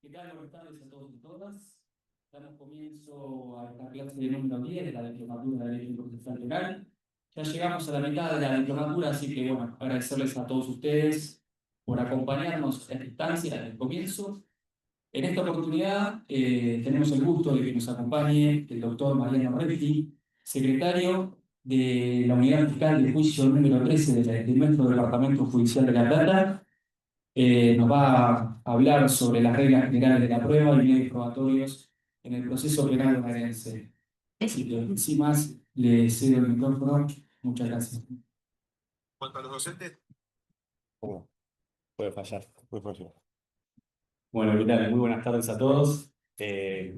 ¿Qué tal? Buenas tardes a todos y todas. Damos comienzo a esta clase de número 10 de la Diplomatura de Derecho Procesal Penal. Ya llegamos a la mitad de la diplomatura, así que bueno, agradecerles a todos ustedes por acompañarnos en esta instancia desde el comienzo. En esta oportunidad tenemos el gusto de que nos acompañe el doctor Mariano Repti, secretario de la Unidad Fiscal de Juicio número 13 de nuestro Departamento Judicial de La Plata. Nos va a hablar sobre las reglas generales de la prueba y medios probatorios en el proceso penal bonaerense. Así que, sin más, le cedo el micrófono. Muchas gracias. Cuanto a los docentes, ¿cómo? Puede fallar, puede fallar. Bueno, ¿qué tal? Muy buenas tardes a todos.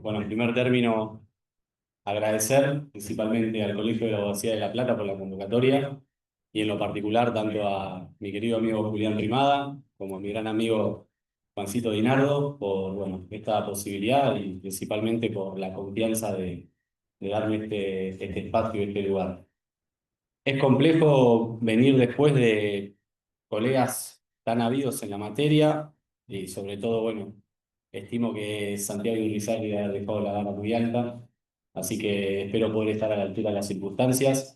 Bueno, en primer término, agradecer principalmente al Colegio de la Abogacía de La Plata por la convocatoria y en lo particular tanto a mi querido amigo Julián Rimada como a mi gran amigo Juancito Dinardo por esta posibilidad y principalmente por la confianza de darme este espacio y este lugar. Es complejo venir después de colegas tan habidos en la materia y sobre todo, estimo que Santiago Irizarry ha dejado la vara muy alta, así que espero poder estar a la altura de las circunstancias.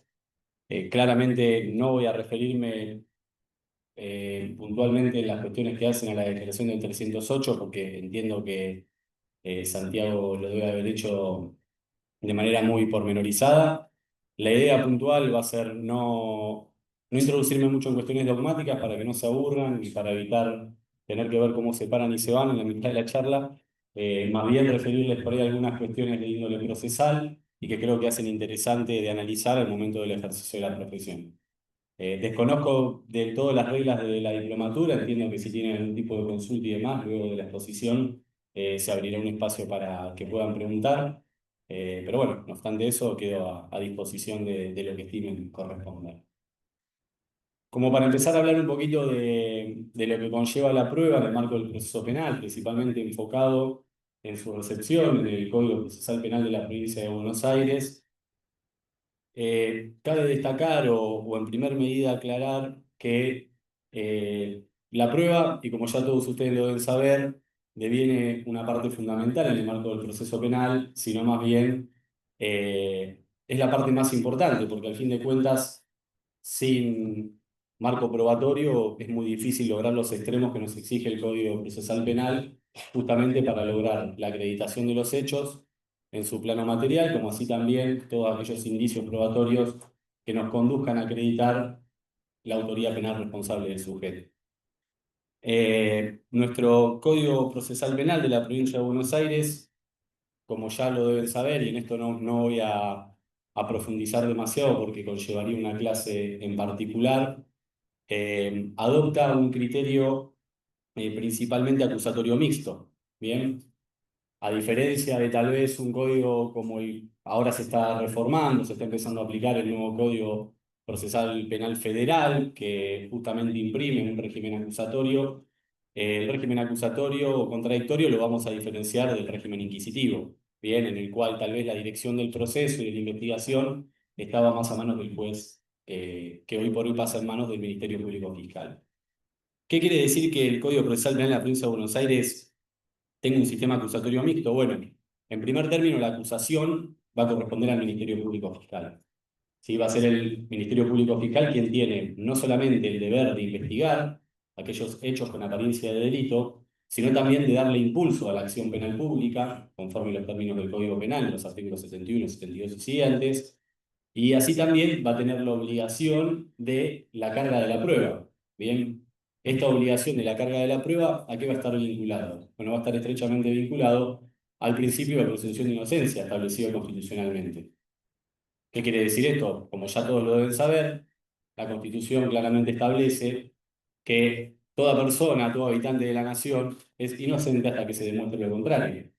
Claramente no voy a referirme puntualmente en las cuestiones que hacen a la declaración del 308 porque entiendo que Santiago lo debe haber hecho de manera muy pormenorizada. La idea puntual va a ser no introducirme mucho en cuestiones dogmáticas para que no se aburran y para evitar tener que ver cómo se paran y se van en la mitad de la charla. Más bien referirles por ahí algunas cuestiones de índole procesal y que creo que hacen interesante de analizar al momento del ejercicio de la profesión. Desconozco del todo las reglas de la diplomatura, entiendo que si tienen algún tipo de consulta y demás, luego de la exposición se abrirá un espacio para que puedan preguntar. Pero bueno, no obstante eso, quedo a disposición de lo que estimen corresponder. Como para empezar a hablar un poquito de lo que conlleva la prueba en el marco del proceso penal, principalmente enfocado en su recepción en el Código Procesal Penal de la Provincia de Buenos Aires, cabe destacar o en primer medida aclarar que la prueba, y como ya todos ustedes lo deben saber, deviene una parte fundamental en el marco del proceso penal, sino más bien es la parte más importante, porque al fin de cuentas, sin marco probatorio es muy difícil lograr los extremos que nos exige el Código Procesal Penal, justamente para lograr la acreditación de los hechos en su plano material, como así también todos aquellos indicios probatorios que nos conduzcan a acreditar la autoría penal responsable del sujeto. Nuestro Código Procesal Penal de la Provincia de Buenos Aires, como ya lo deben saber, y en esto no voy a profundizar demasiado porque conllevaría una clase en particular, adopta un criterio principalmente acusatorio mixto. Bien, a diferencia de tal vez un código como ahora se está reformando, se está empezando a aplicar el nuevo Código Procesal Penal Federal, que justamente imprime un régimen acusatorio. El régimen acusatorio o contradictorio lo vamos a diferenciar del régimen inquisitivo, bien, en el cual tal vez la dirección del proceso y de la investigación estaba más a manos del juez, que hoy por hoy pasa en manos del Ministerio Público Fiscal. ¿Qué quiere decir que el Código Procesal Penal de la Provincia de Buenos Aires tenga un sistema acusatorio mixto? Bueno, en primer término, la acusación va a corresponder al Ministerio Público Fiscal. ¿Sí? Va a ser el Ministerio Público Fiscal quien tiene no solamente el deber de investigar aquellos hechos con apariencia de delito, sino también de darle impulso a la acción penal pública, conforme los términos del Código Penal, los artículos 71, 72 y siguientes, y así también va a tener la obligación de la carga de la prueba. Bien, esta obligación de la carga de la prueba, ¿a qué va a estar vinculado? Bueno, va a estar estrechamente vinculado al principio de presunción de inocencia establecido constitucionalmente. ¿Qué quiere decir esto? Como ya todos lo deben saber, la Constitución claramente establece que toda persona, todo habitante de la nación, es inocente hasta que se demuestre lo contrario.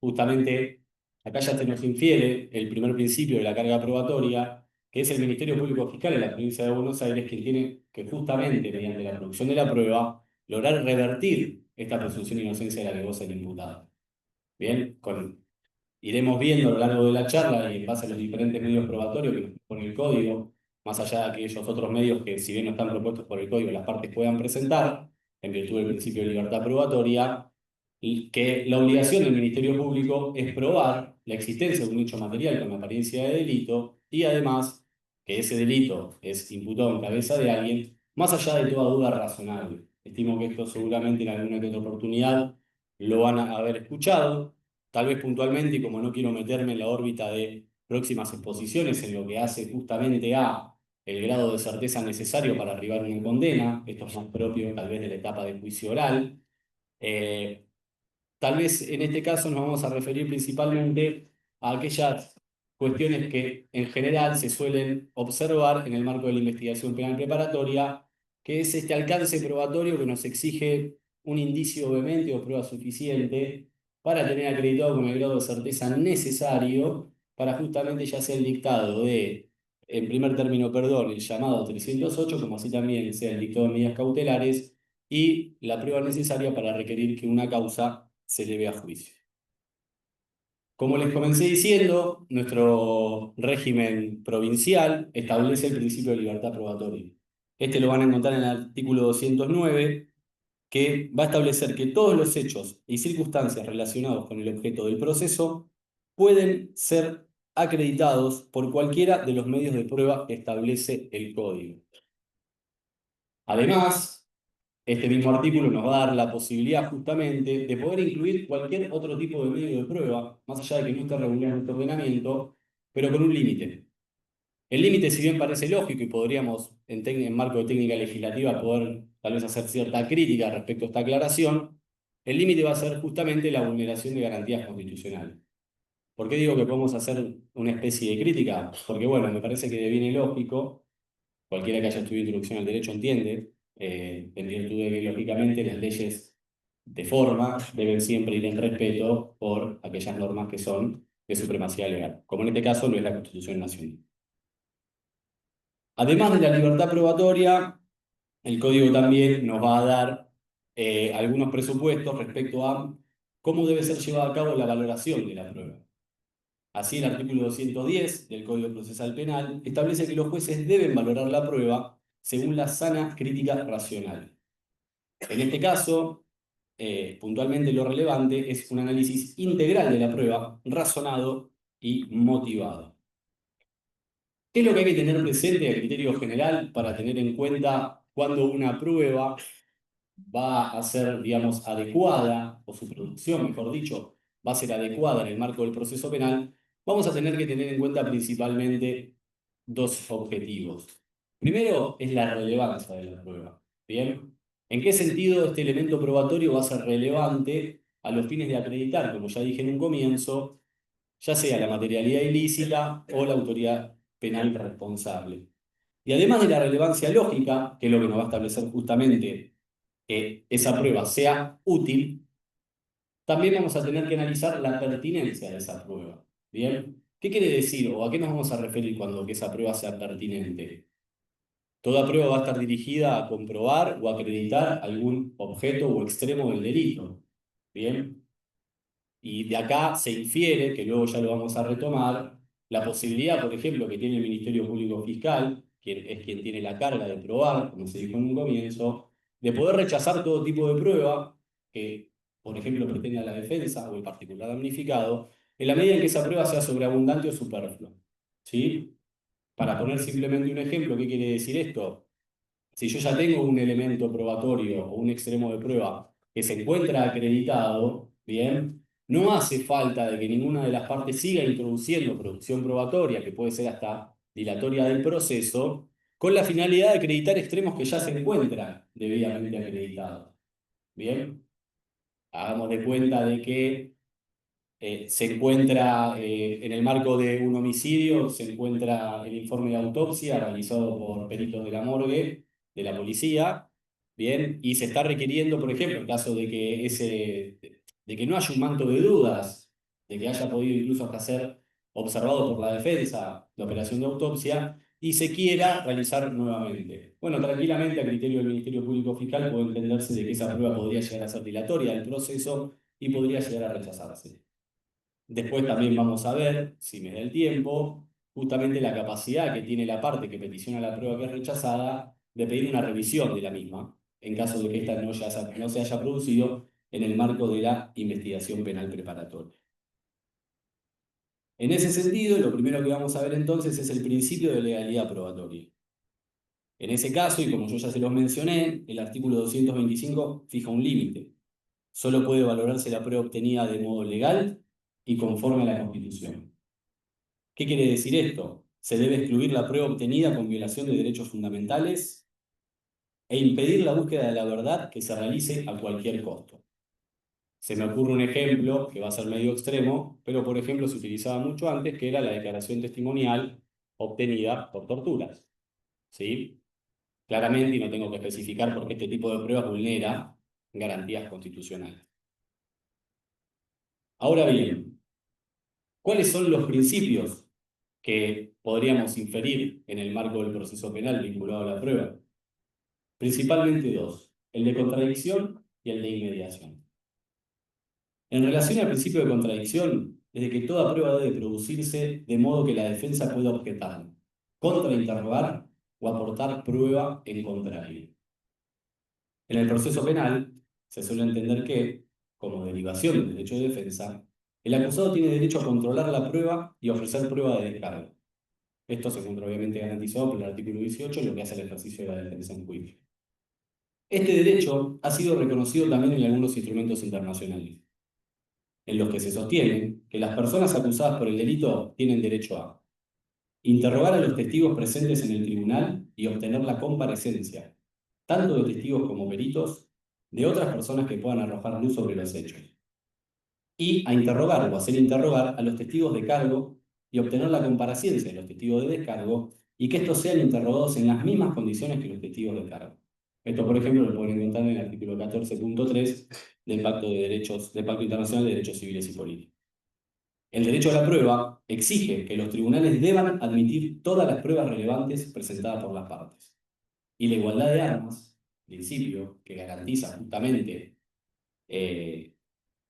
Justamente acá ya se nos infiere el primer principio de la carga probatoria, que es el Ministerio Público Fiscal en la provincia de Buenos Aires, quien tiene que justamente, mediante la producción de la prueba, lograr revertir esta presunción de inocencia de la que goza el imputado. Bien, iremos viendo a lo largo de la charla y en base a los diferentes medios probatorios que nos pone el código, más allá de aquellos otros medios que, si bien no están propuestos por el código, las partes puedan presentar, en virtud del principio de libertad probatoria, que la obligación del Ministerio Público es probar la existencia de un hecho material con apariencia de delito y además que ese delito es imputado en cabeza de alguien, más allá de toda duda razonable. Estimo que esto seguramente en alguna que otra oportunidad lo van a haber escuchado, tal vez puntualmente, y como no quiero meterme en la órbita de próximas exposiciones en lo que hace justamente a el grado de certeza necesario para arribar a una condena, esto es más propio tal vez de la etapa de juicio oral. Tal vez en este caso nos vamos a referir principalmente a aquellas cuestiones que en general se suelen observar en el marco de la investigación penal preparatoria, que es este alcance probatorio que nos exige un indicio vehemente o prueba suficiente para tener acreditado con el grado de certeza necesario para justamente ya sea el dictado de, en primer término, perdón, el llamado 308, como así también sea el dictado de medidas cautelares y la prueba necesaria para requerir que una causa se lleve a juicio. Como les comencé diciendo, nuestro régimen provincial establece el principio de libertad probatoria. Este lo van a encontrar en el artículo 209, que va a establecer que todos los hechos y circunstancias relacionados con el objeto del proceso pueden ser acreditados por cualquiera de los medios de prueba que establece el Código. Además, este mismo artículo nos va a dar la posibilidad justamente de poder incluir cualquier otro tipo de medio de prueba, más allá de que no esté regulado en nuestro ordenamiento, pero con un límite. El límite, si bien parece lógico y podríamos, en marco de técnica legislativa, poder tal vez hacer cierta crítica respecto a esta aclaración, el límite va a ser justamente la vulneración de garantías constitucionales. ¿Por qué digo que podemos hacer una especie de crítica? Porque, bueno, me parece que deviene lógico, cualquiera que haya estudiado introducción al derecho entiende, en virtud de que, lógicamente, las leyes de forma deben siempre ir en respeto por aquellas normas que son de supremacía legal, como en este caso lo es la Constitución Nacional. Además de la libertad probatoria, el Código también nos va a dar algunos presupuestos respecto a cómo debe ser llevada a cabo la valoración de la prueba. Así, el artículo 210 del Código Procesal Penal establece que los jueces deben valorar la prueba según la sana crítica racional. En este caso, puntualmente lo relevante es un análisis integral de la prueba, razonado y motivado. ¿Qué es lo que hay que tener presente a criterio general para tener en cuenta cuando una prueba va a ser, digamos, adecuada, o su producción, mejor dicho, va a ser adecuada en el marco del proceso penal? Vamos a tener que tener en cuenta principalmente dos objetivos. Primero es la relevancia de la prueba. ¿Bien? ¿En qué sentido este elemento probatorio va a ser relevante a los fines de acreditar, como ya dije en un comienzo, ya sea la materialidad ilícita o la autoridad penal responsable? Y además de la relevancia lógica, que es lo que nos va a establecer justamente que esa prueba sea útil, también vamos a tener que analizar la pertinencia de esa prueba. ¿Bien? ¿Qué quiere decir o a qué nos vamos a referir cuando que esa prueba sea pertinente? Toda prueba va a estar dirigida a comprobar o acreditar algún objeto o extremo del delito. ¿Bien? Y de acá se infiere, que luego ya lo vamos a retomar, la posibilidad, por ejemplo, que tiene el Ministerio Público Fiscal, quien es quien tiene la carga de probar, como se dijo en un comienzo, de poder rechazar todo tipo de prueba que, por ejemplo, pretenda la defensa o el particular damnificado, en la medida en que esa prueba sea sobreabundante o superflua. ¿Sí? Para poner simplemente un ejemplo, ¿qué quiere decir esto? Si yo ya tengo un elemento probatorio o un extremo de prueba que se encuentra acreditado, bien, no hace falta de que ninguna de las partes siga introduciendo producción probatoria, que puede ser hasta dilatoria del proceso, con la finalidad de acreditar extremos que ya se encuentran debidamente acreditados. Bien, hagamos de cuenta de que se encuentra en el marco de un homicidio, se encuentra el informe de autopsia realizado por peritos de la morgue, de la policía, bien, y se está requiriendo, por ejemplo, en caso de que no haya un manto de dudas, de que haya podido incluso hasta ser observado por la defensa la operación de autopsia, y se quiera realizar nuevamente. Bueno, tranquilamente, a criterio del Ministerio Público Fiscal, puede entenderse de que esa prueba podría llegar a ser dilatoria del proceso y podría llegar a rechazarse. Después también vamos a ver, si me da el tiempo, justamente la capacidad que tiene la parte que peticiona la prueba que es rechazada de pedir una revisión de la misma, en caso de que esta no se haya producido, en el marco de la investigación penal preparatoria. En ese sentido, lo primero que vamos a ver entonces es el principio de legalidad probatoria. En ese caso, y como yo ya se los mencioné, el artículo 225 fija un límite. Solo puede valorarse la prueba obtenida de modo legal y conforme a la Constitución. ¿Qué quiere decir esto? Se debe excluir la prueba obtenida con violación de derechos fundamentales e impedir la búsqueda de la verdad que se realice a cualquier costo. Se me ocurre un ejemplo que va a ser medio extremo, pero por ejemplo se utilizaba mucho antes, que era la declaración testimonial obtenida por torturas. ¿Sí? Claramente, y no tengo que especificar por qué este tipo de pruebas vulnera garantías constitucionales. Ahora bien, ¿cuáles son los principios que podríamos inferir en el marco del proceso penal vinculado a la prueba? Principalmente dos, el de contradicción y el de inmediación. En relación al principio de contradicción, es de que toda prueba debe producirse de modo que la defensa pueda objetar, contrainterrogar o aportar prueba en contrario. En el proceso penal, se suele entender que, como derivación del derecho de defensa, el acusado tiene derecho a controlar la prueba y ofrecer prueba de descargo. Esto se encuentra obviamente garantizado por el artículo 18, lo que hace el ejercicio de la defensa en juicio. Este derecho ha sido reconocido también en algunos instrumentos internacionales, en los que se sostiene que las personas acusadas por el delito tienen derecho a interrogar a los testigos presentes en el tribunal y obtener la comparecencia, tanto de testigos como peritos, de otras personas que puedan arrojar luz sobre los hechos, y a interrogar o hacer interrogar a los testigos de cargo y obtener la comparecencia de los testigos de descargo y que estos sean interrogados en las mismas condiciones que los testigos de cargo. Esto, por ejemplo, lo pueden encontrar en el artículo 14.3 del Pacto Internacional de Derechos Civiles y Políticos. El derecho a la prueba exige que los tribunales deban admitir todas las pruebas relevantes presentadas por las partes. Y la igualdad de armas, principio que garantiza justamente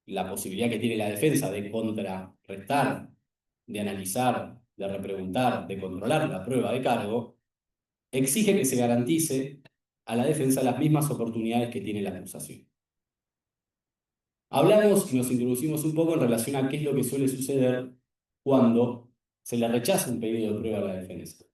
la posibilidad que tiene la defensa de contrarrestar, de analizar, de repreguntar, de controlar la prueba de cargo, exige que se garantice a la defensa las mismas oportunidades que tiene la acusación. Hablamos y nos introducimos un poco en relación a qué es lo que suele suceder cuando se le rechaza un pedido de prueba a la defensa.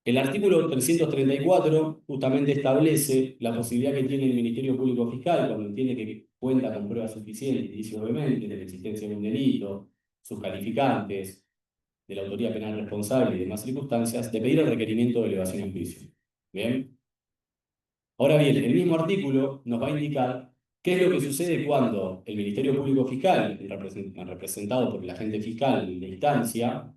El artículo 334 justamente establece la posibilidad que tiene el Ministerio Público Fiscal cuando entiende que cuenta con pruebas suficientes, dice obviamente, de la existencia de un delito, sus calificantes, de la autoría penal responsable y demás circunstancias, de pedir el requerimiento de elevación en juicio. ¿Bien? Ahora bien, el mismo artículo nos va a indicar qué es lo que sucede cuando el Ministerio Público Fiscal, representado por el agente fiscal de instancia,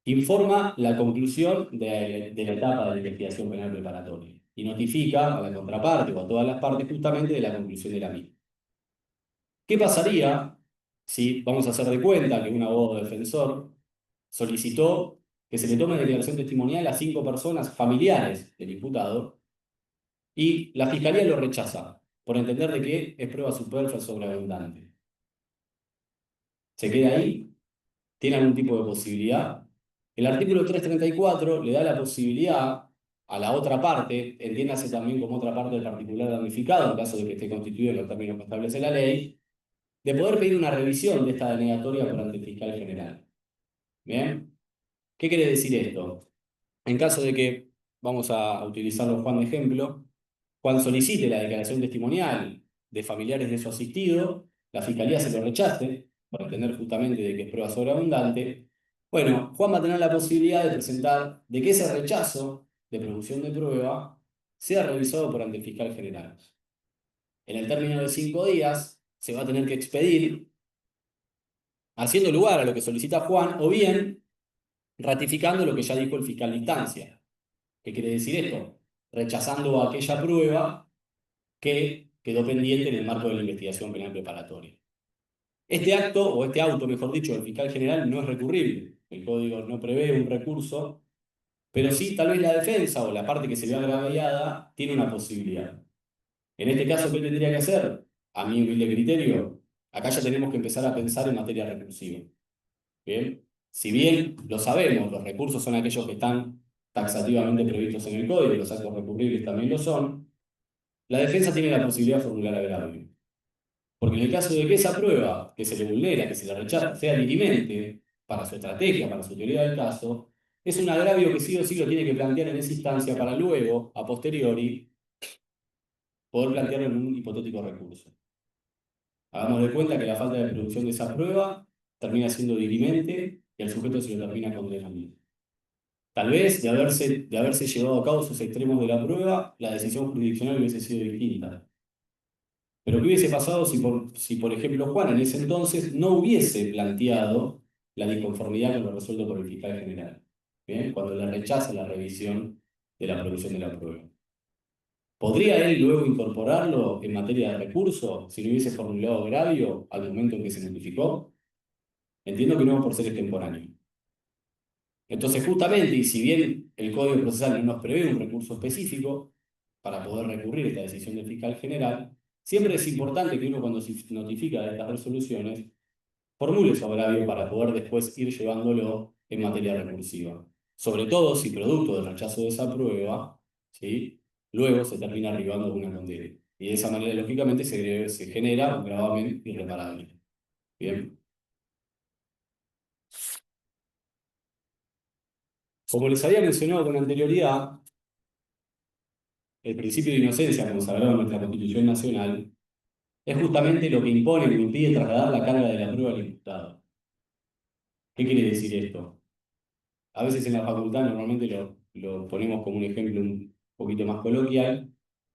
informa la conclusión de la etapa de la investigación penal preparatoria y notifica a la contraparte o a todas las partes justamente de la conclusión de la misma. ¿Qué pasaría si vamos a hacer de cuenta que un abogado defensor solicitó que se le tome declaración testimonial a 5 personas familiares del imputado y la fiscalía lo rechaza por entender de que es prueba superflua sobreabundante? ¿Se queda ahí? ¿Tiene algún tipo de posibilidad? El artículo 334 le da la posibilidad a la otra parte, entiéndase también como otra parte del particular damnificado, en caso de que esté constituido en los términos que establece la ley, de poder pedir una revisión de esta denegatoria por ante el fiscal general. ¿Bien? ¿Qué quiere decir esto? En caso de que, vamos a utilizarlo Juan de ejemplo, Juan solicite la declaración testimonial de familiares de su asistido, la fiscalía se lo rechace, por entender justamente de que es prueba sobreabundante. Bueno, Juan va a tener la posibilidad de presentar de que ese rechazo de producción de prueba sea revisado por ante el fiscal general. En el término de 5 días se va a tener que expedir, haciendo lugar a lo que solicita Juan, o bien ratificando lo que ya dijo el fiscal de instancia. ¿Qué quiere decir esto? Rechazando aquella prueba que quedó pendiente en el marco de la investigación penal preparatoria. Este acto, o este auto, mejor dicho, del fiscal general no es recurrible. El código no prevé un recurso, pero sí tal vez la defensa o la parte que se ve agraviada tiene una posibilidad. En este caso, ¿qué tendría que hacer? A mi humilde criterio, acá ya tenemos que empezar a pensar en materia recursiva. ¿Bien? Si bien lo sabemos, los recursos son aquellos que están taxativamente previstos en el código y los actos recurribles también lo son, la defensa tiene la posibilidad de formular agravio. Porque en el caso de que esa prueba que se le vulnera, que se le rechaza, sea dirimente para su estrategia, para su teoría del caso, es un agravio que sí o sí lo tiene que plantear en esa instancia para luego, a posteriori, poder plantearlo en un hipotético recurso. Hagamos de cuenta que la falta de producción de esa prueba termina siendo dirimente y el sujeto se lo termina condenando. Tal vez, de haberse llevado a cabo esos extremos de la prueba, la decisión jurisdiccional hubiese sido distinta. Pero ¿qué hubiese pasado si, por ejemplo, Juan en ese entonces no hubiese planteado la disconformidad con lo resuelto por el fiscal general? ¿Bien? Cuando le rechaza la revisión de la producción de la prueba. ¿Podría él luego incorporarlo en materia de recurso si no hubiese formulado agravio al momento en que se notificó? Entiendo que no por ser extemporáneo. Entonces, justamente, y si bien el Código Procesal no nos prevé un recurso específico para poder recurrir a esta decisión del fiscal general, siempre es importante que uno cuando se notifica de estas resoluciones formule su agravio para poder después ir llevándolo en materia recursiva. Sobre todo si producto del rechazo de esa prueba, ¿sí? Luego se termina arribando a una condena. Y de esa manera, lógicamente, se genera un gravamen irreparable. Bien. Como les había mencionado con anterioridad, el principio de inocencia, consagrado en nuestra Constitución Nacional, es justamente lo que impone o impide trasladar la carga de la prueba al imputado. ¿Qué quiere decir esto? A veces en la facultad normalmente lo ponemos como un ejemplo un poquito más coloquial.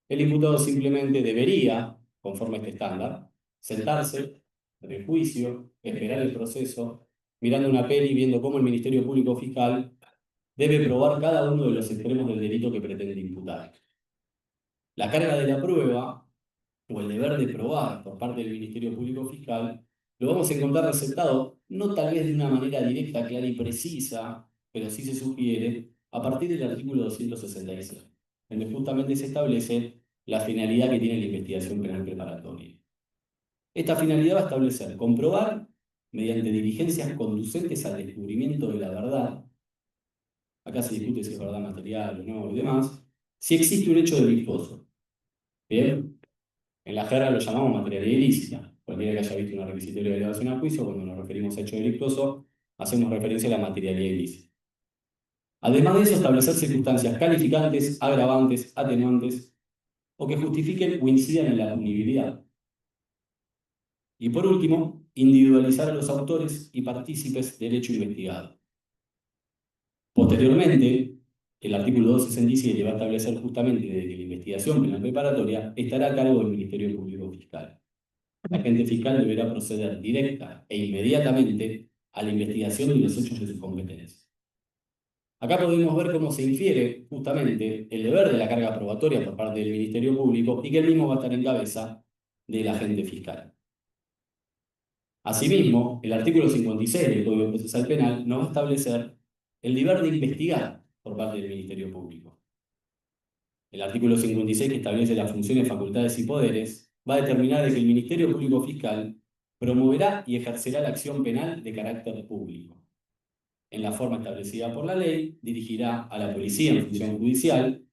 El imputado simplemente debería, conforme a este estándar, sentarse en el juicio, esperar el proceso, mirando una peli, viendo cómo el Ministerio Público Fiscal debe probar cada uno de los extremos del delito que pretende imputar. La carga de la prueba o el deber de probar por parte del Ministerio Público Fiscal, lo vamos a encontrar resaltado, no tal vez de una manera directa, clara y precisa, pero sí se sugiere, a partir del artículo 266, donde justamente se establece la finalidad que tiene la investigación penal preparatoria. Esta finalidad va a establecer comprobar, mediante diligencias conducentes al descubrimiento de la verdad, acá se discute si es verdad material o no y demás, si existe un hecho delictuoso. ¿Bien? En la jerga lo llamamos materialidad ilícita. Cualquiera que haya visto una requisitoria de elevación a juicio, cuando nos referimos a hecho delictuoso, hacemos referencia a la materialidad ilícita. Además de eso, establecer circunstancias calificantes, agravantes, atenuantes, o que justifiquen o incidan en la punibilidad. Y por último, individualizar a los autores y partícipes del hecho investigado. Posteriormente, el artículo 267 va a establecer justamente que la investigación penal preparatoria estará a cargo del Ministerio Público Fiscal. El agente fiscal deberá proceder directa e inmediatamente a la investigación de los hechos de su competencia. Acá podemos ver cómo se infiere justamente el deber de la carga probatoria por parte del Ministerio Público y que el mismo va a estar en cabeza del agente fiscal. Asimismo, el artículo 56 del Código Procesal Penal nos va a establecer el deber de investigar por parte del Ministerio Público. El artículo 56, que establece las funciones, facultades y poderes, va a determinar de que el Ministerio Público Fiscal promoverá y ejercerá la acción penal de carácter público. En la forma establecida por la ley, dirigirá a la policía en función judicial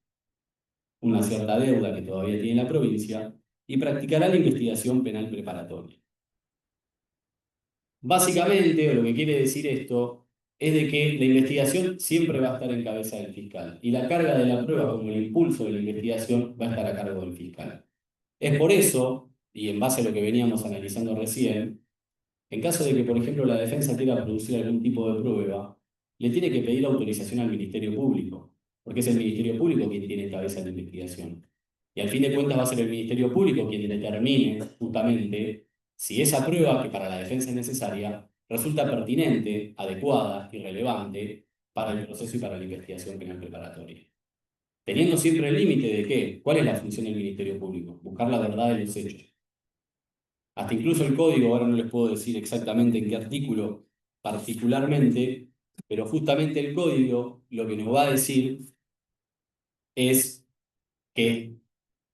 una cierta deuda que todavía tiene la provincia y practicará la investigación penal preparatoria. Básicamente, lo que quiere decir esto es de que la investigación siempre va a estar en cabeza del fiscal y la carga de la prueba como el impulso de la investigación va a estar a cargo del fiscal. Es por eso, y en base a lo que veníamos analizando recién, en caso de que, por ejemplo, la defensa quiera producir algún tipo de prueba, le tiene que pedir autorización al Ministerio Público, porque es el Ministerio Público quien tiene en cabeza la investigación. Y al fin de cuentas va a ser el Ministerio Público quien determine justamente si esa prueba, que para la defensa es necesaria, resulta pertinente, adecuada y relevante para el proceso y para la investigación penal preparatoria. Teniendo siempre el límite de que, ¿cuál es la función del Ministerio Público? Buscar la verdad de los hechos. Hasta incluso el código, ahora no les puedo decir exactamente en qué artículo particularmente, pero justamente el código lo que nos va a decir es que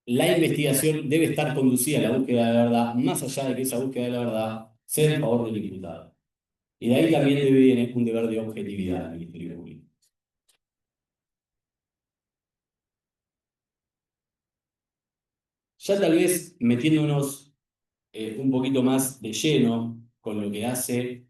la investigación debe estar conducida a la búsqueda de la verdad, más allá de que esa búsqueda de la verdad sea en favor del imputado. Y de ahí también viene un deber de objetividad del Ministerio Público. Ya tal vez metiéndonos un poquito más de lleno con lo que hace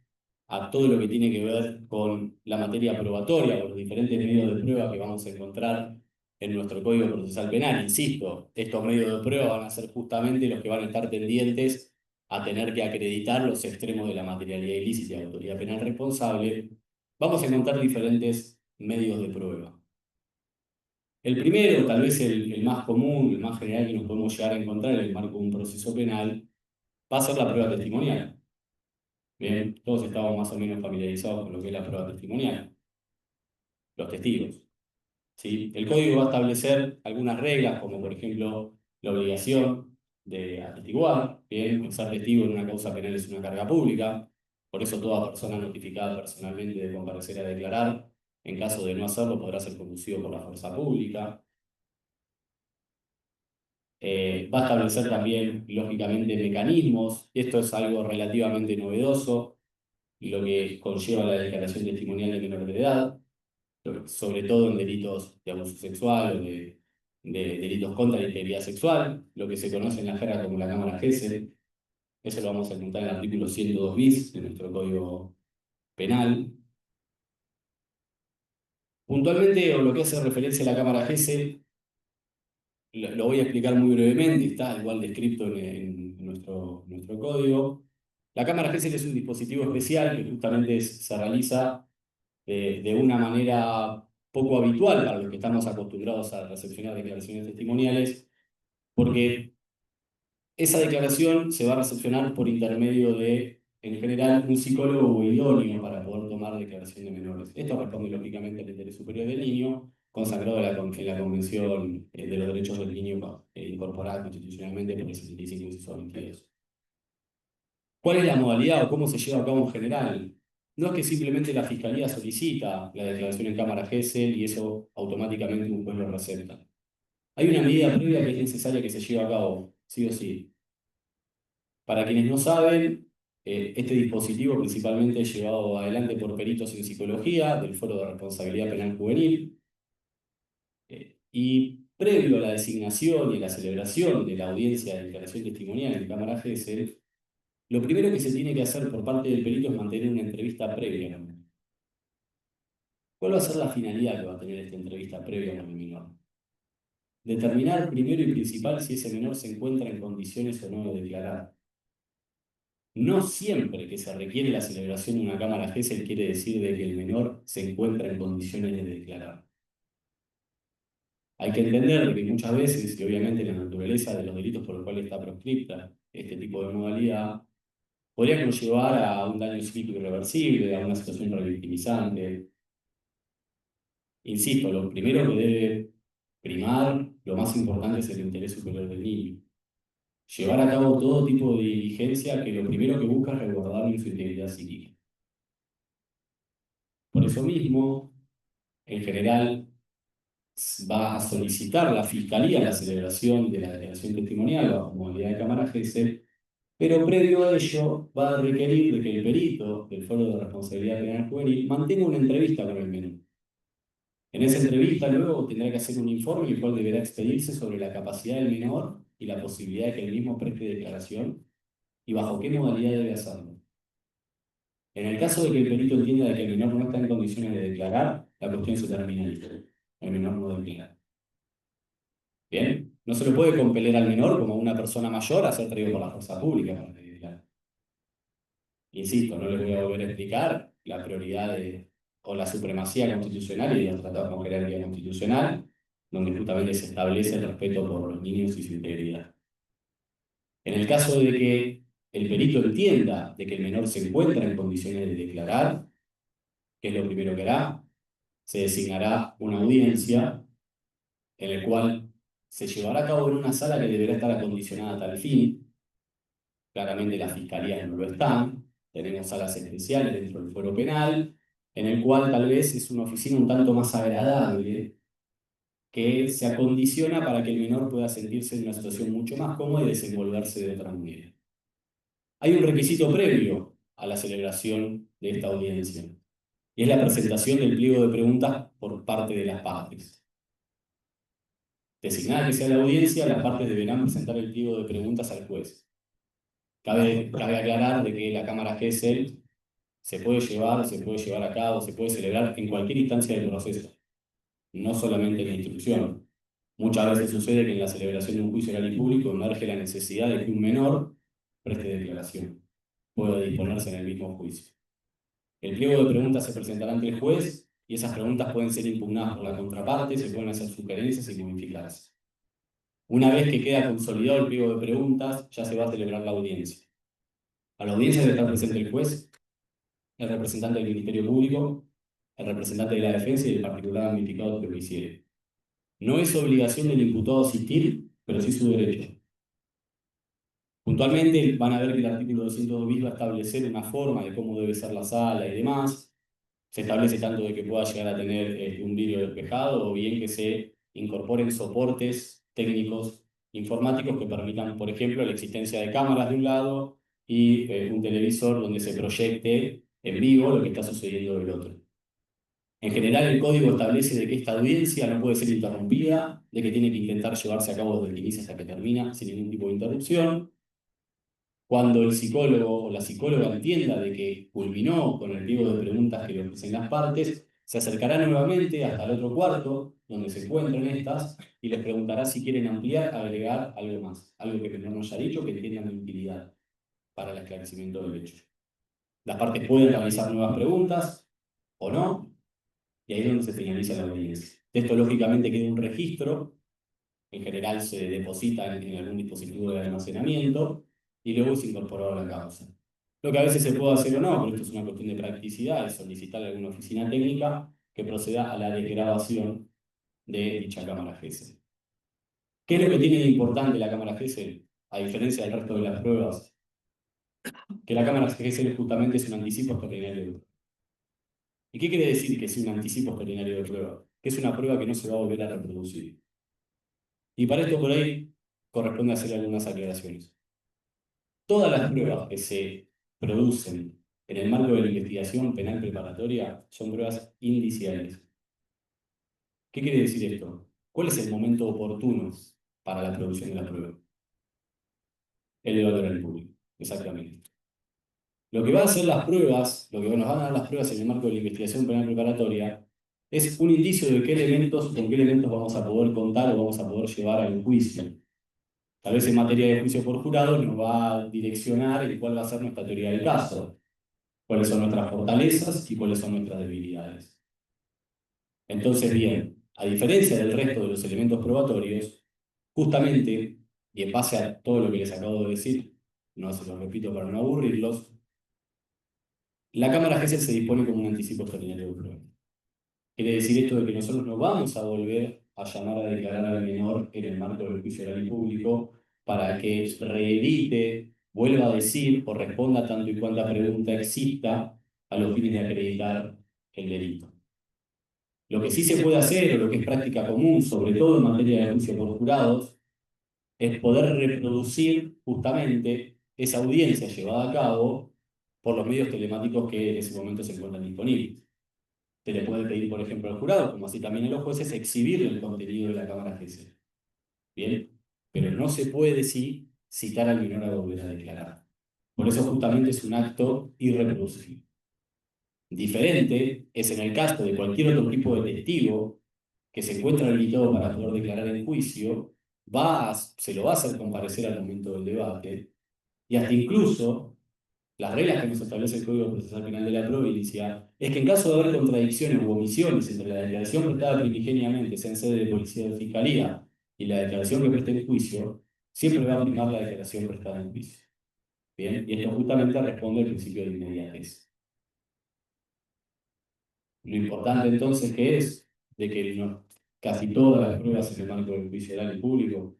a todo lo que tiene que ver con la materia probatoria o los diferentes medios de prueba que vamos a encontrar en nuestro Código Procesal Penal. Insisto, estos medios de prueba van a ser justamente los que van a estar tendientes a tener que acreditar los extremos de la materialidad ilícita y la autoridad penal responsable. Vamos a encontrar diferentes medios de prueba. El primero, tal vez el más común, el más general que nos podemos llegar a encontrar en el marco de un proceso penal, va a ser la prueba testimonial. Bien, todos estamos más o menos familiarizados con lo que es la prueba testimonial, los testigos. ¿Sí? El código va a establecer algunas reglas, como por ejemplo la obligación de atestiguar. Bien, ser testigo en una causa penal es una carga pública, por eso toda persona notificada personalmente de comparecer a declarar. En caso de no hacerlo, podrá ser conducido por la fuerza pública. Va a establecer también, lógicamente, mecanismos. Esto es algo relativamente novedoso, y lo que conlleva la declaración testimonial de menor de edad, sobre todo en delitos de abuso sexual o de delitos contra la integridad sexual, lo que se conoce en la jerga como la cámara GESEL. Eso lo vamos a encontrar en el artículo 102 bis de nuestro Código Penal. Puntualmente, o lo que hace referencia a la cámara GESEL, lo voy a explicar muy brevemente, está igual descrito en nuestro código. La cámara GESEL es un dispositivo especial que justamente se realiza de una manera poco habitual para los que estamos acostumbrados a recepcionar declaraciones testimoniales, porque esa declaración se va a recepcionar por intermedio de, en general, un psicólogo idóneo para poder tomar declaración de menores. Esto responde lógicamente al interés superior del niño, consagrado en la Convención de los Derechos del Niño incorporada constitucionalmente por el 65 inciso 22. ¿Cuál es la modalidad o cómo se lleva a cabo en general? No es que simplemente la Fiscalía solicita la declaración en Cámara GESEL y eso automáticamente un juez lo recepta. Hay una medida previa que es necesaria que se lleve a cabo, sí o sí. Para quienes no saben, este dispositivo principalmente es llevado adelante por peritos en psicología del Foro de Responsabilidad Penal Juvenil, y previo a la designación y a la celebración de la audiencia de declaración testimonial en Cámara GESEL, lo primero que se tiene que hacer por parte del perito es mantener una entrevista previa. ¿Cuál va a ser la finalidad que va a tener esta entrevista previa con el menor? Determinar primero y principal si ese menor se encuentra en condiciones o no de declarar. No siempre que se requiere la celebración de una cámara GESEL quiere decir de que el menor se encuentra en condiciones de declarar. Hay que entender que muchas veces, y obviamente la naturaleza de los delitos por los cuales está proscripta este tipo de modalidad, podría conllevar a un daño psíquico irreversible, a una situación revictimizante. Insisto, lo primero que debe primar, lo más importante es el interés superior del niño. Llevar a cabo todo tipo de diligencia que lo primero que busca es resguardar su integridad psíquica. Por eso mismo, en general, va a solicitar la Fiscalía la celebración de la declaración testimonial bajo modalidad de cámara GESEL, pero previo a ello va a requerir de que el perito del Foro de Responsabilidad Penal Juvenil mantenga una entrevista con el menor. En esa entrevista luego tendrá que hacer un informe el cual deberá expedirse sobre la capacidad del menor y la posibilidad de que el mismo preste declaración y bajo qué modalidad debe hacerlo. En el caso de que el perito entienda de que el menor no está en condiciones de declarar, la cuestión se termina ahí. El menor no declara. Bien, no se le puede compeler al menor como a una persona mayor a ser traído por la fuerza pública para declarar. Insisto, no les voy a volver a explicar la prioridad o la supremacía constitucional y los tratados con jerarquía constitucional, donde justamente se establece el respeto por los niños y su integridad. En el caso de que el perito entienda de que el menor se encuentra en condiciones de declarar, ¿qué es lo primero que hará? Se designará una audiencia en la cual se llevará a cabo en una sala que deberá estar acondicionada a tal fin. Claramente las fiscalías no lo están. Tenemos salas especiales dentro del fuero penal, en el cual tal vez es una oficina un tanto más agradable, que se acondiciona para que el menor pueda sentirse en una situación mucho más cómoda y desenvolverse de otra manera. Hay un requisito previo a la celebración de esta audiencia, y es la presentación del pliego de preguntas por parte de las partes. Designada que sea la audiencia, las partes deberán presentar el pliego de preguntas al juez. Cabe aclarar de que la Cámara Gesell se puede llevar a cabo, se puede celebrar en cualquier instancia del proceso, no solamente en la instrucción. Muchas veces sucede que en la celebración de un juicio oral y público emerge la necesidad de que un menor preste declaración, pueda disponerse en el mismo juicio. El pliego de preguntas se presentará ante el juez y esas preguntas pueden ser impugnadas por la contraparte, se pueden hacer sugerencias y modificarse. Una vez que queda consolidado el pliego de preguntas, ya se va a celebrar la audiencia. A la audiencia debe estar presente el juez, el representante del Ministerio Público, el representante de la defensa y el particular damnificado que lo hiciere. No es obligación del imputado asistir, pero sí su derecho. Puntualmente van a ver que el artículo 202 bis va a establecer una forma de cómo debe ser la sala y demás. Se establece tanto de que pueda llegar a tener un vidrio despejado o bien que se incorporen soportes técnicos informáticos que permitan, por ejemplo, la existencia de cámaras de un lado y un televisor donde se proyecte en vivo lo que está sucediendo del otro. En general, el código establece de que esta audiencia no puede ser interrumpida, de que tiene que intentar llevarse a cabo desde que inicia hasta que termina sin ningún tipo de interrupción. Cuando el psicólogo o la psicóloga entienda de que culminó con el pliego de preguntas que le ofrecen las partes, se acercará nuevamente hasta el otro cuarto, donde se encuentran estas, y les preguntará si quieren ampliar, agregar algo más, algo que no nos haya dicho, que tengan utilidad para el esclarecimiento del hecho. Las partes pueden realizar nuevas preguntas o no, y ahí es donde se finaliza la audiencia. De esto, lógicamente, queda un registro, en general se deposita en algún dispositivo de almacenamiento, y luego es incorporado a la causa. Lo que a veces se puede hacer o no, pero esto es una cuestión de practicidad, es solicitar a alguna oficina técnica que proceda a la desgrabación de dicha cámara Gesell. ¿Qué es lo que tiene de importante la cámara Gesell? A diferencia del resto de las pruebas, que la cámara Gesell justamente es un anticipo extraordinario de prueba. ¿Y qué quiere decir que es un anticipo extraordinario de prueba? Que es una prueba que no se va a volver a reproducir. Y para esto por ahí corresponde hacer algunas aclaraciones. Todas las pruebas que se producen en el marco de la investigación penal preparatoria son pruebas indiciales. ¿Qué quiere decir esto? ¿Cuál es el momento oportuno para la producción de la prueba? El debate oral público, exactamente. Lo que va a hacer las pruebas, lo que nos van a dar las pruebas en el marco de la investigación penal preparatoria, es un indicio de con qué elementos vamos a poder contar o vamos a poder llevar al juicio. Tal vez en materia de juicio por jurado nos va a direccionar en cuál va a ser nuestra teoría del caso, cuáles son nuestras fortalezas y cuáles son nuestras debilidades. Entonces, bien, a diferencia del resto de los elementos probatorios, justamente, y en base a todo lo que les acabo de decir, no se los repito para no aburrirlos, la Cámara Gesell se dispone como un anticipo extraordinario de prueba. Quiere decir esto de que nosotros no vamos a volver a llamar a declarar al menor en el marco del juicio oral y público para que reedite, vuelva a decir o responda tanto y cuanta pregunta exista a los fines de acreditar el delito. Lo que sí se puede hacer, o lo que es práctica común, sobre todo en materia de juicio por jurados, es poder reproducir justamente esa audiencia llevada a cabo por los medios telemáticos que en ese momento se encuentran disponibles. Se le puede pedir, por ejemplo, al jurado, como así también a los jueces, exhibir el contenido de la Cámara Gesell. Bien, pero no se puede citar al menor a volver a declarar. Por eso justamente es un acto irreproducible. Diferente es en el caso de cualquier otro tipo de testigo que se encuentra habilitado para poder declarar en juicio, se lo va a hacer comparecer al momento del debate, y hasta incluso las reglas que nos establece el Código Procesal Penal de la provincia es que en caso de haber contradicciones u omisiones entre la declaración prestada primigeniamente, sea en sede de policía o de fiscalía, y la declaración que preste en juicio, siempre va a primar la declaración prestada en juicio. Bien, y esto justamente responde al principio de inmediatez. Lo importante entonces que es de que casi todas las pruebas en el marco del juicio oral y público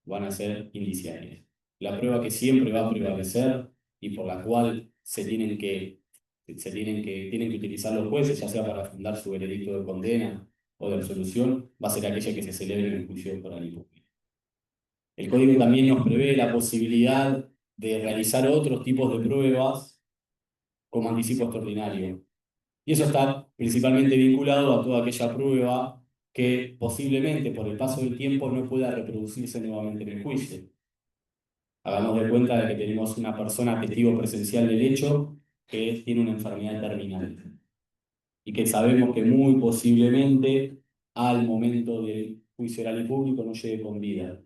van a ser indiciarias. La prueba que siempre va a prevalecer y por la cual tienen que utilizar los jueces, ya sea para fundar su veredicto de condena o de absolución, va a ser aquella que se celebre en el juicio oral y público. El código también nos prevé la posibilidad de realizar otros tipos de pruebas como anticipo extraordinario. Y eso está principalmente vinculado a toda aquella prueba que posiblemente por el paso del tiempo no pueda reproducirse nuevamente en el juicio. Hagamos de cuenta de que tenemos una persona testigo presencial del hecho que tiene una enfermedad terminal y que sabemos que muy posiblemente al momento del juicio oral y público no llegue con vida.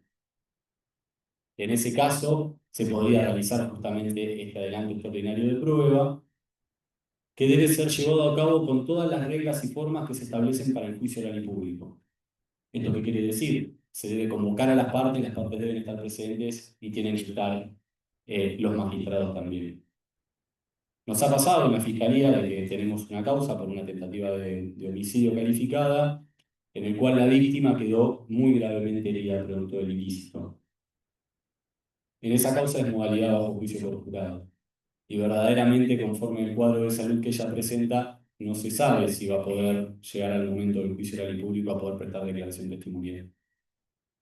En ese caso, se podría realizar justamente este adelanto extraordinario de prueba, que debe ser llevado a cabo con todas las reglas y formas que se establecen para el juicio oral y público. ¿Esto qué quiere decir? Se debe convocar a las partes deben estar presentes y tienen que estar los magistrados también. Nos ha pasado en la Fiscalía de que tenemos una causa por una tentativa de homicidio calificada, en el cual la víctima quedó muy gravemente herida producto del ilícito. En esa causa es modalidad bajo juicio por jurado. Y verdaderamente, conforme el cuadro de salud que ella presenta, no se sabe si va a poder llegar al momento del juicio oral y público a poder prestar declaración testimonial.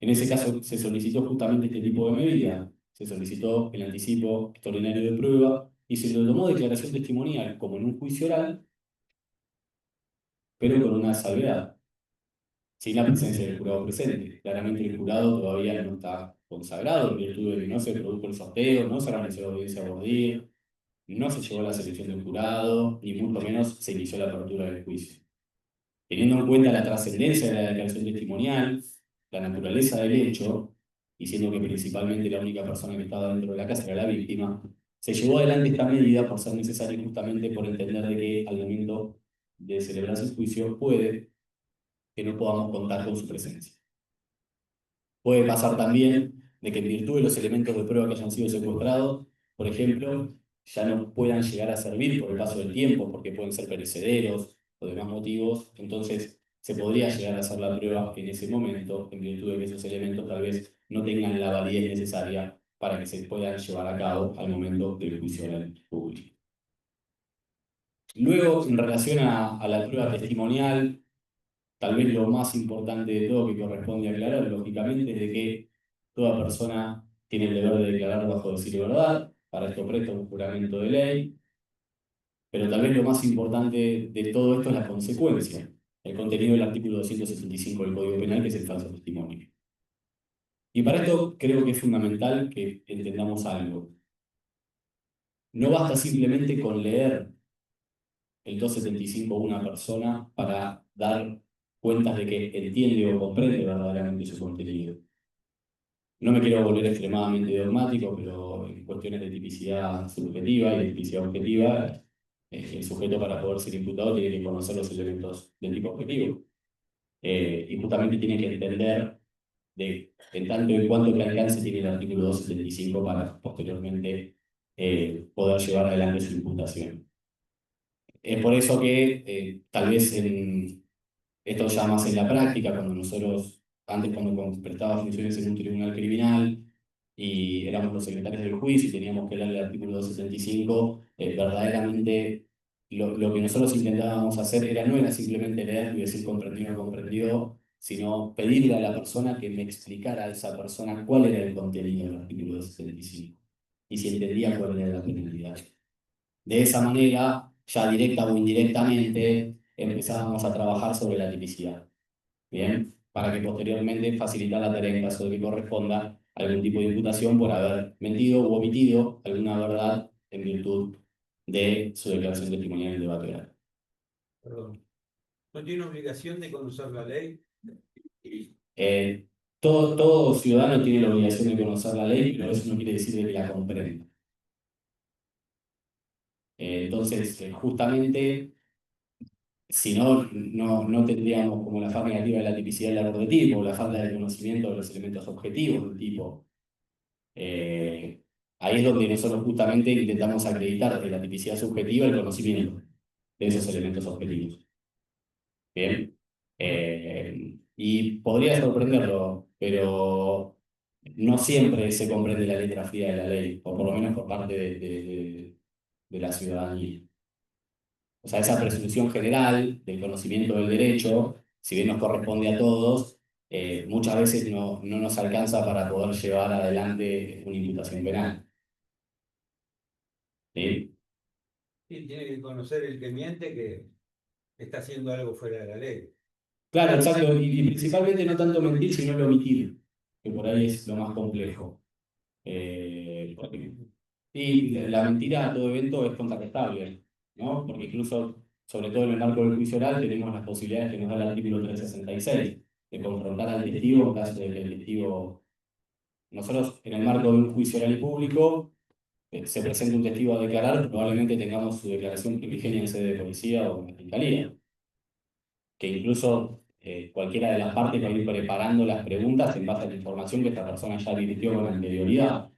En ese caso se solicitó justamente este tipo de medida, se solicitó el anticipo extraordinario de prueba y se le tomó declaración testimonial como en un juicio oral, pero con una salvedad, sin la presencia del jurado presente. Claramente el jurado todavía no está consagrado en virtud de que no se produjo el sorteo, no se realizó la audiencia por día, no se llegó a la selección del jurado, ni mucho menos se inició la apertura del juicio. Teniendo en cuenta la trascendencia de la declaración testimonial, la naturaleza del hecho, y siendo que principalmente la única persona que estaba dentro de la casa era la víctima, se llevó adelante esta medida por ser necesaria justamente por entender de que al momento de celebrarse el juicio puede que no podamos contar con su presencia. Puede pasar también de que en virtud de los elementos de prueba que hayan sido secuestrados, por ejemplo, ya no puedan llegar a servir por el paso del tiempo, porque pueden ser perecederos o demás motivos, entonces se podría llegar a hacer la prueba en ese momento, en virtud de que esos elementos tal vez no tengan la validez necesaria para que se puedan llevar a cabo al momento del juicio oral público. Luego, en relación a la prueba testimonial, tal vez lo más importante de todo que corresponde aclarar, lógicamente, es de que toda persona tiene el deber de declarar bajo decir verdad, para esto presta un juramento de ley, pero tal vez lo más importante de todo esto es la consecuencia, el contenido del artículo 275 del Código Penal, que es el falso testimonio. Y para esto creo que es fundamental que entendamos algo. No basta simplemente con leer el 275 a una persona para dar cuentas de que entiende o comprende verdaderamente su contenido. No me quiero volver extremadamente dogmático, pero en cuestiones de tipicidad subjetiva y de tipicidad objetiva, el sujeto para poder ser imputado tiene que conocer los elementos del tipo objetivo. Y justamente tiene que entender en tanto en cuanto que alcance tiene el artículo 275 para posteriormente poder llevar adelante su imputación. Es por eso que tal vez esto ya más en la práctica, cuando nosotros, antes cuando prestaba funciones en un tribunal criminal y éramos los secretarios del juicio y teníamos que leer el artículo 275, verdaderamente lo que nosotros intentábamos hacer no era simplemente leer y decir comprendido o no comprendido, sino pedirle a la persona que me explicara a esa persona cuál era el contenido del artículo 275 y si entendía cuál era la penalidad. De esa manera, ya directa o indirectamente, empezábamos a trabajar sobre la tipicidad. Bien, para que posteriormente facilitar la tarea en caso de que corresponda algún tipo de imputación por haber mentido u omitido alguna verdad en virtud de su declaración testimonial en el debate oral. Perdón. ¿No tiene obligación de conocer la ley? Todo ciudadano tiene la obligación de conocer la ley, pero eso no quiere decir de que la comprenda. Entonces, justamente, si no tendríamos como la falta negativa de la tipicidad del error de tipo, la falta de conocimiento de los elementos objetivos del tipo. Ahí es donde nosotros justamente intentamos acreditar de la tipicidad subjetiva el conocimiento de esos elementos objetivos. Bien. Y podría sorprenderlo, pero no siempre se comprende la letra fría de la ley, o por lo menos por parte de la ciudadanía. O sea, esa presunción general del conocimiento del derecho, si bien nos corresponde a todos, muchas veces no nos alcanza para poder llevar adelante una imputación penal. ¿Sí? Sí, tiene que conocer el que miente que está haciendo algo fuera de la ley. Claro, exacto, y principalmente no tanto mentir, sino el omitir, que por ahí es lo más complejo. Y la mentira a todo evento es contrarrestable, ¿no? Porque incluso, sobre todo en el marco del juicio oral, tenemos las posibilidades que nos da el artículo 366, de confrontar al testigo en caso de que el testigo, nosotros en el marco de un juicio oral y público, se presente un testigo a declarar, probablemente tengamos su declaración primigenia en sede de policía o en la fiscalía, que incluso cualquiera de las partes va a ir preparando las preguntas en base a la información que esta persona ya advirtió con anterioridad.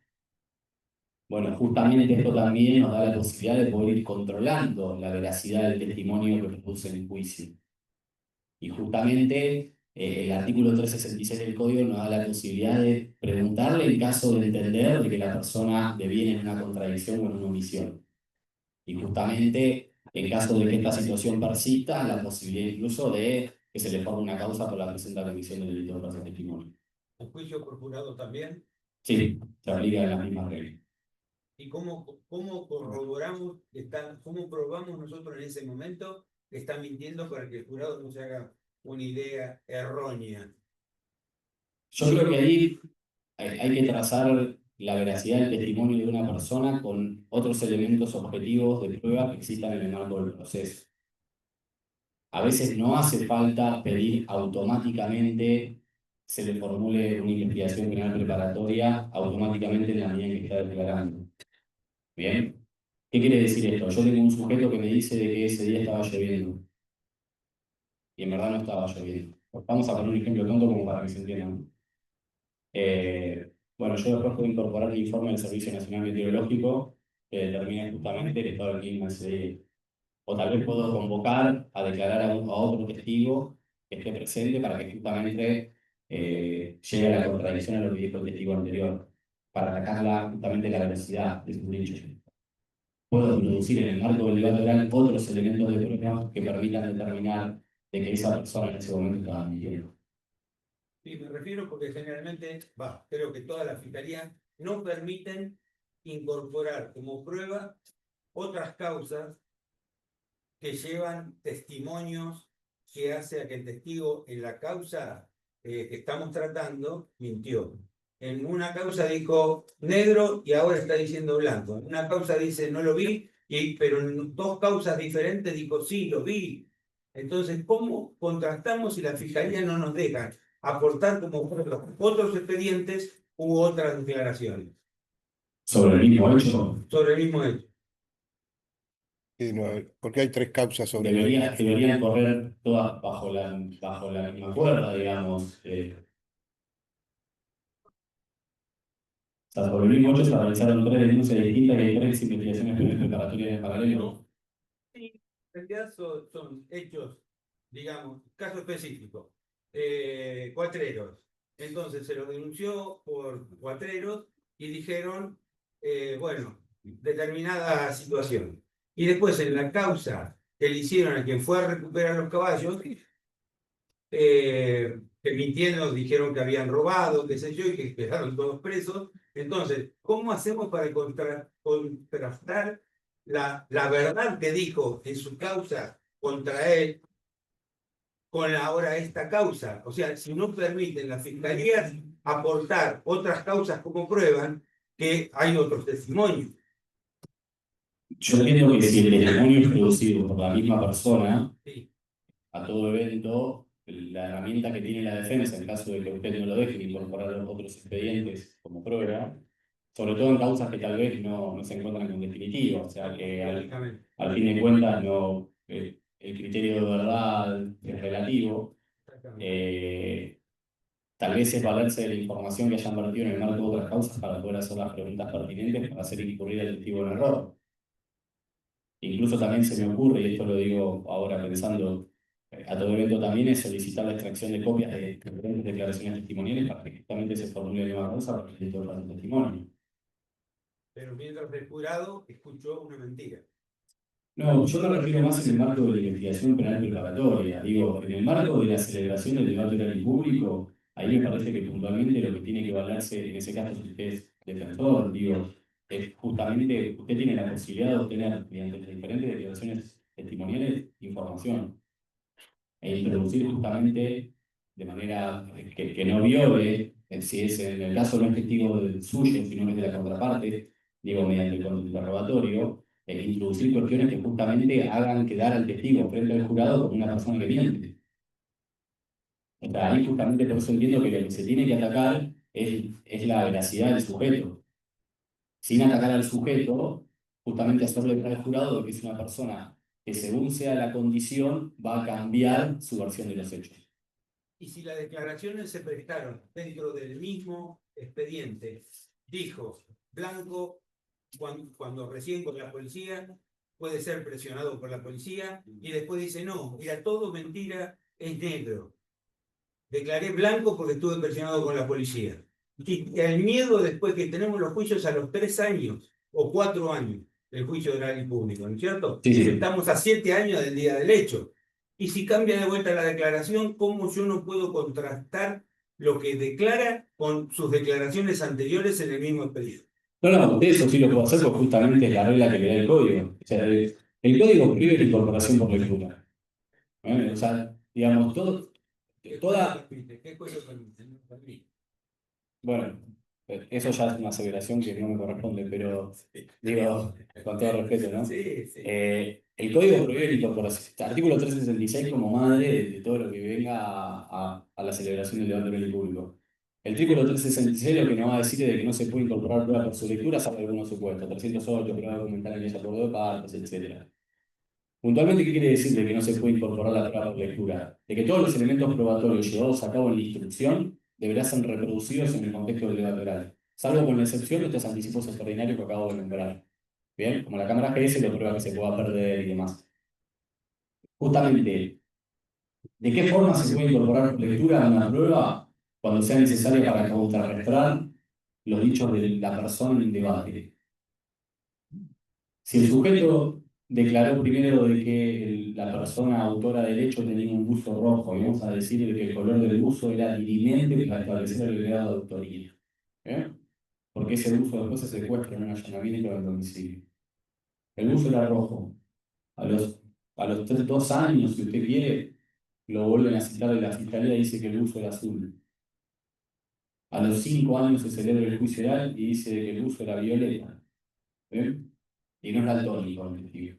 Bueno, justamente esto también nos da la posibilidad de poder ir controlando la veracidad del testimonio que produce en el juicio. Y justamente el artículo 366 del Código nos da la posibilidad de preguntarle en caso de entender de que la persona deviene en una contradicción o en una omisión. Y justamente en caso de que esta situación persista, la posibilidad incluso de que se le forme una causa por la presunta comisión del delito de falso testimonio. ¿Un juicio por jurado también? Sí, se aplica las mismas reglas. ¿Y cómo corroboramos, cómo probamos nosotros en ese momento que está mintiendo para que el jurado no se haga una idea errónea? Yo creo que ahí hay que trazar la veracidad del testimonio de una persona con otros elementos objetivos de prueba que existan en el marco del proceso. A veces no hace falta pedir automáticamente se le formule una investigación penal preparatoria automáticamente en la medida en que está declarando. ¿Bien? ¿Qué quiere decir esto? Yo tengo un sujeto que me dice de que ese día estaba lloviendo y en verdad no estaba lloviendo. Vamos a poner un ejemplo tonto como para que se entienda, ¿no? Bueno, yo después puedo incorporar el informe del Servicio Nacional Meteorológico que determina justamente el estado del clima ese día. O tal vez puedo convocar a declarar a otro testigo que esté presente para que justamente llegue a la contradicción a lo que dijo el testigo anterior, para atacar justamente la veracidad de sus dichos. Puedo introducir en el marco del debate oral otros elementos de prueba que permitan determinar de que esa persona en ese momento estaba mintiendo. Sí, me refiero porque generalmente, creo que todas las fiscalías no permiten incorporar como prueba otras causas que llevan testimonios que hace a que el testigo en la causa que estamos tratando mintió. En una causa dijo negro y ahora está diciendo blanco. En una causa dice no lo vi, pero en dos causas diferentes dijo sí, lo vi. Entonces, ¿cómo contrastamos si la fiscalía no nos deja aportar como prueba otros expedientes u otras declaraciones? Sobre el mismo hecho, Sobre el mismo hecho. Sí, no, porque hay tres causas sobre deberían correr todas bajo la misma cuerda, digamos. O sea, sobre el mismo hecho se realizaron tres denuncias distintas y hay tres investigaciones penales preparatorias en paralelo. Sí, en realidad son hechos, digamos, caso específico. Cuatreros. Entonces se los denunció por cuatreros y dijeron, bueno, determinada situación. Y después en la causa que le hicieron a quien fue a recuperar los caballos, que mintiendo dijeron que habían robado, qué sé yo, y que quedaron todos presos. Entonces, ¿cómo hacemos para contrastar la verdad que dijo en su causa contra él con ahora esta causa? O sea, si no permiten las fiscalías aportar otras causas como prueban que hay otros testimonios. Yo entiendo que si el testimonio es producido por la misma persona, Sí. a todo evento, la herramienta que tiene la defensa, en caso de que usted no lo deje incorporar los otros expedientes como prueba, sobre todo en causas que tal vez no se encuentran con definitiva, o sea que al fin de cuentas el criterio de verdad es relativo. Tal vez es valerse de la información que hayan vertido en el marco de otras causas para poder hacer las preguntas pertinentes para hacer incurrir al testigo en error. Incluso también se me ocurre, y esto lo digo ahora pensando, a todo evento también es solicitar la extracción de copias de diferentes declaraciones testimoniales para que justamente se formule una causa para el delito de falso testimonio. Pero mientras el jurado escuchó una mentira. No, yo me refiero más en el marco de la investigación penal preparatoria. Digo, en el marco de la celebración del debate oral y público, ahí me parece que puntualmente lo que tiene que valerse, en ese caso, si usted es defensor, digo, es justamente, usted tiene la posibilidad de obtener, mediante las diferentes declaraciones testimoniales, información. e introducir justamente de manera que no viole, si es en el caso no es testigo del suyo, sino que es de la contraparte, digo, mediante el interrogatorio, introducir cuestiones que justamente hagan quedar al testigo frente al jurado como una persona que miente. O sea, ahí justamente por eso entiendo que lo que se tiene que atacar es la veracidad del sujeto. Sin atacar al sujeto, justamente hacerle ver al jurado de que es una persona que según sea la condición va a cambiar su versión de los hechos. Y si las declaraciones se prestaron dentro del mismo expediente, dijo Blanco, cuando recién con la policía, puede ser presionado por la policía, y después dice, no, era todo mentira, es negro. Declaré blanco porque estuve presionado con la policía. Y el miedo después que tenemos los juicios a los 3 años o 4 años, el juicio oral y público, ¿no es cierto? Sí, sí. Estamos a 7 años del día del hecho. Y si cambia de vuelta la declaración, ¿cómo yo no puedo contrastar lo que declara con sus declaraciones anteriores en el mismo expediente? No, de eso sí lo puedo hacer porque justamente es la regla que le da el código. O sea, el código prohíbe la incorporación por lectura. O sea, digamos, toda... ¿Qué cosa permite? Bueno, eso ya es una aseveración que no me corresponde, pero digo, con todo respeto, ¿no? Sí, sí. El código prohíbe la incorporación. Artículo 366 como madre de todo lo que venga a la celebración del debate oral y público. El artículo 366 lo que nos va a decir es de que no se puede incorporar prueba por su lectura, salvo algunos supuestos. 308, prueba documental en acuerdo de partes, etc. Puntualmente, ¿qué quiere decir de que no se puede incorporar la prueba por lectura? De que todos los elementos probatorios llevados a cabo en la instrucción deberán ser reproducidos en el contexto del debate oral, salvo con la excepción de estos anticipos extraordinarios que acabo de nombrar. Bien, como la cámara GS lo prueba que se pueda perder y demás. Justamente, ¿de qué forma se puede incorporar por lectura a una prueba cuando sea necesaria para contrarrestar los dichos de la persona en debate? Si el sujeto declaró primero de que la persona autora del hecho tenía un buzo rojo, y vamos a decir que el color del buzo era dirimente para establecer el grado de autoría. Porque ese buzo después se secuestra en un allanamiento del domicilio. El buzo era rojo. A los 2 años, si usted quiere, lo vuelven a citar de la fiscalía y dice que el buzo era azul. A los 5 años se celebra el juicio oral y dice que el buzo era violeta. Y no es daltónico el testigo.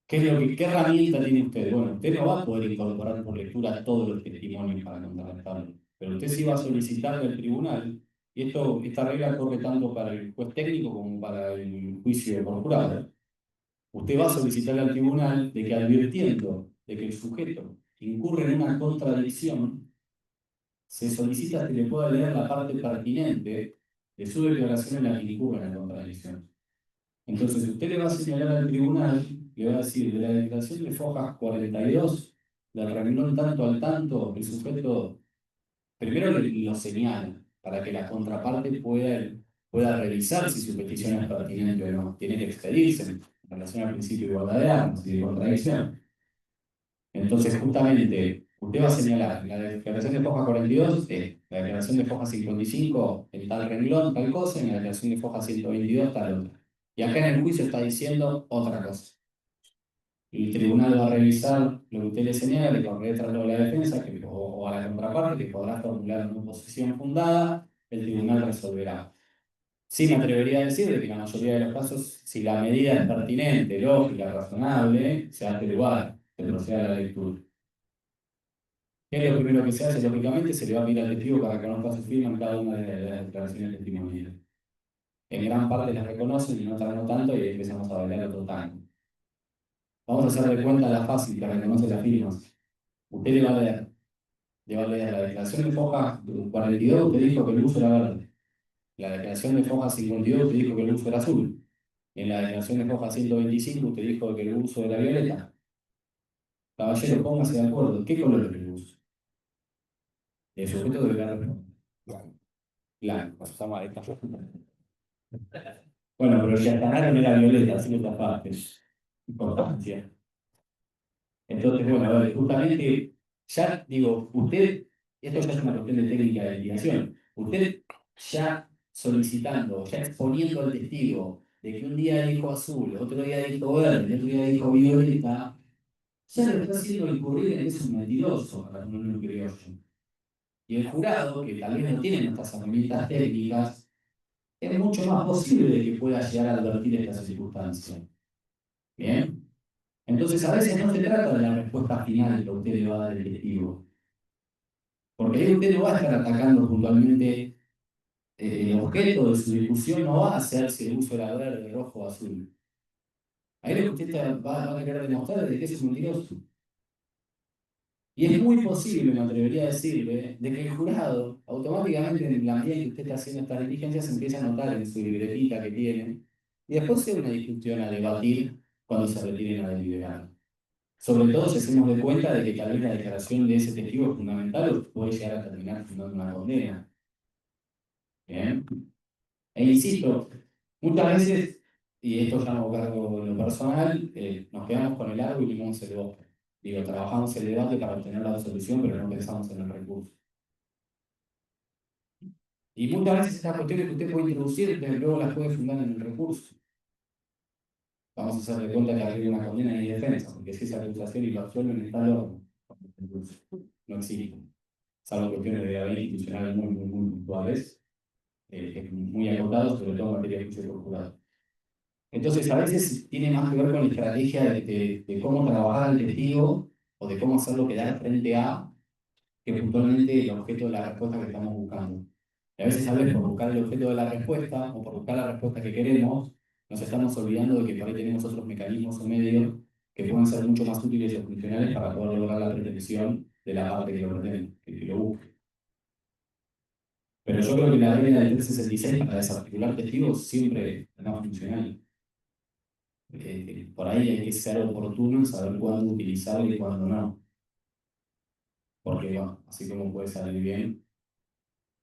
¿Qué herramienta tiene usted? Bueno, usted no va a poder incorporar por lectura todos los testimonios para contrarrestarlo, pero usted sí va a solicitarle al tribunal, y esta regla corre tanto para el juez técnico como para el juicio por jurado. Usted va a solicitarle al tribunal de que advirtiendo de que el sujeto incurre en una contradicción, se solicita que le pueda leer la parte pertinente de su declaración en la que incurre en la contradicción. Entonces, usted le va a señalar al tribunal, le va a decir, de la declaración de Fojas 42, del renglón tanto al tanto, el sujeto primero lo señala, para que la contraparte pueda revisar si su petición es pertinente o no. Tiene que expedirse en relación al principio de igualdad de armas y de contradicción. Entonces, justamente, usted va a señalar la declaración de Fojas 42, la declaración de Fojas 55, en tal renglón, tal cosa, y la declaración de Fojas 122, tal otra. Y acá en el juicio está diciendo otra cosa. El tribunal va a revisar lo que usted le señala, le corre traslado a la defensa o a la contraparte, que podrá formular una oposición fundada, el tribunal resolverá. Sí me atrevería a decir de que en la mayoría de los casos, si la medida es pertinente, lógica, razonable, se hace lugar, se procede a la lectura. ¿Qué es lo primero que se hace? Lógicamente se le va a pedir al testigo para que conozca su firma en cada una de las declaraciones testimoniales. En gran parte las reconocen y en otras no tanto, y ahí empezamos a velar otro tanto. Vamos a hacer de cuenta la fácil que reconoce las firmas. Usted le va a leer la declaración de Fojas 42, usted dijo que el uso era verde. La declaración de Fojas 52, usted dijo que el uso era azul. En la declaración de Fojas 125, usted dijo que el uso era violeta. Caballero, póngase de acuerdo. ¿Qué color es el uso? El sujeto deberá responder. Blanco. Bueno, pero el que atanaron era violeta, así lo tapaste. Importancia. Entonces, bueno, a ver, justamente, ya digo, usted, esto ya es una cuestión de técnica de investigación, usted ya solicitando, ya exponiendo al testigo de que un día dijo azul, otro día dijo verde, otro día dijo violeta, ya lo está haciendo incurrir en que es un mentiroso para un criollo. Y el jurado, que tal vez no tiene nuestras herramientas técnicas, es mucho más posible que pueda llegar a advertir esta circunstancia. ¿Bien? Entonces, a veces no se trata de la respuesta final que usted le va a dar el testigo. Porque ahí usted no va a estar atacando puntualmente el objeto de su discusión, no va a ser si el uso era verde, rojo o azul. Ahí lo que usted va a querer demostrar es de que es un mentiroso. Y es muy posible, me atrevería a decirle, de que el jurado, automáticamente en la medida en que usted está haciendo estas diligencias, empieza a anotar en su libretita que tiene, y después sea una discusión a debatir cuando se retiren a deliberar. Sobre todo si hacemos de cuenta de que tal vez la declaración de ese testigo es fundamental o puede llegar a terminar fundando una condena. ¿Bien? E insisto, muchas veces, y esto ya no cargo en lo personal, nos quedamos con el árbol y no el bosque. Digo, trabajamos el debate para obtener la solución, pero no pensamos en el recurso. Y muchas veces estas cuestiones que usted puede introducir, luego las puede fundar en el recurso. Vamos a hacer de cuenta que arriba una condena y defensa, porque si esa acusación y lo absuelven está al orden. No existe. Salvo cuestiones de gravedad institucional muy puntuales, muy acotados, sobre todo en materia de juicio por jurado. Entonces, a veces tiene más que ver con la estrategia de cómo trabajar al testigo o de cómo hacerlo quedar frente a que puntualmente el objeto de la respuesta que estamos buscando. Y a veces, a veces, por buscar el objeto de la respuesta o por buscar la respuesta que queremos, nos estamos olvidando de que por ahí tenemos otros mecanismos o medios que pueden ser mucho más útiles o funcionales para poder lograr la pretensión de la parte que lo pretende, que lo busque. Pero yo creo que la regla del 366 para desarticular testigos siempre es más funcional. Por ahí hay que ser oportuno en saber cuándo utilizarlo y cuándo no. Porque, bueno, así como puede salir bien,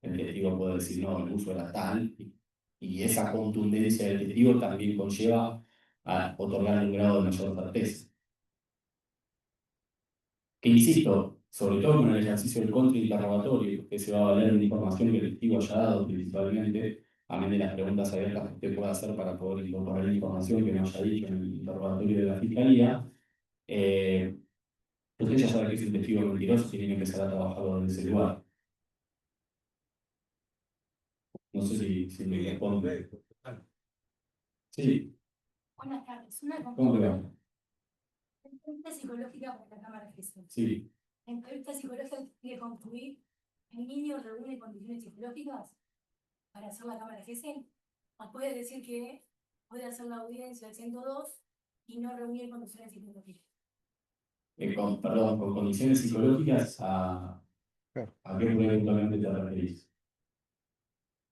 el testigo puede decir, no, el uso era tal, y esa contundencia del testigo también conlleva a otorgar un grado de mayor certeza. Que insisto, sobre todo con el ejercicio del contrainterrogatorio, que se va a valer de información que el testigo haya dado principalmente, amén de las preguntas abiertas que usted pueda hacer para poder incorporar información que no haya dicho en el interrogatorio de la Fiscalía. Usted ya sabe que es un testigo mentiroso y tiene que empezar a trabajarlo desde ese lugar. No sé si me responde. Sí. Buenas tardes. Una ¿Cómo te va? entrevista psicológica para la Cámara Gesell. Sí. Entrevista psicológica quiere concluir. ¿El niño reúne condiciones psicológicas para hacer la Cámara Gesell? ¿O puede decir que puede hacer la audiencia al 102 y no reunir condiciones psicológicas? Perdón, con condiciones psicológicas, ¿a qué puntualmente te referís?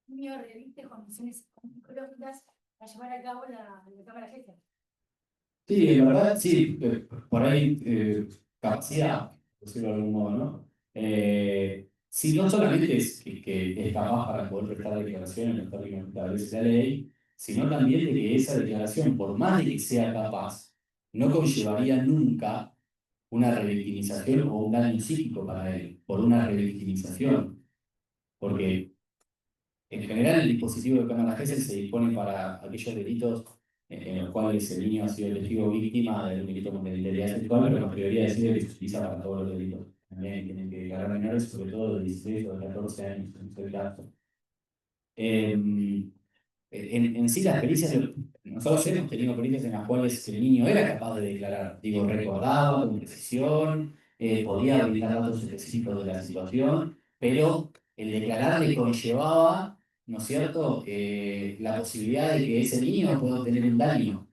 El niño reviste condiciones psicológicas para llevar a cabo la Cámara Gesell. Sí, en verdad, sí, por ahí capacidad, por decirlo de algún modo, ¿no? Si no solamente es que es capaz para poder prestar declaración en los términos que establece la ley, sino también de que esa declaración, por más de que sea capaz, no conllevaría nunca una revictimización o un daño psíquico para él, por una revictimización. Porque en general el dispositivo de cámara Gesell se dispone para aquellos delitos en los cuales el niño ha sido testigo víctima de un delito con identidad sexual, pero me atrevería a decir que se utiliza para todos los delitos. También tienen que declarar menores, sobre todo de 16 o de 14 años, en este caso. En sí las pericias, nosotros hemos tenido pericias en las cuales el niño era capaz de declarar, digo, recordaba con precisión, podía brindar datos específicos de la situación, pero el declarar le conllevaba, ¿no es cierto?, la posibilidad de que ese niño pueda tener un daño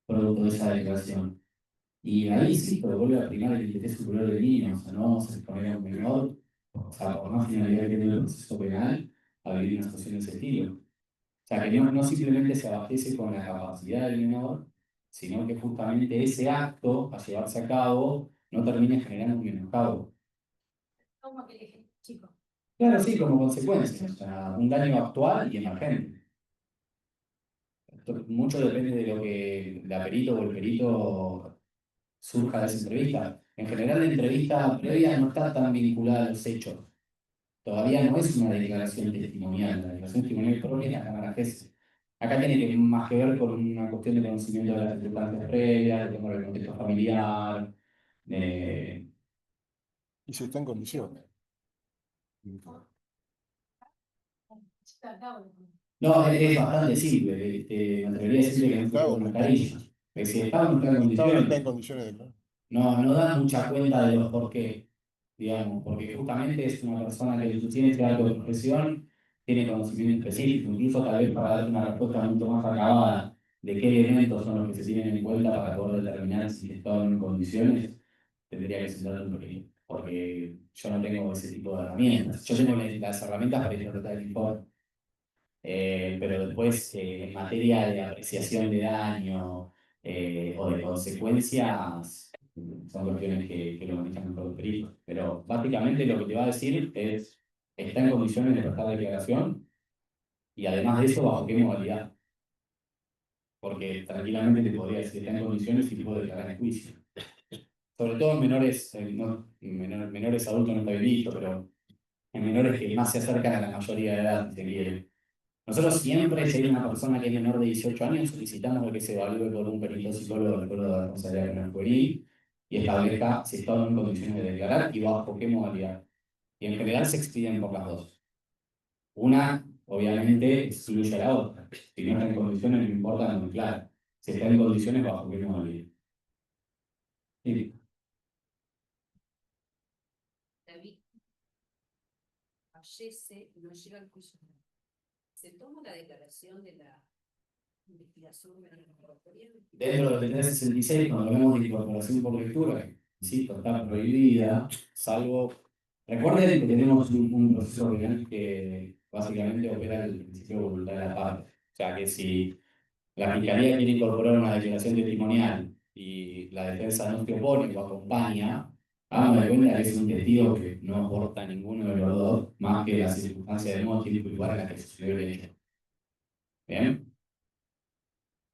producto de esa declaración. Y ahí sí, pero vuelve a primar el interés superior del niño, o sea, no vamos a exponer a un menor, o sea, por más finalidad que tenga el proceso penal, a vivir una situación de ese estilo. O sea, que no simplemente se abastece con la capacidad del menor, sino que justamente ese acto, a llevarse a cabo, no termine generando un menoscabo. ¿Cómo que dije, chico? Claro, sí, como consecuencia, o sea, un daño actual y emergente. Mucho depende de lo que la perito o el perito surja de esa entrevista. En general, la entrevista previa no está tan vinculada a los hechos. Todavía no es una declaración testimonial. La declaración testimonial propia es la Cámara Gesell. Acá tiene más que ver con una cuestión de conocimiento de las circunstancias previas, de cómo era el contexto familiar, Y si está en condiciones. No, es bastante simple. Me atrevería a decirle que no Está fue o con no está. mascarilla. Que si está o no está en Está o no está en condiciones, condiciones de claro. no dan mucha cuenta de los por qué, digamos, porque justamente es una persona que tiene este grado de profesión, tiene conocimiento específico, incluso tal vez para dar una respuesta mucho más acabada de qué elementos son los que se tienen en cuenta para poder determinar si está en condiciones, tendría que ser un poquito, porque yo no tengo ese tipo de herramientas. Yo tengo las herramientas para interpretar el informe. Pero después, en materia de apreciación de daño o de consecuencias, son cuestiones que lo manejan mejor los peritos. Pero básicamente lo que te va a decir es, está en condiciones de prestar declaración y además de eso, bajo qué modalidad. Porque tranquilamente te podría decir, está en condiciones y puede declarar en juicio. Sobre todo en menores, menores adultos no está bien visto, pero en menores que más se acercan a la mayoría de edad, si se quiere. Nosotros siempre, si hay una persona que es menor de 18 años, solicitamos que se evalúe por un perito psicólogo del Acuerdo de Responsabilidad Penal Juvenil y establezca si está en condiciones de declarar y bajo qué modalidad. Y en general se expiden por las dos. Una, obviamente, excluye a la otra. Si no está en condiciones, no importa, no declara. Si está en condiciones, bajo qué modalidad. Sí. David fallece y no llega al juicio. ¿Se toma la declaración de la investigación laboratoria? Dentro del 366, cuando hablamos de incorporación por lectura, insisto, está prohibida, salvo. Recuerden que tenemos un proceso penal que básicamente opera el principio de voluntad de la parte. O sea que si la Fiscalía quiere incorporar una declaración testimonial y la defensa no se opone o acompaña, hagamos de cuenta que es un testigo que no aporta ninguno de los dos más que la circunstancia de modo, tiempo y lugar en la que sucedió el hecho. ¿Bien?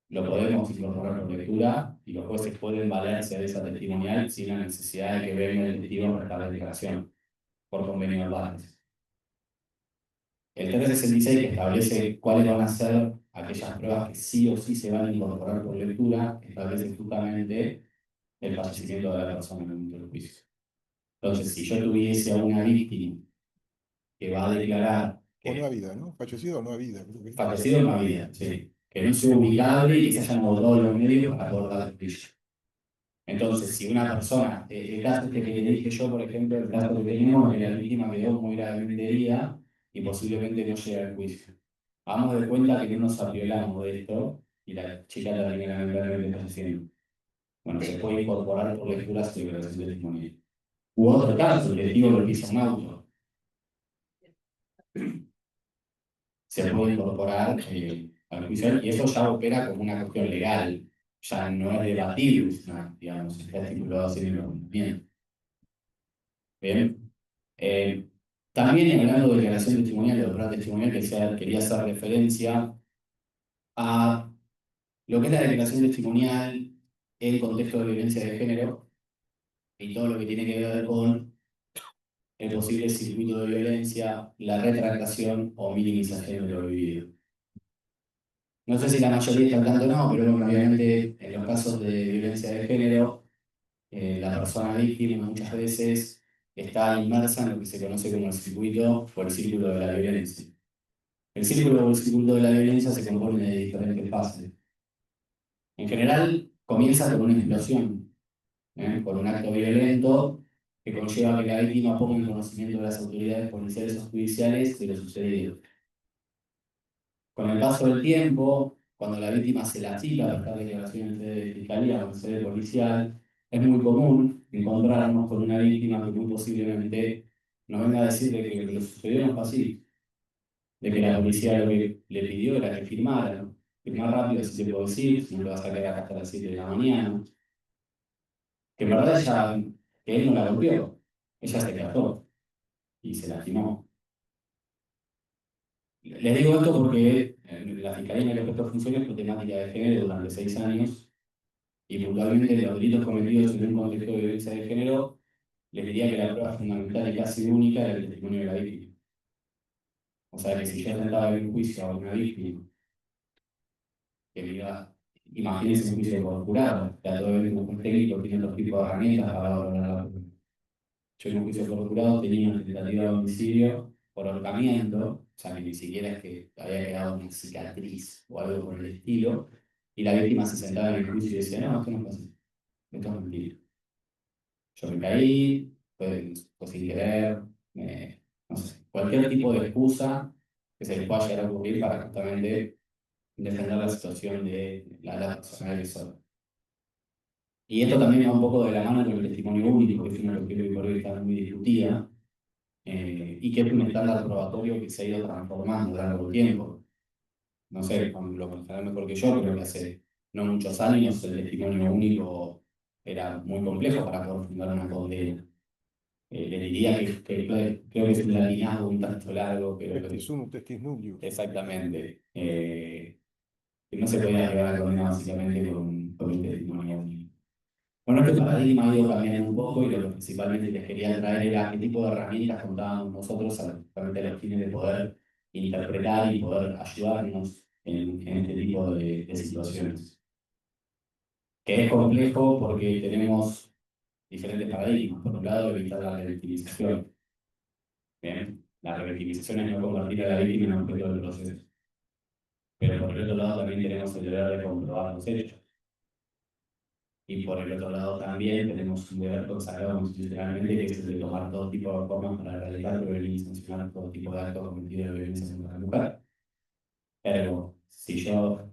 Lo podemos incorporar por lectura y los jueces pueden valerse de esa testimonial sin la necesidad de que venga el testigo a prestar la declaración por convenio de partes. El 366, que establece cuáles van a ser aquellas pruebas que sí o sí se van a incorporar por lectura, establece justamente el fallecimiento de la persona en el momento del juicio. Entonces, si yo tuviese a una víctima que va a declarar O no que ha vida, ¿no? Fallecido o no ha vida. Creo que es. fallecido en la vida, sí, que no sea ubicable y que se hayan agotado los medios para poder dar el juicio. Entonces, si una persona, el caso este que le dije yo, por ejemplo, el caso que tenemos, que la víctima quedó muy gravemente herida y posiblemente no llega al juicio. Hagamos de cuenta que no nos apiolamos de esto y la chica termina lamentablemente falleciendo. Bueno, se puede incorporar por lectura su declaración de testimonio. U otro caso, el testigo lo pisa un auto. Se puede incorporar al juicio y eso ya opera como una cuestión legal. Ya no es debatible, ¿no? Digamos, está estipulado así en el ordenamiento. Bien. También hablando de declaración testimonial, de prueba testimonial, quería hacer referencia a lo que es la declaración testimonial en contexto de violencia de género y todo lo que tiene que ver con el posible circuito de violencia, la retractación o minimización de lo vivido. No sé si la mayoría está al tanto o no, pero bueno, obviamente en los casos de violencia de género, la persona víctima muchas veces está inmersa en lo que se conoce como el circuito o el círculo de la violencia. El círculo o el círculo de la violencia se compone de diferentes fases. En general, comienza con una explosión, con un acto violento que conlleva que la víctima ponga en conocimiento de las autoridades policiales o judiciales de lo sucedido. Con el paso del tiempo, cuando la víctima se la cita para prestar declaraciones de fiscalía o en sede policial, es muy común encontrarnos con una víctima que muy posiblemente nos venga a decir de que lo que sucedió no fue así, de que la policía lo que le pidió era que firmara, ¿no? Firmar rápido, si se puede decir, si no lo vas a quedar hasta las 7 de la mañana. Que en verdad que él no la golpeó, ella se casó y se lastimó. Les digo esto porque la Fiscalía me prestó funciones por temática de género durante 6 años y puntualmente los delitos cometidos en un contexto de violencia de género, les diría que la prueba fundamental y casi única era el testimonio de la víctima. O sea que si yo sentaba en un juicio a una víctima que me iba imagínense un juicio por jurado, que a todo el un técnico tiene otro tipo de herramientas para valorar la prueba. Yo en un juicio por jurado tenía una tentativa de homicidio por ahorcamiento, o sea que ni siquiera es que había quedado una cicatriz o algo por el estilo, y la víctima se sentaba en el juicio y decía, no, esto no pasa, esto es mentira. Yo me caí, fue sin querer, no sé, cualquier tipo de excusa que se les pueda llegar a ocurrir para justamente defender la situación de la persona que soy. Y esto también va un poco de la mano con el testimonio único, que es una cuestión que hoy por hoy está muy discutida, y que es un estándar probatorio que se ha ido transformando a lo largo del tiempo. No sé, lo conocerán mejor que yo, pero que hace no muchos años el testimonio único era muy complejo para poder fundar una condena. Le diría creo que es un latinazgo un tanto largo, pero Testis uno, testis nullius. exactamente. Que no se podía llegar a la condena básicamente con un testimonio único. Bueno, este paradigma ha ido cambiando un poco y lo que principalmente les quería traer era qué tipo de herramientas contábamos nosotros justamente a los fines de poder interpretar y poder ayudarnos en este tipo de situaciones. Que es complejo porque tenemos diferentes paradigmas. Por un lado, evitar la revictimización. Bien, la revictimización es no convertir a la víctima en objeto del proceso. Pero por el otro lado también tenemos el deber de comprobar los hechos. Y por el otro lado también tenemos un deber consagrado constitucionalmente que es el de tomar todo tipo de formas para erradicar, prevenir y sancionar todo tipo de actos cometidos de violencia contra la mujer. Pero si yo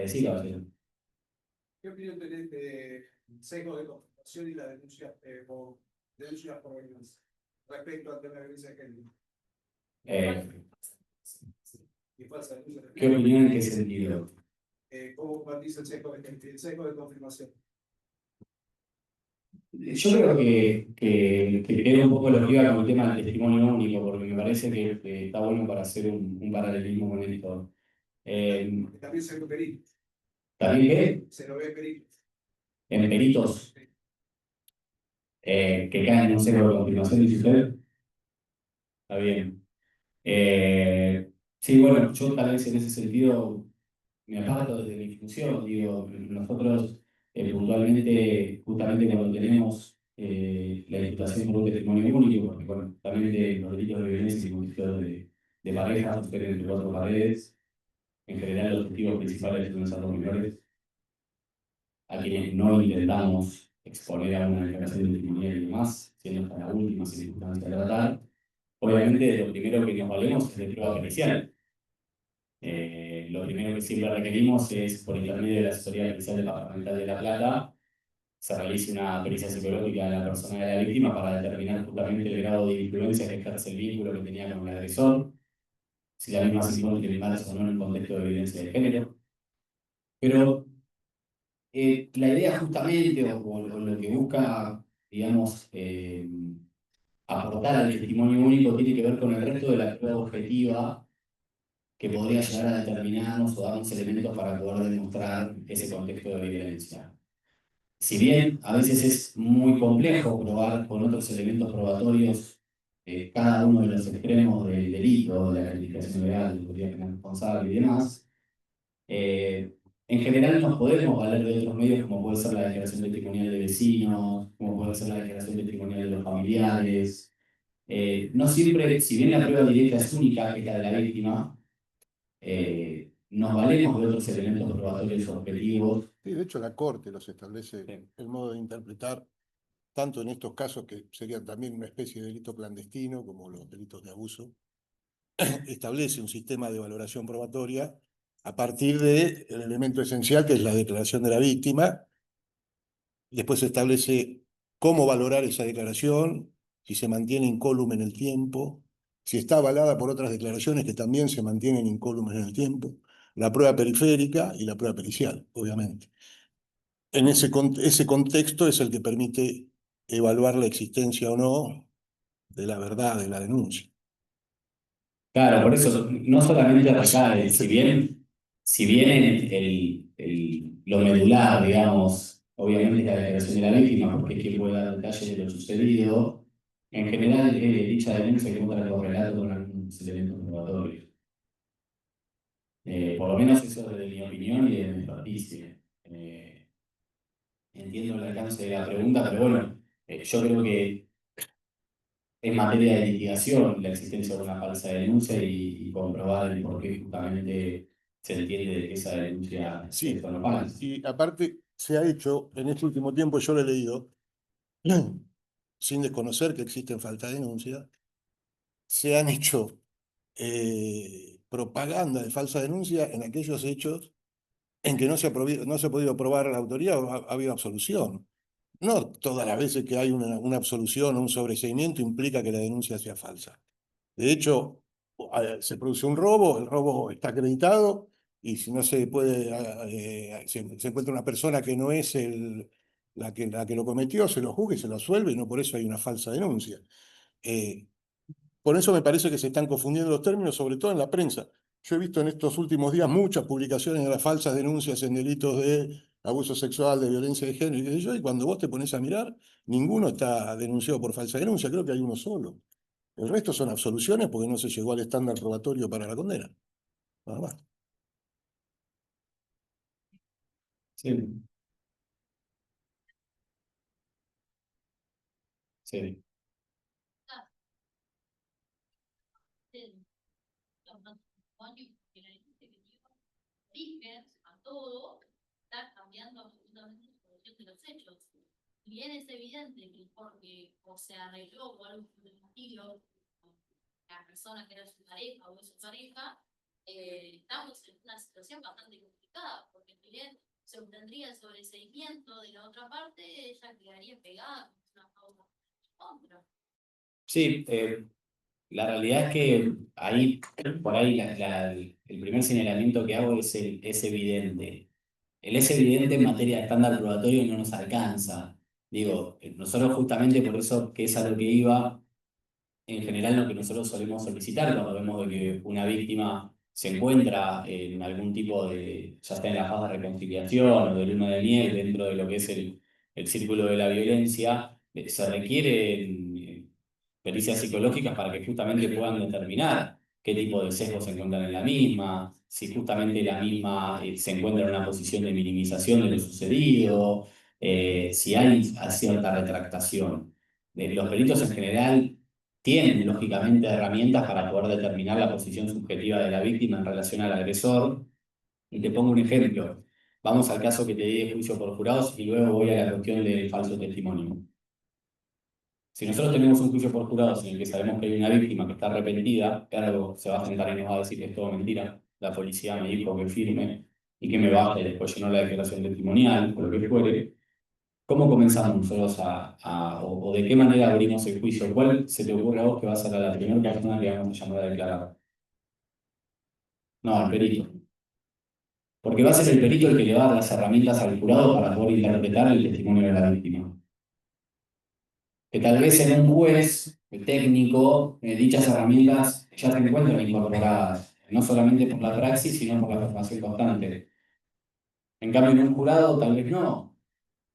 sí, caballero. ¿Qué opinión tenés de sesgo de confirmación y la denuncia por denuncias por violencia respecto al tema de violencia de género? Y falsa denuncia. ¿Qué opinión en qué sentido? ¿Cómo combatís el sesgo de confirmación? Yo creo que queda un poco lo que iba con el tema del testimonio único, porque me parece que está bueno para hacer un paralelismo con esto. También se ve peritos. ¿También qué? Se lo ve peritos. En peritos que caen en un sesgo de confirmación, dice usted. Está bien. Sí, bueno, yo tal vez en ese sentido me aparto desde mi función, digo, nosotros puntualmente, justamente cuando tenemos la imputación por un testimonio único, porque bueno, también los delitos de violencia y conflictos de pareja suceden entre cuatro paredes, en general los testigos principales son los adultos menores, a quienes no intentamos exponer a una declaración testimonial y demás, siendo hasta la última circunstancia a tratar. Obviamente lo primero que nos valemos es de prueba pericial. Lo primero que siempre requerimos es, por intermedio de la asesoría especial departamental de La Plata, se realice una pericia psicológica de la persona de la víctima para determinar justamente el grado de influencia que ejerce el vínculo que tenía con el agresor, si la misma se impone criminales o no en un contexto de violencia de género. Pero la idea justamente, o lo que busca, digamos, aportar al testimonio único tiene que ver con el resto de la prueba objetiva que podría llegar a determinarnos o darnos elementos para poder demostrar ese contexto de violencia. Si bien a veces es muy complejo probar con otros elementos probatorios cada uno de los extremos del delito, de la calificación legal, de autoridad penal responsable y demás, en general nos podemos valer de otros medios como puede ser la declaración testimonial de vecinos, como puede ser la declaración testimonial de los familiares. No siempre, si bien la prueba directa es única, que es la de la víctima, nos valemos de otros elementos probatorios objetivos. Sí, de hecho la Corte los establece el modo de interpretar, tanto en estos casos que serían también una especie de delito clandestino, como los delitos de abuso, establece un sistema de valoración probatoria a partir del elemento esencial que es la declaración de la víctima. Después se establece cómo valorar esa declaración, si se mantiene incólume en el tiempo, si está avalada por otras declaraciones que también se mantienen incólumes en el tiempo, la prueba periférica y la prueba pericial, obviamente. En ese contexto es el que permite evaluar la existencia o no de la verdad de la denuncia. Claro, por eso no solamente recae, si bien lo medular, digamos, obviamente es la declaración de la víctima, porque es quien puede dar detalles de lo sucedido, en general dicha denuncia encuentra el correlato con algunos elementos probatorios. Por lo menos eso es de mi opinión y de mi experticia. entiendo el alcance de la pregunta, pero bueno, yo creo que es materia de litigación la existencia de una falsa denuncia y comprobar el por qué justamente se entiende de que esa denuncia Sí, es no falsa. y aparte se ha hecho, en este último tiempo yo lo he leído, sin desconocer que existen faltas de denuncia, se han hecho propaganda de falsa denuncia en aquellos hechos en que no se ha podido probar la autoría o ha habido absolución. No todas las veces que hay una absolución o un sobreseimiento implica que la denuncia sea falsa. De hecho, se produce un robo, el robo está acreditado y si no se puede, se encuentra una persona que no es la que lo cometió, se lo juzga y se lo absuelve y no por eso hay una falsa denuncia. Eh, por eso me parece que se están confundiendo los términos, sobre todo en la prensa. Yo he visto en estos últimos días muchas publicaciones de las falsas denuncias en delitos de abuso sexual, de violencia de género y qué sé yo, y cuando vos te pones a mirar, ninguno está denunciado por falsa denuncia, creo que hay uno solo. El resto son absoluciones porque no se llegó al estándar probatorio para la condena. Nada más. Sí. Sí. Los matrimonios que la gente que dio origen a todo está cambiando absolutamente la solución de los hechos. Si bien es evidente que porque o se arregló o algo por el estilo, la persona que era su pareja o es su pareja, estamos en una situación bastante complicada, porque si bien se obtendría el sobreseimiento de la otra parte, ella quedaría pegada con una causa contra. Sí, la realidad es que ahí, por ahí, el primer señalamiento que hago es evidente. El es evidente en materia de estándar probatorio no nos alcanza. Digo, nosotros justamente por eso, que es a lo que iba, en general lo que nosotros solemos solicitar cuando vemos de que una víctima se encuentra en algún tipo de, ya está en la fase de reconciliación o de luna de miel dentro de lo que es el círculo de la violencia, se requieren pericias psicológicas para que justamente puedan determinar qué tipo de sesgos se encuentran en la misma, si justamente la misma se encuentra en una posición de minimización de lo sucedido, si hay cierta retractación. Los peritos en general tienen, lógicamente, herramientas para poder determinar la posición subjetiva de la víctima en relación al agresor. Y te pongo un ejemplo. Vamos al caso que te di de juicio por jurados y luego voy a la cuestión del falso testimonio. Si nosotros tenemos un juicio por jurados en el que sabemos que hay una víctima que está arrepentida, claro, se va a sentar y nos va a decir que es todo mentira, la policía me dijo que firme y que me baje después llenó la declaración testimonial o lo que fuere, ¿cómo comenzamos nosotros o de qué manera abrimos el juicio? ¿Cuál se te ocurre a vos que va a ser la primera persona que vamos a llamar a declarar? No, el perito. Porque va a ser el perito el que le va a dar las herramientas al jurado para poder interpretar el testimonio de la víctima. Que tal vez en un juez técnico dichas herramientas ya se encuentran incorporadas, no solamente por la praxis, sino por la formación constante. En cambio, en un jurado tal vez no.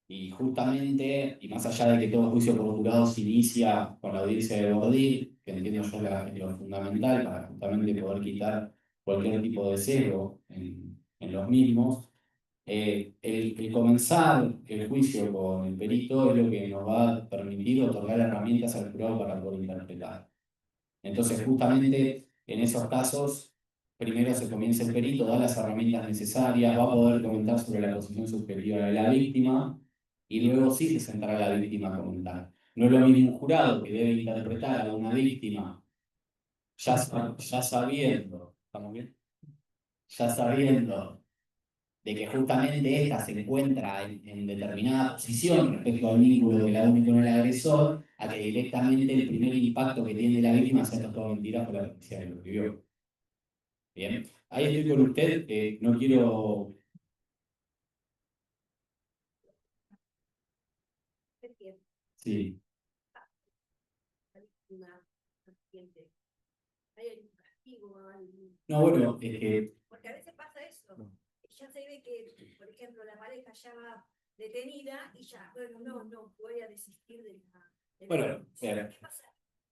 Y justamente, y más allá de que todo juicio por jurado se inicia con la audiencia de Bordill, que entiendo yo es lo fundamental para justamente poder quitar cualquier tipo de sesgo en los mismos, el comenzar el juicio con el perito es lo que nos va a permitir otorgar herramientas al jurado para poder interpretar. Entonces, justamente en esos casos, primero se comienza el perito, da las herramientas necesarias, va a poder comentar sobre la posición subjetiva de la víctima y luego sí se sentará la víctima a comentar. No es lo mismo un jurado que debe interpretar a una víctima ya sabiendo, ¿estamos bien? Ya sabiendo de que justamente ésta se encuentra en determinada posición respecto al vínculo que la une con el agresor, a que directamente el primer impacto que tiene la víctima sea todo mentira por la policía que lo escribió. Bien, ahí estoy con usted, no quiero... Sí. No, bueno, es que... Porque a veces pasa eso. Ya se ve que, por ejemplo, la pareja ya va detenida y ya, bueno, no voy a desistir de la... Bueno,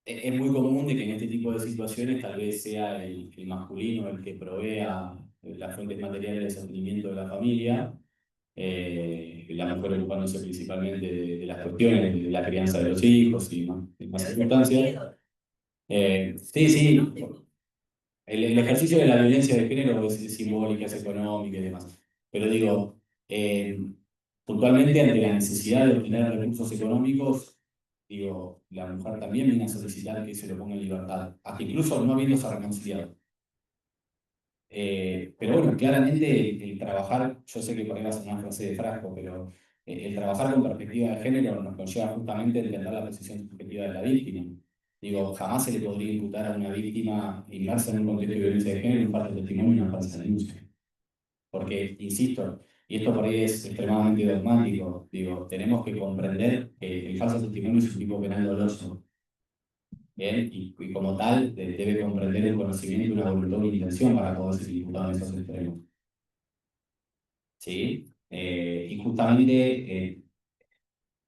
es muy común de que en este tipo de situaciones tal vez sea el masculino el que provea las fuentes materiales de sostenimiento de la familia. la mujer ocupándose principalmente de las cuestiones de la crianza de los hijos y más circunstancias. Sí, sí, el ejercicio de la violencia de género es simbólica, es económica y demás. Pero digo, puntualmente ante la necesidad de obtener recursos económicos, digo, la mujer también viene a solicitar que se lo ponga en libertad, hasta incluso no habiéndose reconciliado. Pero bueno, claramente el trabajar, yo sé que por ahí va a ser una frase de frasco, pero el trabajar con perspectiva de género nos conlleva justamente a entender la posición subjetiva de la víctima. Digo, jamás se le podría imputar a una víctima inmersa en un contexto de violencia de género un falso testimonio y una falsa denuncia. Porque, insisto, y esto por ahí es extremadamente dogmático, digo, tenemos que comprender que el falso testimonio es un tipo penal doloso. Bien, y como tal debe comprender el conocimiento, una voluntad y una intención para poder ser imputado en esos extremos. ¿Sí? Y justamente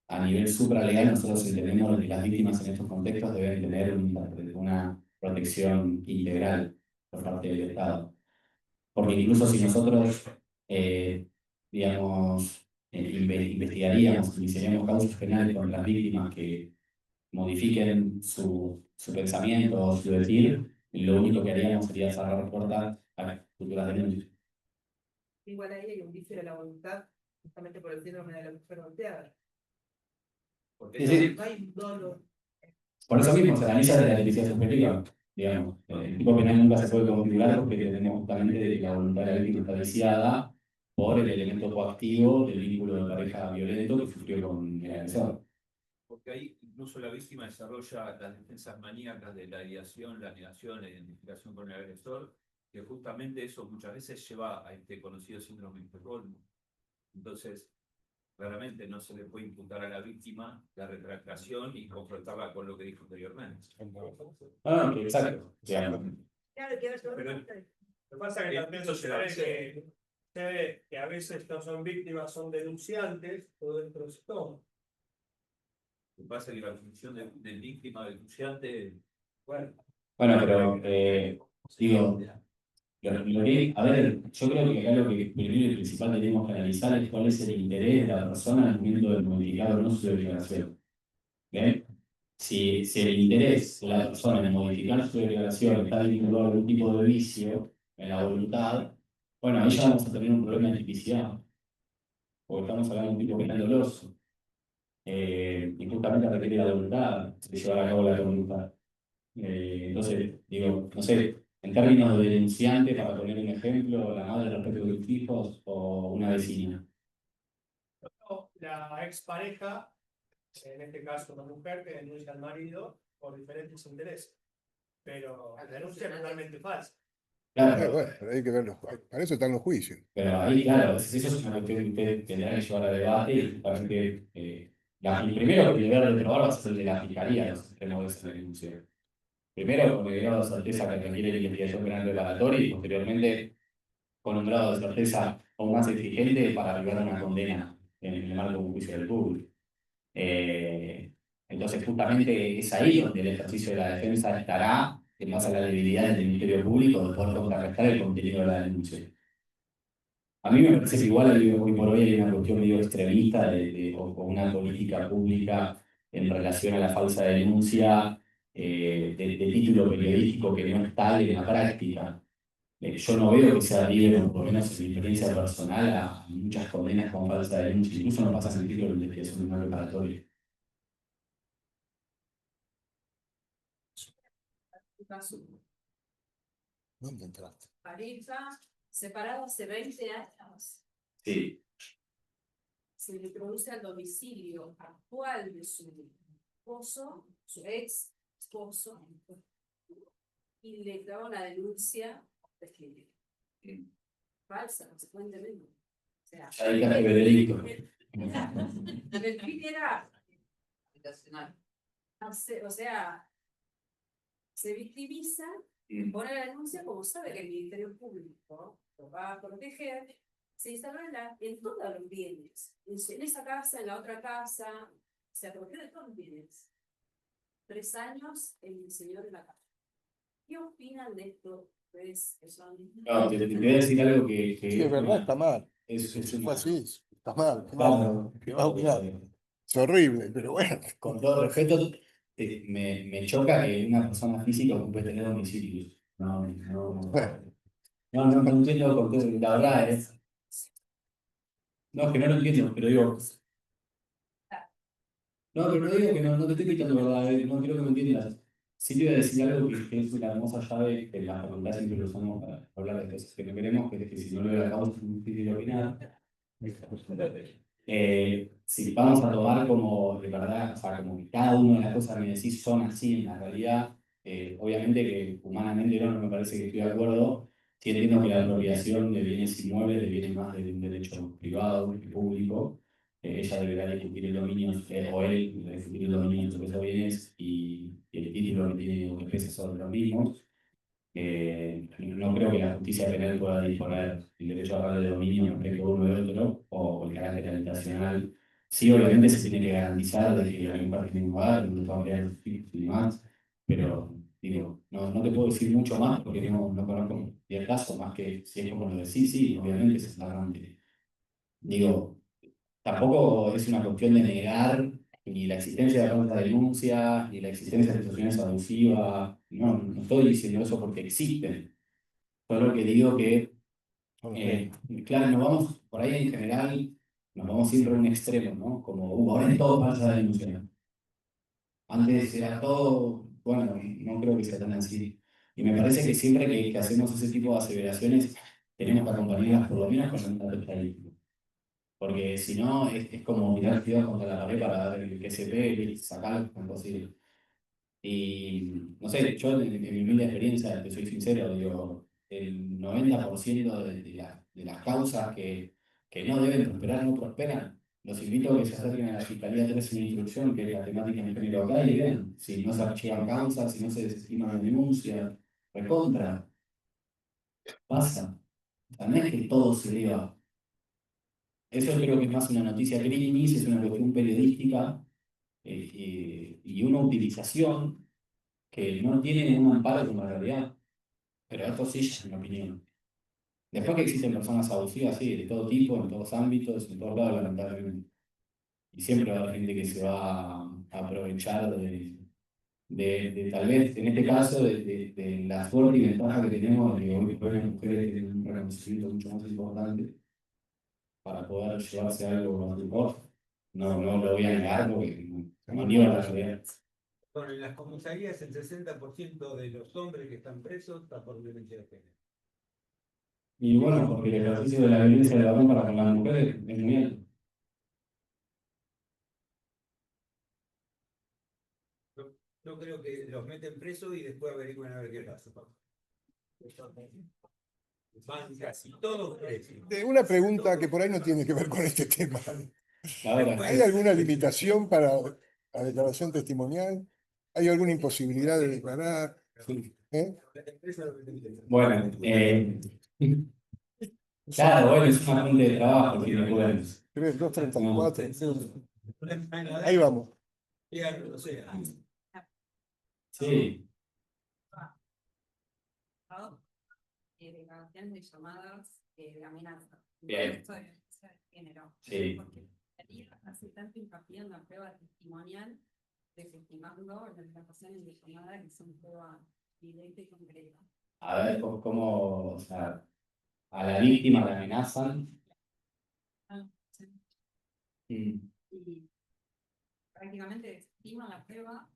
a nivel supralegal nosotros entendemos que las víctimas en estos contextos deben tener una protección integral por parte del Estado. Porque incluso si nosotros, digamos, investigaríamos, iniciaríamos causas penales contra las víctimas que modifiquen su pensamiento o su decir, lo único que haríamos sería cerrar puertas a futuras denuncias. Igual ahí hay un vicio de la voluntad, justamente por el síndrome de la mujer golpeada. Porque Sí, sí. no hay un dolo. Por eso mismo se analiza desde la justicia subjetiva, digamos. El tipo penal nunca se puede configurar porque tenemos justamente de que la voluntad de la víctima está viciada por el elemento coactivo del vínculo de pareja violento que sufrió con el agresor. Porque ahí incluso la víctima desarrolla las defensas maníacas de la ideación, la negación, la identificación con el agresor, que justamente eso muchas veces lleva a este conocido síndrome de Estocolmo. Entonces, claramente no se le puede imputar a la víctima la retractación y confrontarla con lo que dijo anteriormente. Ah, exacto. Claro, que ver todo Pero- Lo que pasa es que también Eso será. se ve que a veces no son víctimas, son denunciantes, todo esto es todo. Lo que pasa es que la función de víctima, denunciante, Bueno, Bueno, pero digo, a ver, yo creo que acá lo que primero y principal tenemos que analizar es cuál es el interés de la persona al momento de modificar o no su declaración. ¿Bien? Si el interés de la persona en modificar su declaración está vinculado a algún tipo de vicio en la voluntad, bueno, ahí ya vamos a tener un problema de tipicidad, porque estamos hablando de un tipo penal doloso. Y justamente requiere la voluntad de llevar a cabo la conducta. Entonces, digo, no sé, en términos de denunciante, para poner un ejemplo, la madre respecto de sus hijos o una vecina. la expareja, en este caso una mujer que denuncia al marido por diferentes intereses. Pero la denuncia es totalmente falsa. Claro, Bueno, hay que verlo. Para eso están los juicios. pero ahí, claro, eso es una cuestión que usted tendrá que llevar a debate y justamente el primero que deberá de probar va a ser el de la fiscalía, los extremos de esa denuncia. Primero, con el grado de certeza que requiere la investigación penal preparatoria y posteriormente con un grado de certeza aún más exigente para arribar a una condena en el marco de un juicio del público. Entonces, justamente es ahí donde el ejercicio de la defensa estará en base a la debilidad del Ministerio Público de poder contrarrestar el contenido de la denuncia. A mí me parece que igual hoy por hoy hay una cuestión medio extremista o una política pública en relación a la falsa denuncia de título periodístico que no es tal en la práctica. Yo no veo que sea libre, por lo menos en mi experiencia personal, a muchas condenas con falsa denuncia, incluso no pasa en el título de investigación no preparatoria. Un caso, ¿Dónde entraste? pareja, separado hace 20 años. Sí. Se le produce al domicilio actual de su esposo, su ex esposo, y le da una denuncia de género. Falsa, consecuentemente. O sea, Ahí está el delito. el fin era o sea, se victimiza, pone la denuncia como sabe que el Ministerio Público lo va a proteger, se instala en todos los bienes, en esa casa, en la otra casa, se apropió de todos los bienes. 3 años el señor en la casa. ¿Qué opinan de esto? Pues, No, te voy a decir algo que Sí, es verdad, está mal. es Se fue una, así. está mal. Claro. ¿Qué va a opinar? Es horrible, pero bueno. Con todo respeto, me choca que una persona física ocupe tener domicilio. No entiendo por qué, la verdad es. No, es que no lo entiendo, pero digo. No, pero no digo que no te estoy quitando verdad, no quiero que me entiendas. Sí te voy a decir algo que es una hermosa llave que en la facultad siempre lo usamos para hablar de cosas que no queremos, que es que si no lo dejamos es muy difícil opinar. Si vamos a tomar como de verdad, o sea, como que cada una de las cosas que me decís son así en la realidad, obviamente que humanamente no me parece que estoy de acuerdo. Sí entiendo que la apropiación de bienes inmuebles deviene más de un derecho privado que público. Ella deberá discutir el dominio, o él discutir el dominio sobre esos bienes y el título que tiene o que pesa sobre los mismos. No creo que la justicia penal pueda disponer el derecho a hablar de dominio respecto a uno de otro o el carácter habitacional. Sí, obviamente se tiene que garantizar de que hay un parque en un lugar, un familiar y demás, pero digo, no te puedo decir mucho más porque no conozco el caso, más que si es como lo decís, sí, obviamente es flagrante. Digo, tampoco es una cuestión de negar ni la existencia de tantas denuncias, ni la existencia de situaciones abusivas. No estoy diciendo eso porque existen. Solo que digo que, claro, nos vamos, por ahí en general, nos vamos siempre a un extremo, ¿no? Como, ahora es todo falsa denuncia. Antes era todo, bueno, no creo que sea tan así. Y me parece que siempre que hacemos ese tipo de aseveraciones, tenemos que acompañarlas por lo menos con un dato estadístico. Porque si no, es como mirar el contra la pared para ver que se pegue y sacarlo, es imposible. Y no sé, yo en mi humilde experiencia, te soy sincero, digo, el 90% de las causas que no deben prosperar no prosperan. Los invito a que se acerquen a la Fiscalía 3 en instrucción, que es la temática en género acá, y vean si no se archivan causas, si no se desestiman denuncias, recontra, pasa. O sea, no es que todo se deba. Eso creo que es más una noticia crimis, es una cuestión periodística y una utilización que no tiene un amparo con la realidad. Pero esto sí es mi opinión. Después que existen personas abusivas, sí, de todo tipo, en todos ámbitos, en todos lados, lamentablemente. Y siempre va a haber gente que se va a aprovechar de tal vez, en este caso, de la suerte y ventaja que tenemos de que hoy las mujeres tienen un reconocimiento mucho más importante para poder llevarse algo mejor. No lo voy a negar porque no niego la realidad. Bueno, en las comisarías el 60% de los hombres que están presos está por violencia de género. Y bueno, porque el ejercicio de la violencia de la para con las mujeres es muy alto. Yo creo que los meten presos y después averiguan a ver qué pasa. Van casi todos presos. Una pregunta que por ahí no tiene que ver con este tema. Ahora, ¿Hay alguna limitación para la declaración testimonial? ¿Hay alguna imposibilidad de declarar? ¿Eh? bueno, claro, bueno, es una fuente de trabajo, si me pueden. 234. Ahí vamos. O sea, Sí, De grabación de llamadas de amenaza. Bien. Esto de violencia de género. Sí. Porque la ley hace tanto hincapié en la prueba testimonial, desestimando las declaraciones de llamada que son prueba directa y concreta. a ver cómo, o sea, a la víctima la amenazan. Sí. Mm. Y prácticamente desestiman la prueba,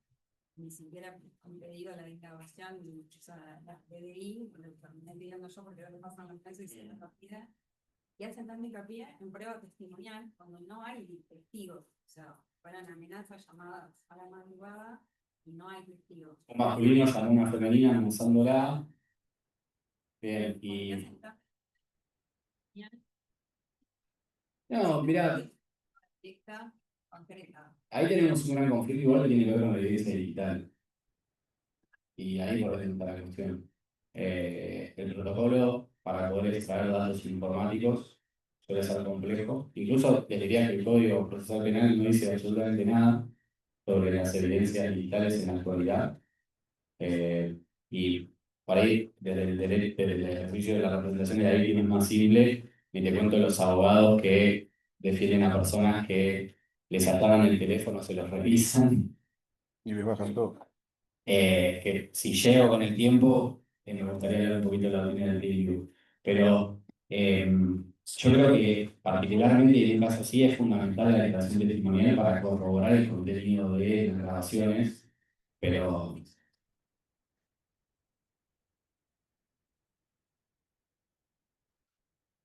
ni siquiera han pedido la declaración, o sea, la PDI, lo terminé pidiendo yo porque ahora pasan los meses y se la piden, y hacen tanto hincapié en prueba testimonial cuando no hay testigos, o sea, fueran amenazas llamadas a la madrugada y no hay testigos. Un masculino llamó a una femenina amenazándola. Bien, y. No, mirá, Directa, concreta. ahí tenemos un gran conflicto igual que tiene que ver con la evidencia digital. Y ahí por ejemplo está la cuestión. El protocolo para poder extraer datos informáticos suele ser complejo. Incluso les diría que el Código Procesal Penal no dice absolutamente nada sobre las evidencias digitales en la actualidad. Y por ahí, desde el ejercicio de la representación de la víctima es más simple, y te cuento los abogados que defienden a personas que les ataban el teléfono, se los revisan. Y les bajan todo. Que si llego con el tiempo, me gustaría leer un poquito la opinión del review. Pero yo creo que particularmente en un caso así es fundamental la declaración testimonial para corroborar el contenido de las grabaciones, pero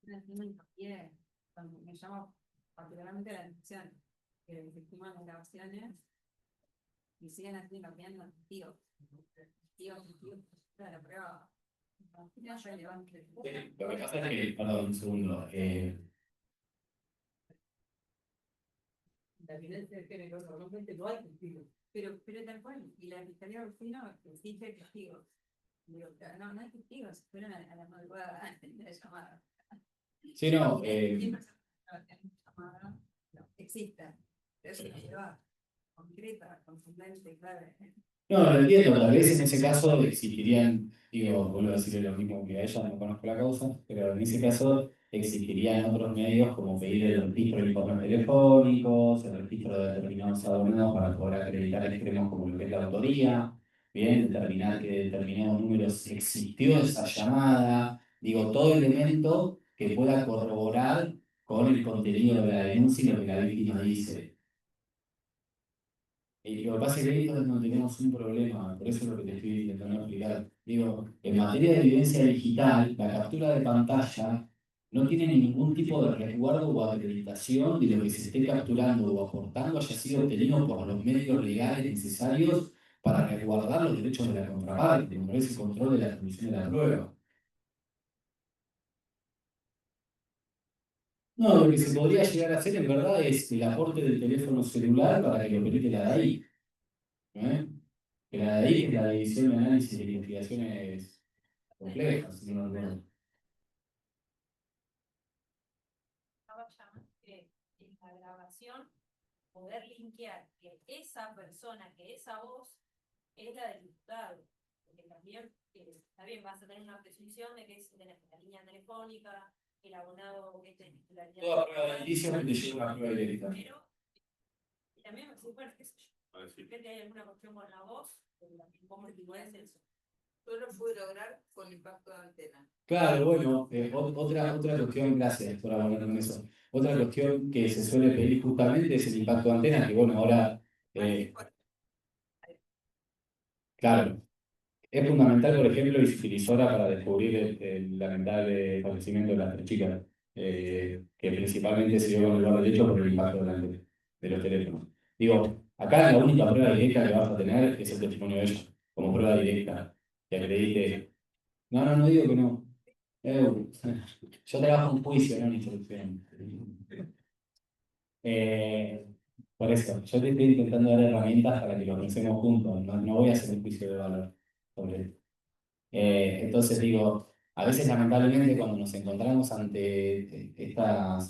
Me llama particularmente la atención que desestiman las grabaciones y siguen haciendo cambiando testigos. Testigos, la prueba no es relevante. lo que pasa es que, perdón, un segundo, La violencia de género normalmente no hay testigos. Pero tal cual, y la fiscalía vecino exige testigos. Digo, no hay testigos, fueron a la madrugada de la llamada. sí, no, Llamada, no, exista. Pero es una prueba concreta, contundente, clara. no, lo entiendo, tal vez en ese caso existirían, digo, vuelvo a decirle lo mismo que a ella, no conozco la causa, pero en ese caso existirían otros medios como pedir el registro de informes telefónicos, el registro de determinados abonados para poder acreditar extremos como lo que es la autoría, bien, determinar que determinados números existió esa llamada, digo, todo elemento que pueda corroborar con el contenido de la denuncia y lo que la víctima dice. Y lo que pasa es que ahí es donde no tenemos un problema, por eso es lo que te estoy intentando explicar. Digo, en materia de evidencia digital, la captura de pantalla no tiene ningún tipo de resguardo o acreditación de lo que se esté capturando o aportando haya sido obtenido por los medios legales necesarios para resguardar los derechos de la contraparte, como es el control de la transmisión de la prueba. No, lo que se podría llegar a hacer en verdad es el aporte del teléfono celular para que lo permite la DAI. Que la DAI es la División de Análisis de Investigaciones Complejas, si no me acuerdo. En la grabación poder linkear que esa persona, que esa voz es la del diputado, porque también está bien, vas a tener una presunción de que es de la línea telefónica, el abonado que es de titularidad. Toda prueba de indicio que te lleva a una prueba directa. Pero también me dice, bueno, qué sé yo, ¿que hay alguna cuestión con la voz? ¿Cómo es eso? Solo pude lograr con impacto de antena. Claro, bueno, otra cuestión, gracias por abonar con eso. Otra cuestión que se suele pedir justamente es el impacto de antena, que bueno, ahora, claro, es fundamental, por ejemplo, y se utilizó ahora para descubrir el lamentable fallecimiento de las 3 chicas, que principalmente se dio con el lugar derecho por el impacto de la antena, de los teléfonos. Digo, acá la única prueba directa que vas a tener es el testimonio de ellos, como prueba directa, que acredite. No digo que no. Yo trabajo en juicio, no en instrucción. Por eso, yo te estoy intentando dar herramientas para que lo pensemos juntos, no voy a hacer un juicio de valor sobre esto. Entonces digo, a veces lamentablemente cuando nos encontramos ante estas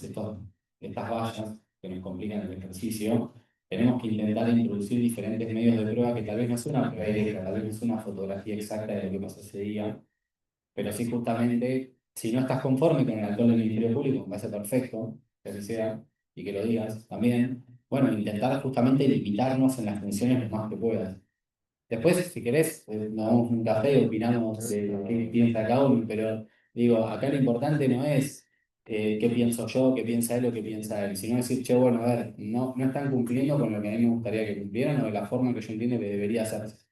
vallas que nos complican el ejercicio, tenemos que intentar introducir diferentes medios de prueba que tal vez no es una prueba directa, tal vez no es una fotografía exacta de lo que pasó ese día, pero sí justamente, si no estás conforme con el actual del Ministerio Público, me parece perfecto que así sea, y que lo digas también, bueno, intentar justamente limitarnos en las funciones lo más que puedas. Después, si querés, nos damos un café y opinamos de qué piensa cada uno, pero digo, acá lo importante no es qué pienso yo, qué piensa él o qué piensa él, sino decir, che, bueno, a ver, no están cumpliendo con lo que a mí me gustaría que cumplieran o de la forma que yo entiendo que debería hacerse.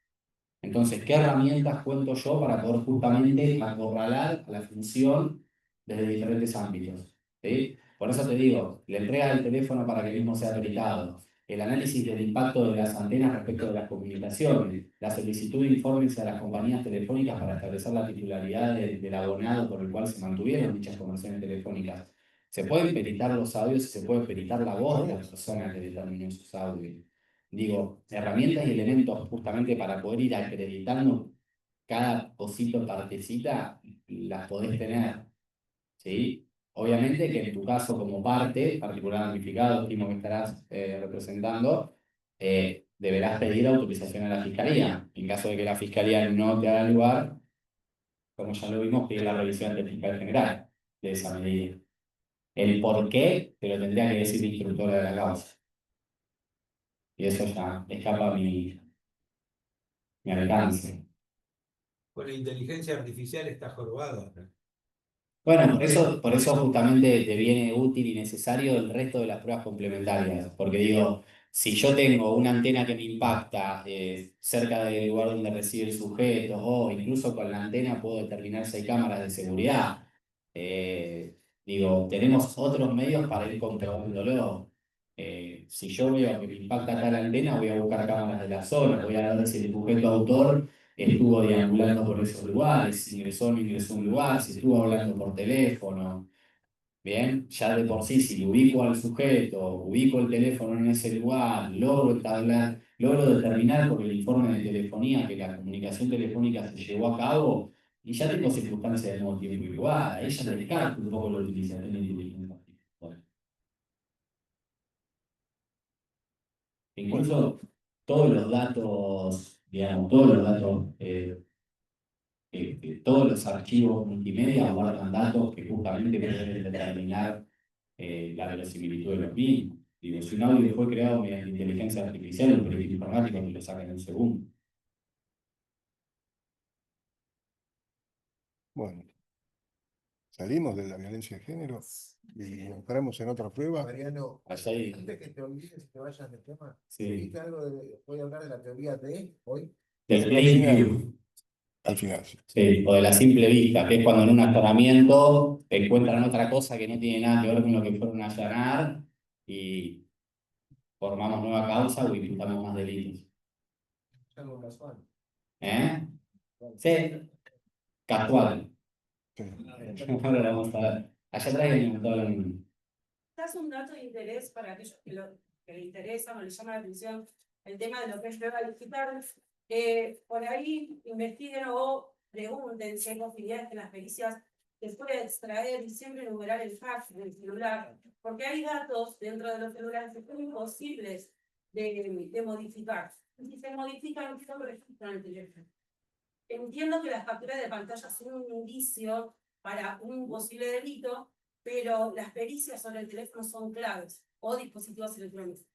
Entonces, ¿qué herramientas cuento yo para poder justamente acorralar a la función desde diferentes ámbitos? ¿Sí? Por eso te digo, la entrega del teléfono para que el mismo sea habilitado, el análisis del impacto de las antenas respecto de las comunicaciones, la solicitud de informes a las compañías telefónicas para establecer la titularidad del abonado por el cual se mantuvieron dichas conversaciones telefónicas. Se pueden peritar los audios y se puede peritar la voz de la persona que determinó esos audios. Digo, herramientas y elementos justamente para poder ir acreditando cada cosito, partecita, las podés tener, ¿sí? Obviamente que en tu caso como parte, particular amplificado, estimo que estarás representando, deberás pedir autorización a la Fiscalía. En caso de que la Fiscalía no te haga lugar, como ya lo vimos, pedir la revisión del fiscal general de esa medida. El por qué te lo tendría que decir la instructora de la causa. Y eso ya escapa a mi alcance. Con la inteligencia artificial está jorobado. Bueno, por eso justamente te viene útil y necesario el resto de las pruebas complementarias, porque digo, si yo tengo una antena que me impacta cerca del lugar donde reside el sujeto, o incluso con la antena puedo determinar si hay cámaras de seguridad, digo, tenemos otros medios para ir comprobándolo. Si yo veo que me impacta tal antena, voy a buscar cámaras de la zona, voy a ver si el sujeto autor estuvo deambulando por esos lugares, si ingresó o no ingresó a un lugar, si estuvo hablando por teléfono. Bien, ya de por sí, si ubico al sujeto, ubico el teléfono en ese lugar, logro determinar por el informe de telefonía que la comunicación telefónica se llevó a cabo, y ya tengo circunstancias de nuevo tiempo y lugar, ahí ya descarto un poco la utilización de inteligencia artificial. Incluso todos los datos, digamos, todos los archivos multimedia guardan datos que justamente pueden determinar la verosimilitud de los mismos. Digo, si un audio fue creado mediante inteligencia artificial, un perito informático me lo saca en un segundo. Bueno, salimos de la violencia de género y entramos en otra prueba. Mariano, Allá hay, antes que te olvides y te vayas del tema, sí, ¿viste algo voy a hablar de la teoría de hoy? del plain view. Al final. Sí, o de la simple vista, que es cuando en un allanamiento encuentran otra cosa que no tiene nada que ver con lo que fueron a allanar y formamos nueva causa o imputamos más delitos. Es algo casual. ¿Eh? Sí, casual. Sí. Ahora lo vamos a ver. Allá atrás hay un montón. Quizás un dato de interés para aquellos que les interesa o les llama la atención el tema de lo que es prueba digital. Por ahí investiguen o pregunten si hay posibilidades que en las pericias se pueda extraer y siempre enumerar el hash del celular, porque hay datos dentro de los celulares que son imposibles de modificar. Y si se modifican, no registran el teléfono. Entiendo que las capturas de pantalla son un indicio para un posible delito, pero las pericias sobre el teléfono son claves, o dispositivos electrónicos.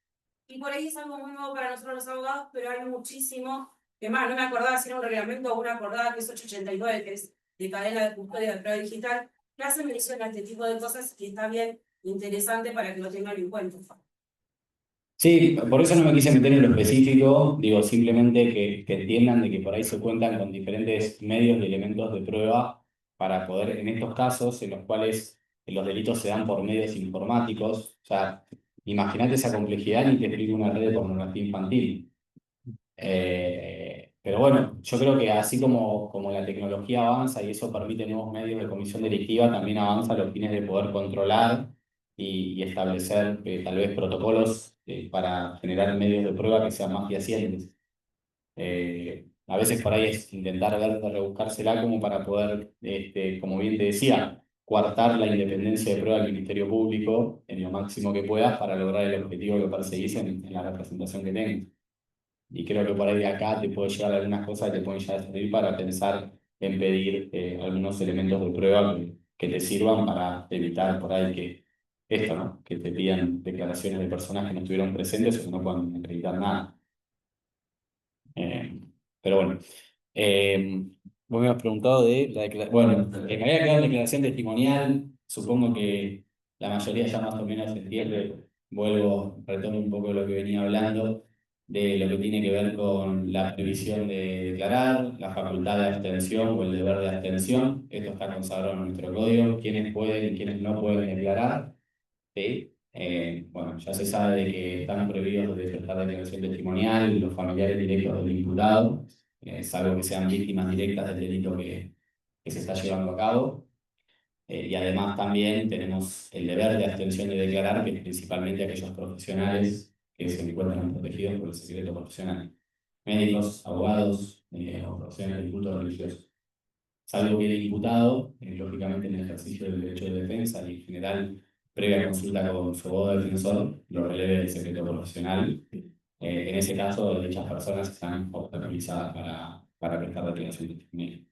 Y por ahí es algo muy nuevo para nosotros los abogados, pero hay muchísimo, que más, no me acordaba si era un reglamento o una acordada que es 889, que es de cadena de custodia de prueba digital, que hace mención a este tipo de cosas y está bien interesante para que lo tengan en cuenta. Sí, por eso no me quise meter en lo específico, digo simplemente que entiendan de que por ahí se cuentan con diferentes medios y elementos de prueba para poder, en estos casos en los cuales los delitos se dan por medios informáticos, o sea, imagínate esa complejidad ni te explico una red de pornografía infantil. Pero bueno, yo creo que así como la tecnología avanza y eso permite nuevos medios de comisión delictiva, también avanza a los fines de poder controlar y establecer tal vez protocolos para generar medios de prueba que sean más fehacientes. A veces por ahí es intentar ver de rebuscársela como para poder, como bien te decía, coartar la independencia de prueba del Ministerio Público en lo máximo que puedas para lograr el objetivo que perseguís en la representación que tengas. Y creo que por ahí de acá te puede llegar algunas cosas que te pueden ya servir para pensar en pedir algunos elementos de prueba que te sirvan para evitar por ahí que esto, ¿no? Que te pidan declaraciones de personas que no estuvieron presentes o que no puedan acreditar nada. Pero bueno, vos me has preguntado de la declaración. Bueno, que me había quedado en declaración testimonial, supongo que la mayoría ya más o menos entiende. Retomo un poco lo que venía hablando de lo que tiene que ver con la previsión de declarar, la facultad de abstención o el deber de abstención. Esto está consagrado en nuestro código, quiénes pueden y quiénes no pueden declarar. ¿Sí? Bueno, ya se sabe de que están prohibidos de prestar declaración testimonial los familiares directos del imputado, salvo que sean víctimas directas del delito que se está llevando a cabo. Y además también tenemos el deber de abstención de declarar, que es principalmente aquellos profesionales que se encuentran protegidos por el secreto profesional. Médicos, abogados o profesionales de culto religioso. Salvo que el imputado, lógicamente en el ejercicio del derecho de defensa y en general previa consulta con su abogado defensor, lo releve del secreto profesional. En ese caso, dichas personas están obstaculizadas para prestar declaración testimonial.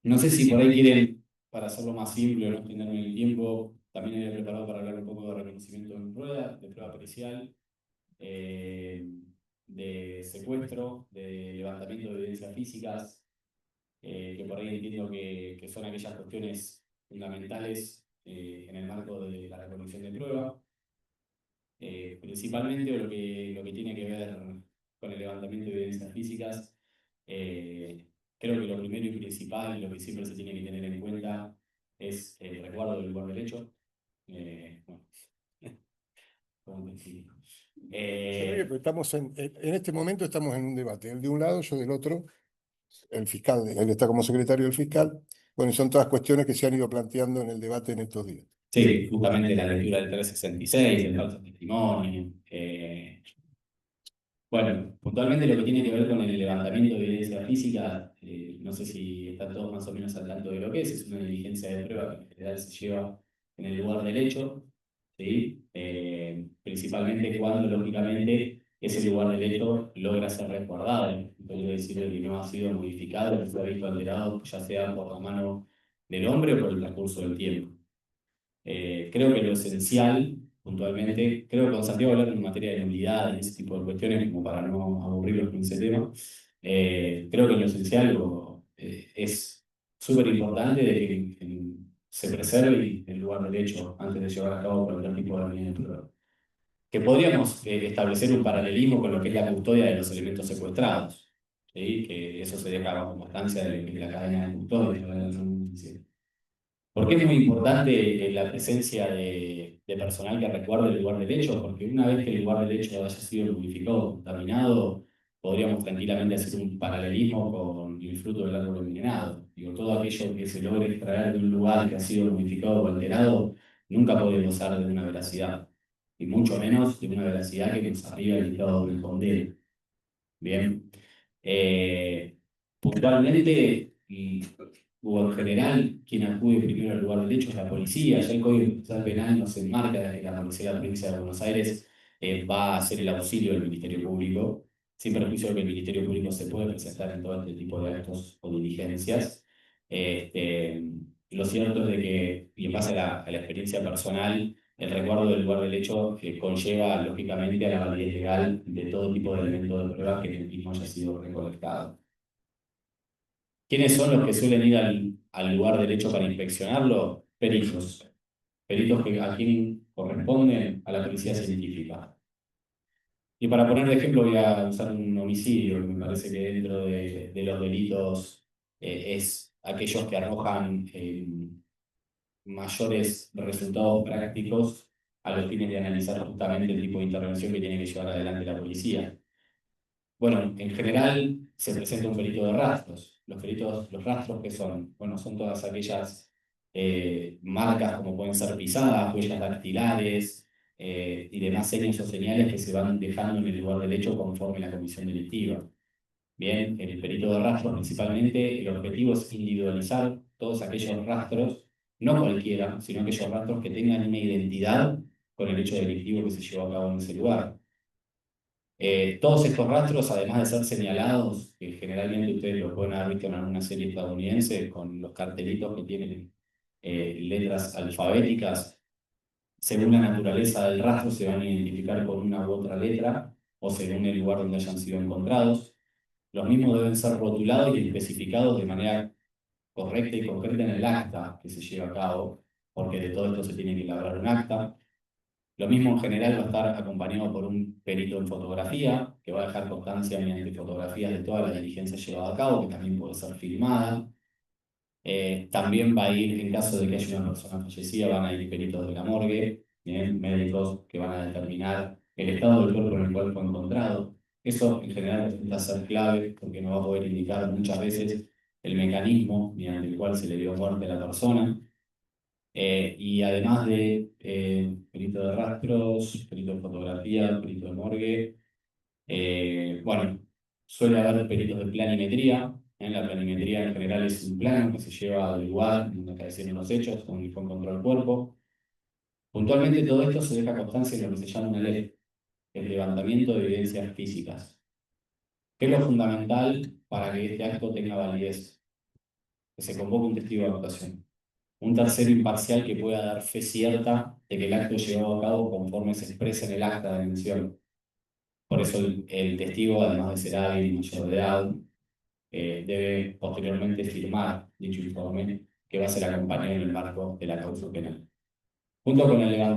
No sé si por ahí quieren para hacerlo más simple, no extenderme en el tiempo, también había preparado para hablar un poco de reconocimiento en prueba, de prueba pericial, de secuestro, de levantamiento de evidencias físicas, que por ahí entiendo que son aquellas cuestiones fundamentales en el marco de la recolección de prueba. Principalmente lo que tiene que ver con el levantamiento de evidencias físicas, creo que lo primero y principal, y lo que siempre se tiene que tener en cuenta, es el resguardo del lugar del hecho. Bueno, ¿cómo te explico? Estamos en este momento estamos en un debate, él de un lado, yo del otro, el fiscal, él está como secretario del fiscal. Bueno, son todas cuestiones que se han ido planteando en el debate en estos días. Sí, justamente la lectura del 366, el falso testimonio. Bueno, puntualmente lo que tiene que ver con el levantamiento de evidencia física, no sé si están todos más o menos al tanto de lo que es una diligencia de prueba que en general se lleva en el lugar del hecho, ¿sí? Principalmente cuando, lógicamente, ese lugar del hecho logra ser resguardado, quiere decir que no ha sido modificado, que se ha visto alterado, ya sea por la mano del hombre o por el transcurso del tiempo. Creo que lo esencial, puntualmente, creo que con Santiago hablar en materia de nulidad y ese tipo de cuestiones, como para no aburrirlos con ese tema, creo que lo esencial es súper importante de que se preserve el lugar del hecho antes de llevar a cabo cualquier tipo de movimiento. Que podríamos establecer un paralelismo con lo que es la custodia de los elementos secuestrados, ¿sí? Que eso se deja bajo constancia de la cadena de custodia. ¿Por qué es muy importante la presencia de personal que recuerde el lugar del hecho? Porque una vez que el lugar del hecho haya sido modificado, contaminado, podríamos tranquilamente hacer un paralelismo con el fruto del árbol envenenado. Digo, todo aquello que se logre extraer de un lugar que ha sido modificado o alterado, nunca puede gozar de una veracidad, y mucho menos de una veracidad que nos arriba el estado del condeno. Bien. Puntualmente, o en general, quien acude primero al lugar del hecho es la policía. Ya el Código Procesal Penal nos enmarca de que la Policía de la Provincia de Buenos Aires va a hacer el auxilio del Ministerio Público, sin perjuicio de que el Ministerio Público se puede presentar en todo este tipo de actos o diligencias. Lo cierto es de que, y en base a la experiencia personal, el resguardo del lugar del hecho conlleva, lógicamente, a la validez legal de todo tipo de elementos de prueba que en el mismo haya sido recolectado. ¿Quiénes son los que suelen ir al lugar del hecho para inspeccionarlo? Peritos. Peritos a quien corresponden a la policía científica. Y para poner de ejemplo voy a usar un homicidio, que me parece que dentro de los delitos es aquellos que arrojan mayores resultados prácticos a los fines de analizar justamente el tipo de intervención que tiene que llevar adelante la policía. Bueno, en general se presenta un perito de rastros. Los rastros que son, bueno, son todas aquellas marcas como pueden ser pisadas, huellas dactilares y demás señas o señales que se van dejando en el lugar del hecho conforme la comisión delictiva. Bien, en el perito de rastros principalmente el objetivo es individualizar todos aquellos rastros, no cualquiera, sino aquellos rastros que tengan una identidad con el hecho delictivo que se llevó a cabo en ese lugar. Todos estos rastros, además de ser señalados, que generalmente ustedes lo pueden haber visto en alguna serie estadounidense, con los cartelitos que tienen letras alfabéticas, según la naturaleza del rastro se van a identificar con una u otra letra, o según el lugar donde hayan sido encontrados. Los mismos deben ser rotulados y especificados de manera correcta y concreta en el acta que se lleva a cabo, porque de todo esto se tiene que elaborar un acta. Lo mismo en general va a estar acompañado por un perito en fotografía, que va a dejar constancia mediante fotografías de toda la diligencia llevada a cabo, que también puede ser filmada. También va a ir, en caso de que haya una persona fallecida, van a ir peritos de la morgue, ¿bien? Médicos que van a determinar el estado del cuerpo en el cual fue encontrado. Eso en general resulta ser clave porque nos va a poder indicar muchas veces el mecanismo mediante el cual se le dio muerte a la persona. Y además de perito de rastros, perito de fotografía, perito de morgue, bueno, suele haber peritos de planimetría. La planimetría en general es un plano que se lleva al lugar donde acaecieron los hechos, donde fue encontrado el cuerpo. Puntualmente todo esto se deja constancia en lo que se llama una ley, el levantamiento de evidencias físicas. ¿Qué es lo fundamental para que este acto tenga validez? Que se convoque un testigo de actuación. un tercero imparcial que pueda dar fe cierta de que el acto llevado a cabo conforme se expresa en el acta de detención. Por eso el testigo, además de ser hábil y mayor de edad, debe posteriormente firmar dicho informe que va a ser acompañado en el marco de la causa penal. Junto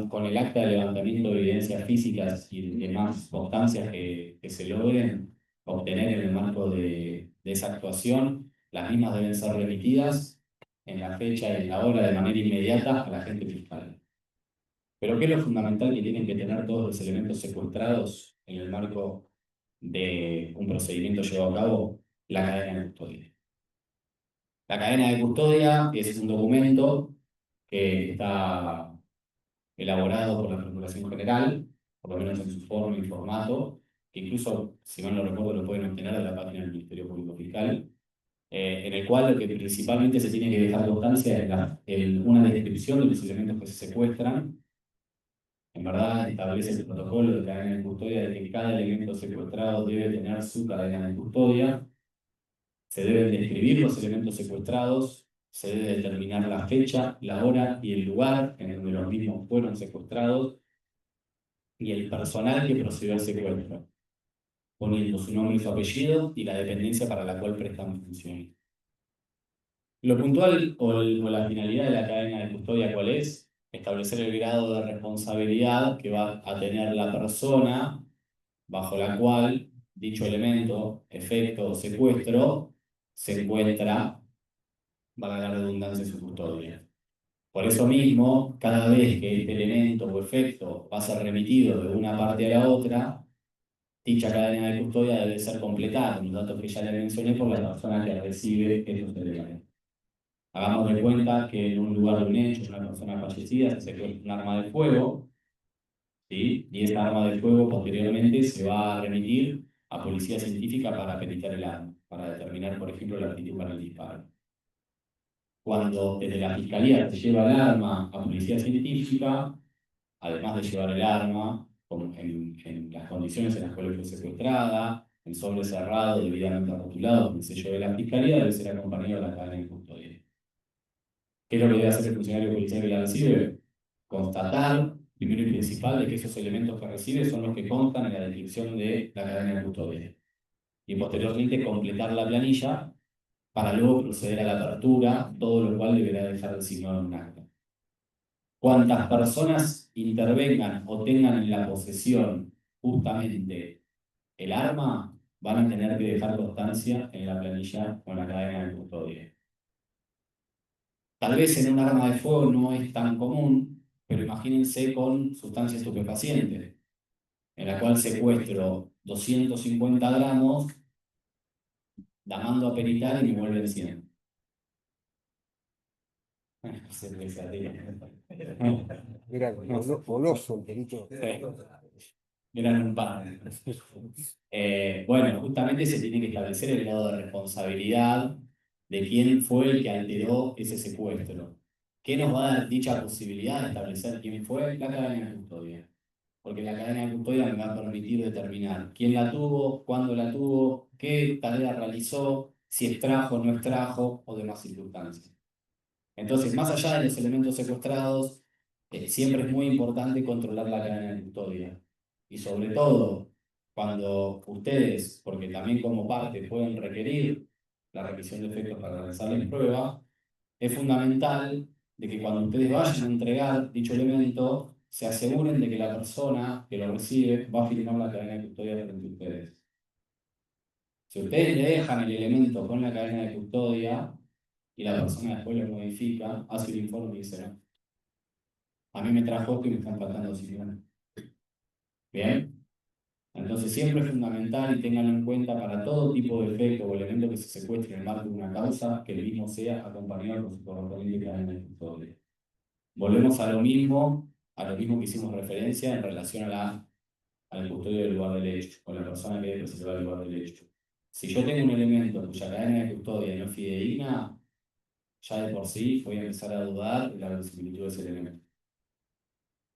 con el acta de levantamiento de evidencias físicas y demás constancias que se logren obtener en el marco de esa actuación, las mismas deben ser remitidas en la fecha y en la hora de manera inmediata a la agente fiscal. Pero ¿qué es lo fundamental que tienen que tener todos los elementos secuestrados en el marco de un procedimiento llevado a cabo? La cadena de custodia. La cadena de custodia es un documento que está elaborado por la Procuración General, por lo menos en su forma y formato, que incluso, si mal no recuerdo, lo pueden obtener de la página del Ministerio Público Fiscal, en el cual lo que principalmente se tiene que dejar constancia es una descripción de los elementos que se secuestran. En verdad, establece el protocolo de cadena de custodia de que cada elemento secuestrado debe tener su cadena de custodia. Se deben describir los elementos secuestrados, se debe determinar la fecha, la hora y el lugar en donde los mismos fueron secuestrados y el personal que procedió al secuestro, poniendo su nombre y su apellido y la dependencia para la cual prestan funciones. Lo puntual o la finalidad de la cadena de custodia, ¿cuál es? Establecer el grado de responsabilidad que va a tener la persona bajo la cual dicho elemento, efecto o secuestro se encuentra, valga la redundancia, en su custodia. Por eso mismo, cada vez que este elemento o efecto va a ser remitido de una parte a la otra, dicha cadena de custodia debe ser completada con los datos que ya le mencioné por la persona que recibe estos elementos. Hagamos de cuenta que en un lugar de un hecho, una persona fallecida, se secuestra un arma de fuego, ¿sí? Y esa arma de fuego posteriormente se va a remitir a policía científica para peritar el arma, para determinar, por ejemplo, la aptitud para el disparo. Cuando desde la fiscalía se lleva el arma a policía científica, además de llevar el arma en las condiciones en las cuales fue secuestrada, en sobre cerrado, debidamente rotulado, con el sello de la fiscalía, debe ser acompañado de la cadena de custodia. ¿Qué es lo que debe hacer el funcionario policial que la recibe? Constatar, primero y principal, de que esos elementos que recibe son los que constan en la descripción de la cadena de custodia. Y posteriormente completar la planilla para luego proceder a la apertura, todo lo cual deberá dejar designado en un acta. Cuantas personas intervengan o tengan en la posesión justamente el arma, van a tener que dejar constancia en la planilla con la cadena de custodia. Tal vez en un arma de fuego no es tan común, pero imagínense con sustancia estupefaciente, en la cual secuestro 250 gramos, la mando a peritar y me vuelven 100. Era goloso el delito. Eran un par. Bueno, justamente se tiene que establecer el grado de responsabilidad de quién fue el que alteró ese secuestro. ¿Qué nos va a dar dicha posibilidad de establecer quién fue? La cadena de custodia. Porque la cadena de custodia me va a permitir determinar quién la tuvo, cuándo la tuvo, qué tarea realizó, si extrajo, no extrajo o demás circunstancias. Entonces, más allá de los elementos secuestrados, siempre es muy importante controlar la cadena de custodia. Y sobre todo, cuando ustedes, porque también como parte pueden requerir la revisión de efectos para realizar la prueba, es fundamental de que cuando ustedes vayan a entregar dicho elemento, se aseguren de que la persona que lo recibe va a firmar la cadena de custodia frente a ustedes. Si ustedes le dejan el elemento con la cadena de custodia y la persona después lo modifica, hace el informe y dice, no, a mí me trajo esto y me están faltando 100. ¿Bien? Entonces siempre es fundamental y tenganlo en cuenta para todo tipo de efecto o elemento que se secuestre en el marco de una causa, que el mismo sea acompañado con su correspondiente cadena de custodia. Volvemos a lo mismo que hicimos referencia en relación al custodio del lugar del hecho, o la persona que debe preservar el lugar del hecho. Si yo tengo un elemento cuya cadena de custodia no es fidedigna, ya de por sí voy a empezar a dudar de la verosimilitud de ese elemento.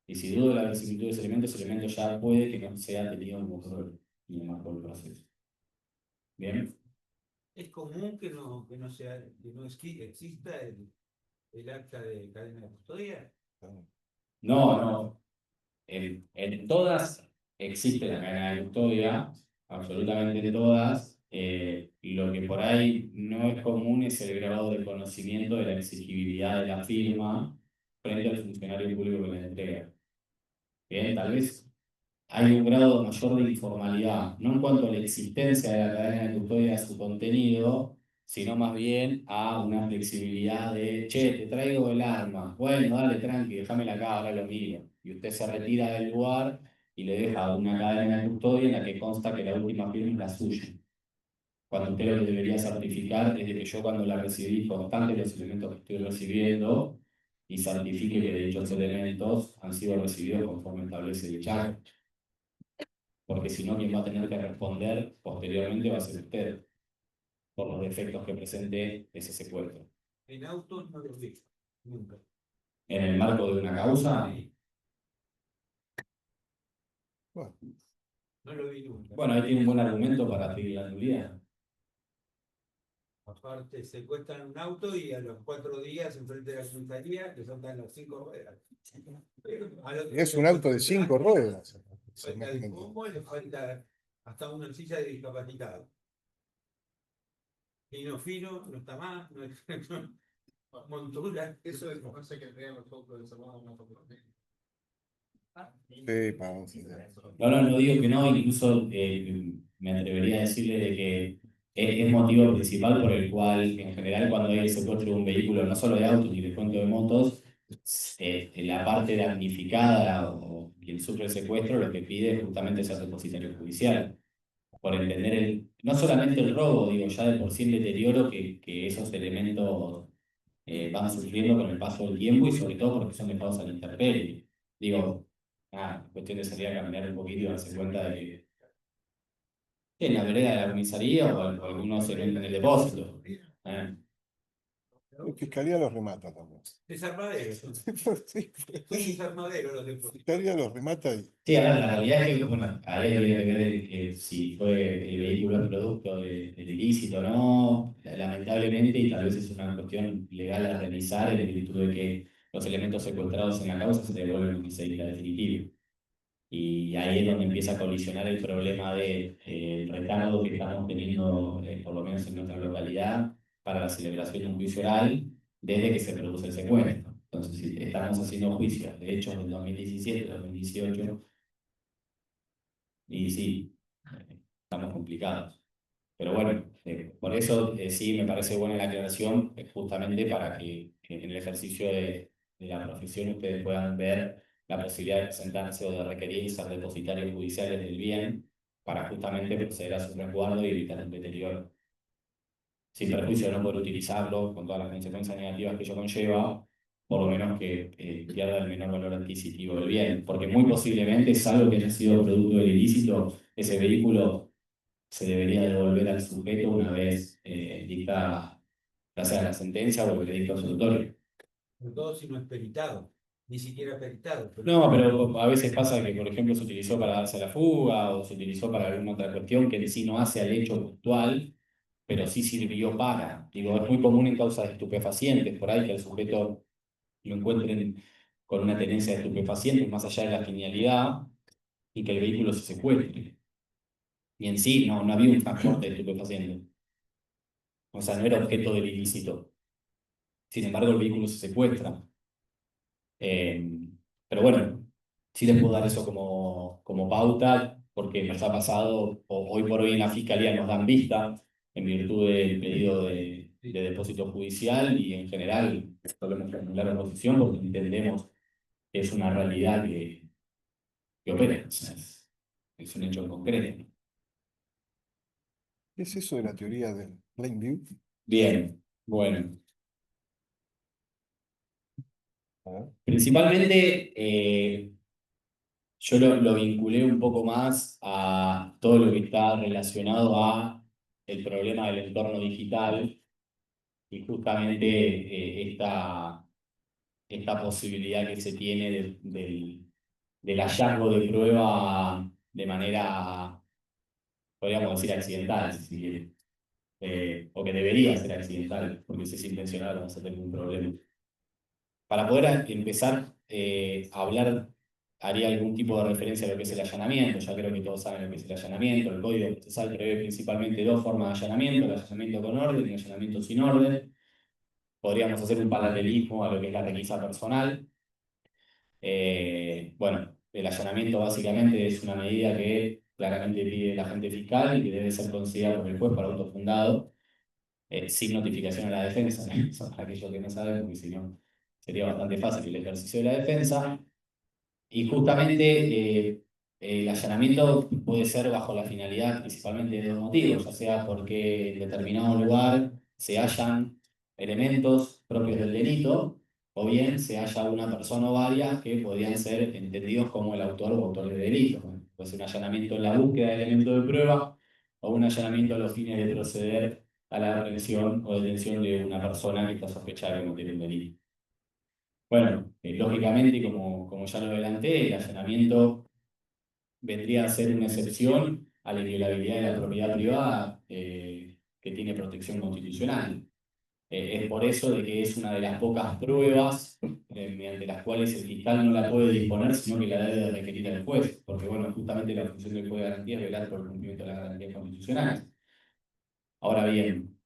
Y si dudo de la verosimilitud de ese elemento ya puede que no sea tenido como prueba en el marco del proceso. ¿Bien? Es común que no exista el acta de cadena de custodia? No. En todas existe la cadena de custodia, absolutamente en todas. Lo que por ahí no es común es el grado de conocimiento de la exigibilidad de la firma frente al funcionario público que la entrega. Bien, tal vez hay un grado mayor de informalidad, no en cuanto a la existencia de la cadena de custodia, a su contenido, sino más bien a una flexibilidad de, che, te traigo el arma, bueno, dale, tranqui, déjamela acá, ahora lo miro. Y usted se retira del lugar y le deja una cadena de custodia en la que consta que la última firma es la suya. Cuando usted lo que debería certificar es de que yo cuando la recibí constante los elementos que estoy recibiendo y certifique que dichos elementos han sido recibidos conforme establece el charge. Porque si no, quien va a tener que responder posteriormente va a ser usted por los defectos que presente ese secuestro. En autos no lo vi, nunca. En el marco de una causa, Bueno, No lo vi nunca. bueno, ahí tiene un buen argumento para pedir la nulidad. Aparte, secuestran un auto y a los 4 días enfrente de la comisaría le soltan las 5 ruedas. es un auto de 5 ruedas. Falta el combo, le falta hasta una silla de discapacitado. Fino fino, no está más, no es montura. Eso es no sé que vean los autos de Salvador una fotografía. Sí, vamos. No digo que no, incluso me atrevería a decirle de que es motivo principal por el cual, en general, cuando hay el secuestro de un vehículo, no solo de autos ni de cuento de motos, la parte damnificada o quien sufre el secuestro lo que pide es justamente ser depositario judicial, por entender no solamente el robo, digo, ya de por sí el deterioro que esos elementos van sufriendo con el paso del tiempo y sobre todo porque son dejados a la intemperie. Digo, cuestión de salir a caminar un poquito y darse cuenta de que en la vereda de la comisaría o algunos en el depósito. La fiscalía los remata también. Desarmadero. Sí, Son desarmaderos los la depósitos. fiscalía los remata y Sí, ahora la realidad es que, bueno, ahí habría que ver si fue el vehículo producto del ilícito o no, lamentablemente, y tal vez es una cuestión legal a realizar en virtud de que los elementos secuestrados en la causa se devuelven en seguida definitiva. Y ahí es donde empieza a colisionar el problema de el retardo que estamos teniendo, por lo menos en nuestra localidad, para la celebración de un juicio oral desde que se produce el secuestro. Entonces, si estamos haciendo juicios de hechos del 2017, 2018, y sí, estamos complicados. Pero bueno, por eso sí me parece buena la aclaración, justamente para que en el ejercicio de la profesión ustedes puedan ver la posibilidad de presentarse o de requerir ser depositarios judiciales del bien para justamente proceder a su resguardo y evitar el deterioro. Sin perjuicio de no poder utilizarlo con todas las consecuencias negativas que ello conlleva, por lo menos que pierda el menor valor adquisitivo del bien, porque muy posiblemente, salvo que haya sido producto del ilícito, ese vehículo se debería devolver al sujeto una vez dicta, ya sea la sentencia o el veredicto absolutorio. Sobre todo si no es peritado, ni siquiera peritado. No, pero a veces pasa que, por ejemplo, se utilizó para darse a la fuga o se utilizó para alguna otra cuestión que en sí no hace al hecho puntual, pero sí sirvió para. Digo, es muy común en causas de estupefacientes, por ahí que el sujeto lo encuentren con una tenencia de estupefacientes más allá de la genialidad y que el vehículo se secuestre. Y en sí no había un transporte de estupefacientes. O sea, no era objeto del ilícito. Sin embargo, el vehículo se secuestra. Pero bueno, sí les puedo dar eso como pauta, porque nos ha pasado, hoy por hoy en la Fiscalía nos dan vista en virtud del pedido de depósito judicial y en general solemos formular oposición porque entendemos que es una realidad que opera, o sea, es un hecho concreto. ¿qué es eso de la teoría del plain view? Bien, bueno. A ver. Principalmente, yo lo vinculé un poco más a todo lo que está relacionado a el problema del entorno digital y justamente esta posibilidad que se tiene del hallazgo de prueba de manera, podríamos decir, accidental, si se quiere. O que debería ser accidental, porque si es intencional vamos a tener un problema. para poder empezar a hablar, haría algún tipo de referencia a lo que es el allanamiento. Ya creo que todos saben lo que es el allanamiento. El Código Procesal prevé principalmente dos formas de allanamiento: el allanamiento con orden y el allanamiento sin orden. Podríamos hacer un paralelismo a lo que es la requisa personal. Bueno, el allanamiento básicamente es una medida que claramente pide el agente fiscal y que debe ser concedida por el juez para auto fundado, sin notificación a la defensa, ¿no? Eso para aquellos que no saben, porque si no sería bastante fácil el ejercicio de la defensa. Y justamente el allanamiento puede ser bajo la finalidad principalmente de dos motivos, ya sea porque en determinado lugar se hallan elementos propios del delito, o bien se halla una persona o varias que podrían ser entendidos como el autor o autor del delito. Puede ser un allanamiento en la búsqueda de elementos de prueba o un allanamiento a los fines de proceder a la aprehensión o detención de una persona que está sospechada de cometer un delito. Bueno, lógicamente, y como ya lo adelanté, el allanamiento vendría a ser una excepción a la inviolabilidad de la propiedad privada que tiene protección constitucional. Es por eso de que es una de las pocas pruebas mediante las cuales el fiscal no la puede disponer, sino que la debe requerir al juez, porque bueno, justamente la función del juez de garantía es velar por el cumplimiento de las garantías constitucionales. Ahora bien,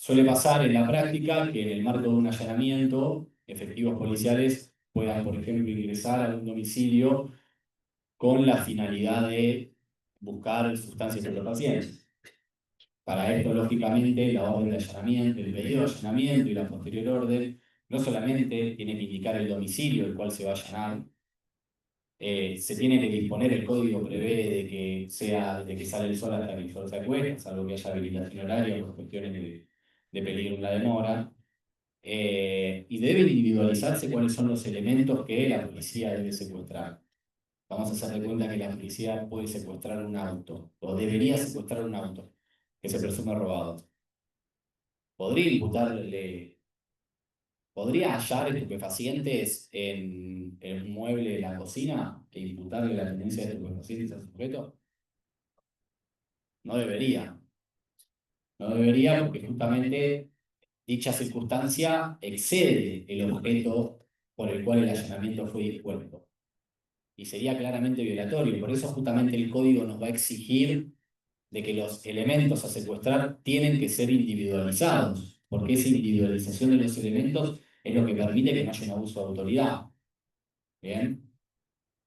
suele pasar en la práctica que en el marco de un allanamiento, efectivos policiales puedan, por ejemplo, ingresar a un domicilio con la finalidad de buscar sustancias estupefacientes. Para esto, lógicamente, la orden de allanamiento, el pedido de allanamiento y la posterior orden no solamente tiene que indicar el domicilio el cual se va a allanar, se tiene que disponer, el código prevé de que sea desde que sale el sol hasta que el sol se acuesta, salvo que haya habilitación horaria por cuestiones de peligro en la demora. Y debe individualizarse cuáles son los elementos que la policía debe secuestrar. Vamos a hacer de cuenta que la policía puede secuestrar un auto, o debería secuestrar un auto, que se presume robado. ¿Podría hallar estupefacientes en un mueble de la cocina e imputarle la tenencia de estupefacientes al sujeto? No debería. No debería porque justamente dicha circunstancia excede el objeto por el cual el allanamiento fue dispuesto. Y sería claramente violatorio. Por eso justamente el código nos va a exigir de que los elementos a secuestrar tienen que ser individualizados, porque esa individualización de los elementos es lo que permite que no haya un abuso de autoridad. ¿Bien?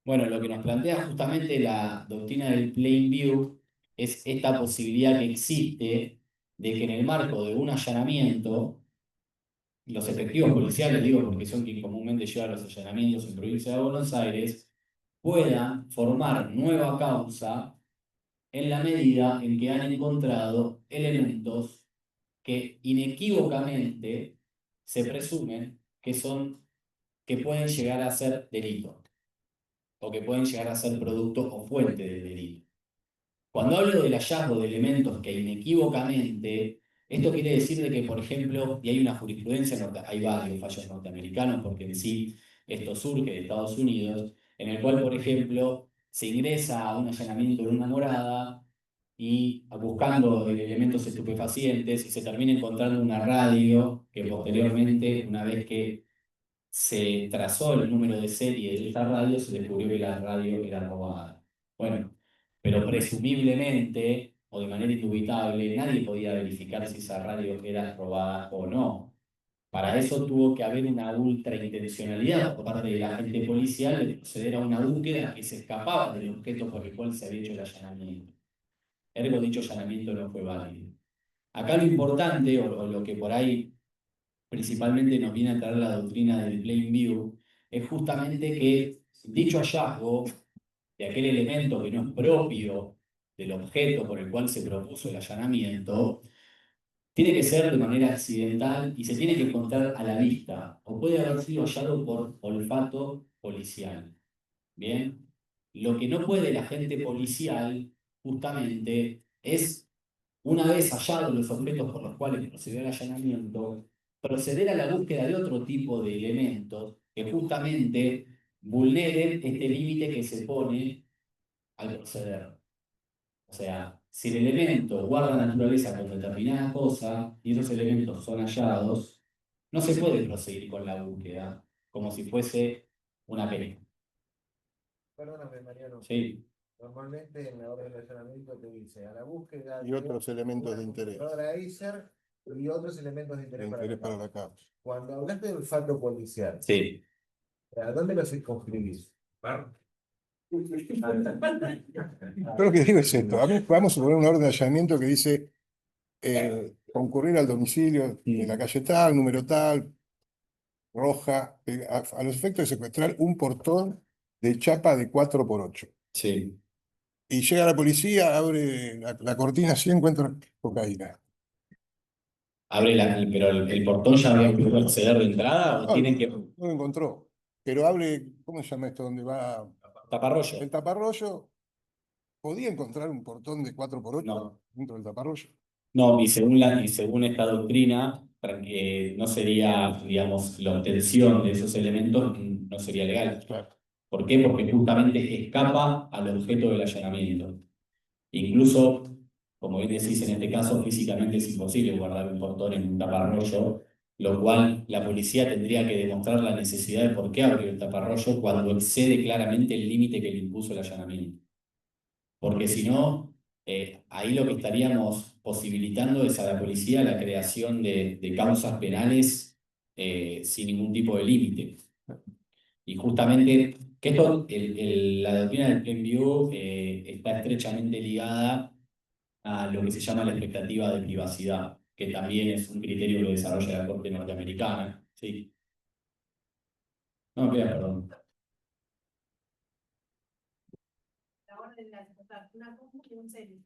Bueno, lo que nos plantea justamente la doctrina del plain view es esta posibilidad que existe de que en el marco de un allanamiento, los efectivos policiales, digo porque son quienes comúnmente llevan los allanamientos en provincia de Buenos Aires, puedan formar nueva causa en la medida en que han encontrado elementos que inequívocamente se presumen que pueden llegar a ser delito, o que pueden llegar a ser producto o fuente del delito. Cuando hablo del hallazgo de elementos que inequívocamente, esto quiere decir de que, por ejemplo, y hay una jurisprudencia, hay varios fallos norteamericanos, porque en sí esto surge de Estados Unidos, en el cual, por ejemplo, se ingresa a un allanamiento en una morada y buscando elementos estupefacientes y se termina encontrando una radio que posteriormente, una vez que se trazó el número de serie de esta radio, se descubrió que la radio era robada. Bueno, pero presumiblemente, o de manera indubitable, nadie podía verificar si esa radio era robada o no. Para eso tuvo que haber una ultraintencionalidad por parte del agente policial de proceder a una búsqueda que se escapaba del objeto por el cual se había hecho el allanamiento. Ergo, dicho allanamiento no fue válido. Acá lo importante, o lo que por ahí principalmente nos viene a traer la doctrina del plain view, es justamente que dicho hallazgo de aquel elemento que no es propio del objeto por el cual se propuso el allanamiento, tiene que ser de manera accidental y se tiene que encontrar a la vista, o puede haber sido hallado por olfato policial. Bien, lo que no puede el agente policial justamente es, una vez hallados los objetos por los cuales procedió el allanamiento, proceder a la búsqueda de otro tipo de elementos que justamente vulneren este límite que se pone al proceder. O sea, si el elemento guarda naturaleza con determinada cosa y esos elementos son hallados, no se puede proseguir con la búsqueda como si fuese una pena. Perdóname, Mariano. Sí, Normalmente en la orden de allanamiento te dice a la búsqueda Y otros elementos de interés. computadora Acer y otros elementos de De interés interés para para la la causa. Cuando hablaste del olfato policial, sí. ¿a dónde lo circunscribís? Yo lo que digo es esto. Vamos a poner una orden de allanamiento que dice concurrir al domicilio de la calle tal, número tal, roja, a los efectos de secuestrar un portón de chapa de 4x8. Sí. Y llega la policía, abre la cortina así, encuentra cocaína. Abre pero el portón ya había podido acceder de entrada o No, tienen que. no lo encontró. Pero abre, ¿cómo se llama esto? Donde va Taparrollo. el taparrollo. ¿Podía encontrar un portón de 4x8 No. dentro del taparrollo? No, y según esta doctrina, para que no sería, digamos, la obtención de esos elementos no sería legal. Claro. ¿Por qué? Porque justamente escapa al objeto del allanamiento. Incluso, como bien decís, en este caso físicamente es imposible guardar un portón en un taparrollo, lo cual la policía tendría que demostrar la necesidad de por qué abrió el taparrollo cuando excede claramente el límite que le impuso el allanamiento. Porque si no, ahí lo que estaríamos posibilitando es a la policía la creación de causas penales sin ningún tipo de límite. Y justamente que esto, la doctrina del plain view está estrechamente ligada a lo que se llama la expectativa de privacidad, que también es un criterio que desarrolla la Corte norteamericana. Sí. No, queda, perdón. La orden de aceptar una compu y un serio.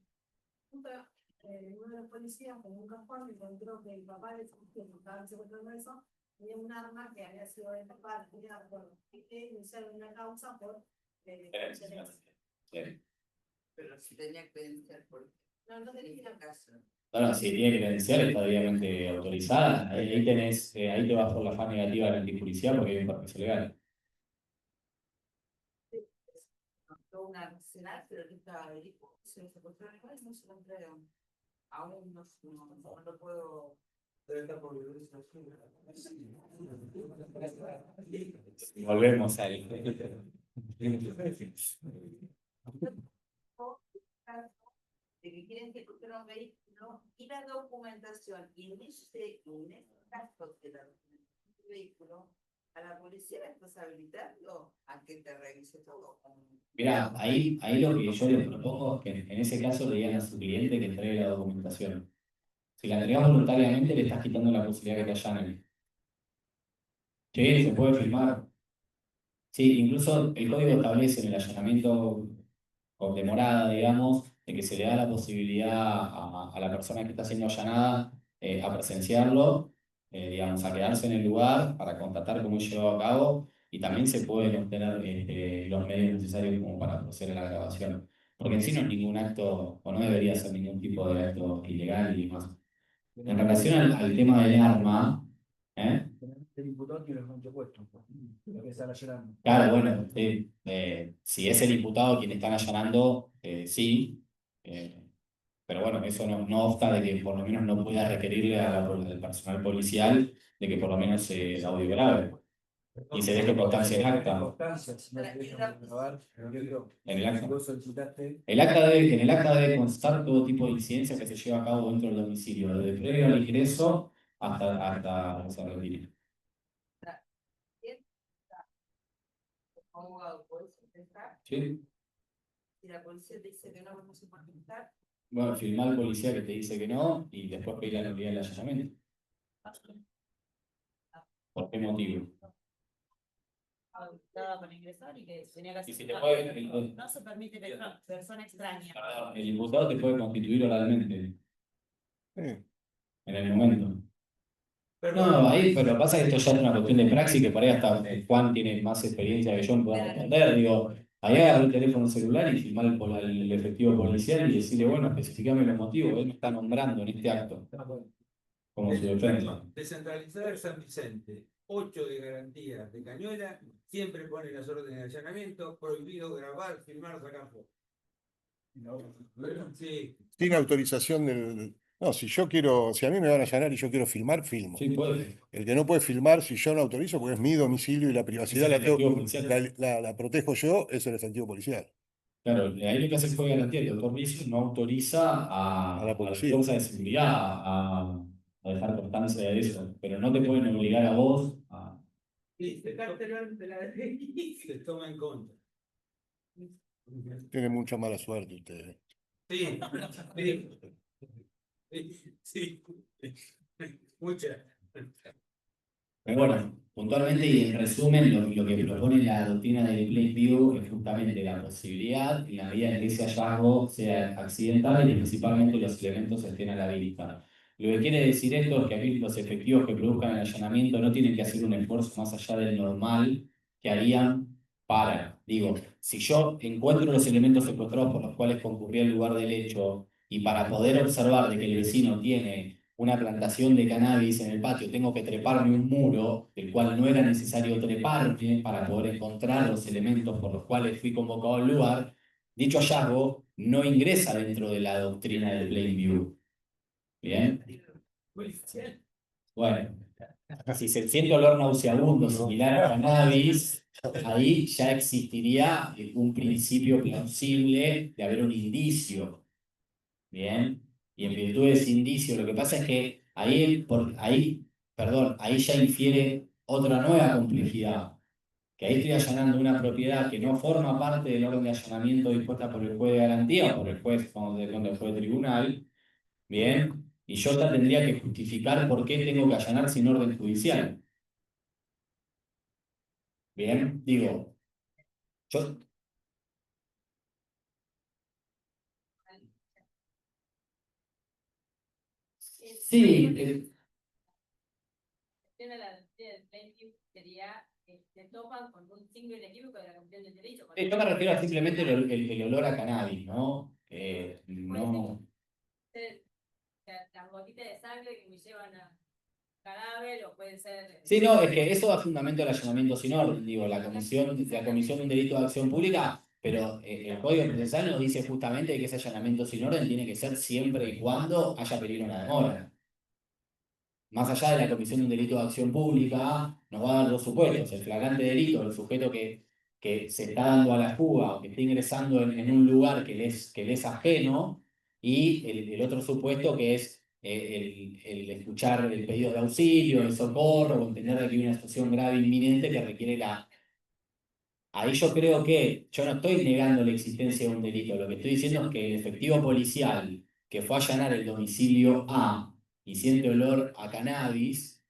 Uno de los policías con un cajón encontró que el papá de su hijo estaba secuestrando eso, tenía un arma que había sido del papá, que iniciaron una causa por Sí. Pero si tenía credencial, ¿por qué? no tenía caso. Bueno, si tiene credencial está debidamente autorizada. Ahí tenés, ahí te vas por la faz negativa del antijudicial porque hay un permiso legal. Un arsenal, pero que estaba el hijo, se secuestró el juez, no se lo entregan. Aún no lo puedo. Volvemos a él. De que quieren que secuestrar un vehículo y la documentación, y en ese caso de la documentación del vehículo, a la policía le estás habilitando a que te revise todo. Mirá, ahí lo que yo les propongo es que en ese caso le digan a su cliente que entregue la documentación. Si la entregas voluntariamente, le estás quitando la posibilidad que te allanen. Sí, se puede firmar. Sí, incluso el código establece en el allanamiento con demorada, digamos, de que se le da la posibilidad a la persona que está siendo allanada a presenciarlo, digamos, a quedarse en el lugar para constatar cómo es llevado a cabo y también se pueden obtener los medios necesarios como para proceder a la grabación. Porque en sí no es ningún acto, o no debería ser ningún tipo de acto ilegal y demás. En relación al tema del arma, El imputado tiene el mancho puesto, lo que están allanando. claro, bueno, si es el imputado quien están allanando, sí, pero bueno, eso no obsta de que por lo menos no pueda requerirle al personal policial de que por lo menos se audio grabe y se deje constancia en acta. En el acta. En el acta debe constar todo tipo de incidencia que se lleva a cabo dentro del domicilio, desde previo al ingreso hasta que se retire. Abogado, ¿puedes contestar? ¿Sí? Si la policía te dice que no, no se puede contestar. Bueno, firmar al policía que te dice que no y después pedir la nulidad del allanamiento. ¿Por qué motivo? Estaba para ingresar y que tenía que Y si te hacer. puede, No se permite persona extraña. el imputado te puede constituir oralmente Sí. en el momento. No, ahí, pero pasa que esto ya es una cuestión de praxis que por ahí hasta Juan tiene más experiencia que yo en poder responder. Digo, ahí agarra el teléfono celular y filmar el efectivo policial y decirle, bueno, especificame los motivos, él me está nombrando en este acto como su defensa. Descentralizar San Vicente, 8 de garantía de Cañuela, siempre pone las órdenes de allanamiento, prohibido grabar, filmar, sacar fotos. Sí. Sin autorización del No, si a mí me van a allanar y yo quiero filmar, filmo. Sí, puede. El que no puede filmar, si yo no autorizo, porque es mi domicilio y la privacidad Es el efectivo policial. la protejo yo, es el efectivo policial. Claro, ahí lo que hace fue garantía que el doctor Vicius no autoriza a la las policía. fuerzas de seguridad a dejar constancia de eso, pero no te pueden obligar a vos a... Sí, se toma en cuenta. Tienen mucha mala suerte ustedes. Sí, sí, muchas. Pero bueno, puntualmente y en resumen, lo que propone la doctrina del plain view es justamente la posibilidad, en la medida en que ese hallazgo sea accidental y principalmente los elementos estén a la vista. Lo que quiere decir esto es que aquí los efectivos que produzcan el allanamiento no tienen que hacer un esfuerzo más allá del normal que harían para, digo, si yo encuentro los elementos secuestrados por los cuales concurrí al lugar del hecho y para poder observar de que el vecino tiene una plantación de cannabis en el patio, tengo que treparme un muro, del cual no era necesario treparme para poder encontrar los elementos por los cuales fui convocado al lugar, dicho hallazgo no ingresa dentro de la doctrina del plain view. ¿Bien? Bueno, si se siente olor nauseabundo similar a cannabis, ahí ya existiría un principio plausible de haber un indicio. Bien, y en virtud de ese indicio, lo que pasa es que ahí ya infiere otra nueva complejidad, que ahí estoy allanando una propiedad que no forma parte del orden de allanamiento dispuesta por el juez de garantía o por el juez, cuando depende del juez de tribunal, bien, y yo ya tendría que justificar por qué tengo que allanar sin orden judicial. Bien, digo, yo... Sí, sería, se topan con un signo inequívoco de la comisión del delito. yo me refiero a simplemente el olor a cannabis, ¿no? No... Las gotitas de sangre que me llevan a cadáver o puede ser... Sí, no, es que eso da fundamento al allanamiento sin orden, digo, la comisión de un delito de acción pública, pero el Código Procesal nos dice justamente que ese allanamiento sin orden tiene que ser siempre y cuando haya peligro en la demora. Más allá de la comisión de un delito de acción pública, nos va a dar dos supuestos: el flagrante delito, el sujeto que se está dando a la fuga o que está ingresando en un lugar que le es ajeno, y el otro supuesto que es el escuchar el pedido de auxilio, el socorro, o entender que hay una situación grave inminente que requiere la... Ahí yo creo que yo no estoy negando la existencia de un delito, lo que estoy diciendo es que el efectivo policial que fue a allanar el domicilio A y siente olor a cannabis,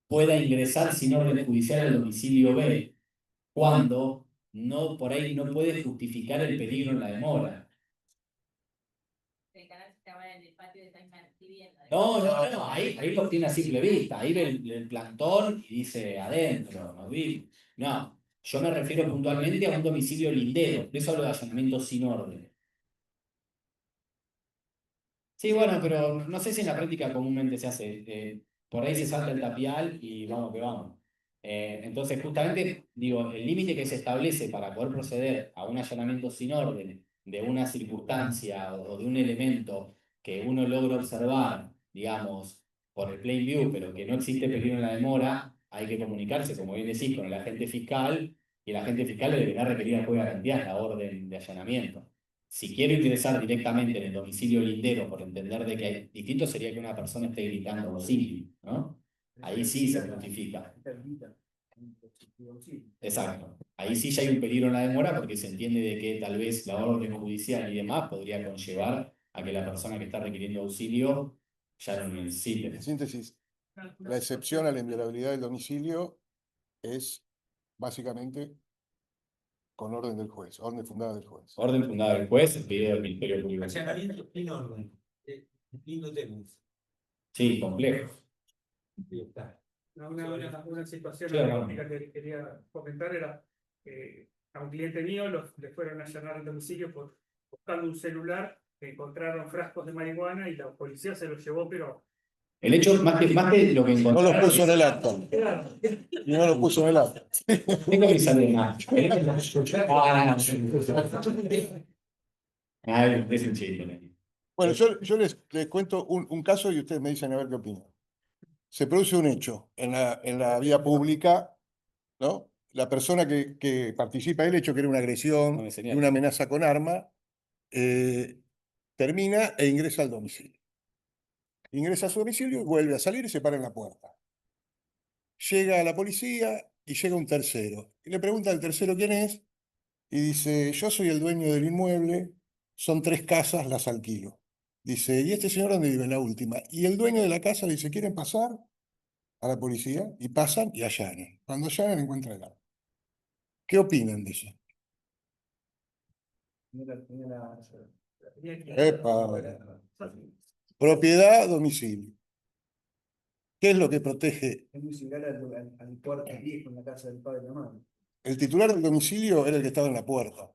pueda ingresar sin orden judicial al domicilio B, cuando por ahí no puede justificar el peligro en la demora. El canal estaba en el patio de esta misma vivienda. No, ahí lo tiene a simple vista, ahí ve el plantón y dice adentro, no vi. No, yo me refiero puntualmente a un domicilio lindero, de eso hablo de allanamiento sin orden. Sí, bueno, pero no sé si en la práctica comúnmente se hace. Por ahí se salta el tapial y vamos que vamos. Entonces, justamente, digo, el límite que se establece para poder proceder a un allanamiento sin orden de una circunstancia o de un elemento que uno logra observar, digamos, por el plain view, pero que no existe peligro en la demora, hay que comunicarse, como bien decís, con el agente fiscal, y el agente fiscal le deberá requerir al juez de garantía la orden de allanamiento. Si quiero ingresar directamente en el domicilio lindero, por entender de que hay distinto sería que una persona esté gritando auxilio, ¿no? Ahí sí se justifica. Exacto. Ahí sí ya hay un peligro en la demora porque se entiende de que tal vez la orden judicial y demás podría conllevar a que la persona que está requiriendo auxilio ya no necesite. En síntesis, la excepción a la inviolabilidad del domicilio es básicamente con orden del juez, orden fundada del juez. Orden fundada del juez, pedido del Ministerio Público. Allanamiento sin orden. Lindo tema. Sí, complejo. Una situación Sí, anecdótica que quería comentar era que a un cliente mío le fueron a allanar el domicilio buscando un celular, encontraron frascos de marihuana y la policía se los llevó, pero... El hecho, más que lo que encontraron... No lo puso en el acta. Y no lo puso en el acta. Tengo mis alumnos. Es un chiste. Bueno, yo les cuento un caso y ustedes me dicen a ver qué opinan. Se produce un hecho en la vía pública, ¿no? La persona que participa del hecho, que era una agresión y una amenaza con arma, termina e ingresa al domicilio. Ingresa a su domicilio y vuelve a salir y se para en la puerta. Llega a la policía y llega un tercero. Y le pregunta al tercero quién es y dice, yo soy el dueño del inmueble, son 3 casas, las alquilo. Dice, ¿y este señor dónde vive? En la última. Y el dueño de la casa dice, ¿quieren pasar? A la policía, y pasan y allanan. Cuando allanan encuentran el arma. ¿Qué opinan de eso? Epa. Propiedad, domicilio. ¿Qué es lo que protege? Es muy similar al cuarto viejo en la casa del padre y la madre. El titular del domicilio era el que estaba en la puerta.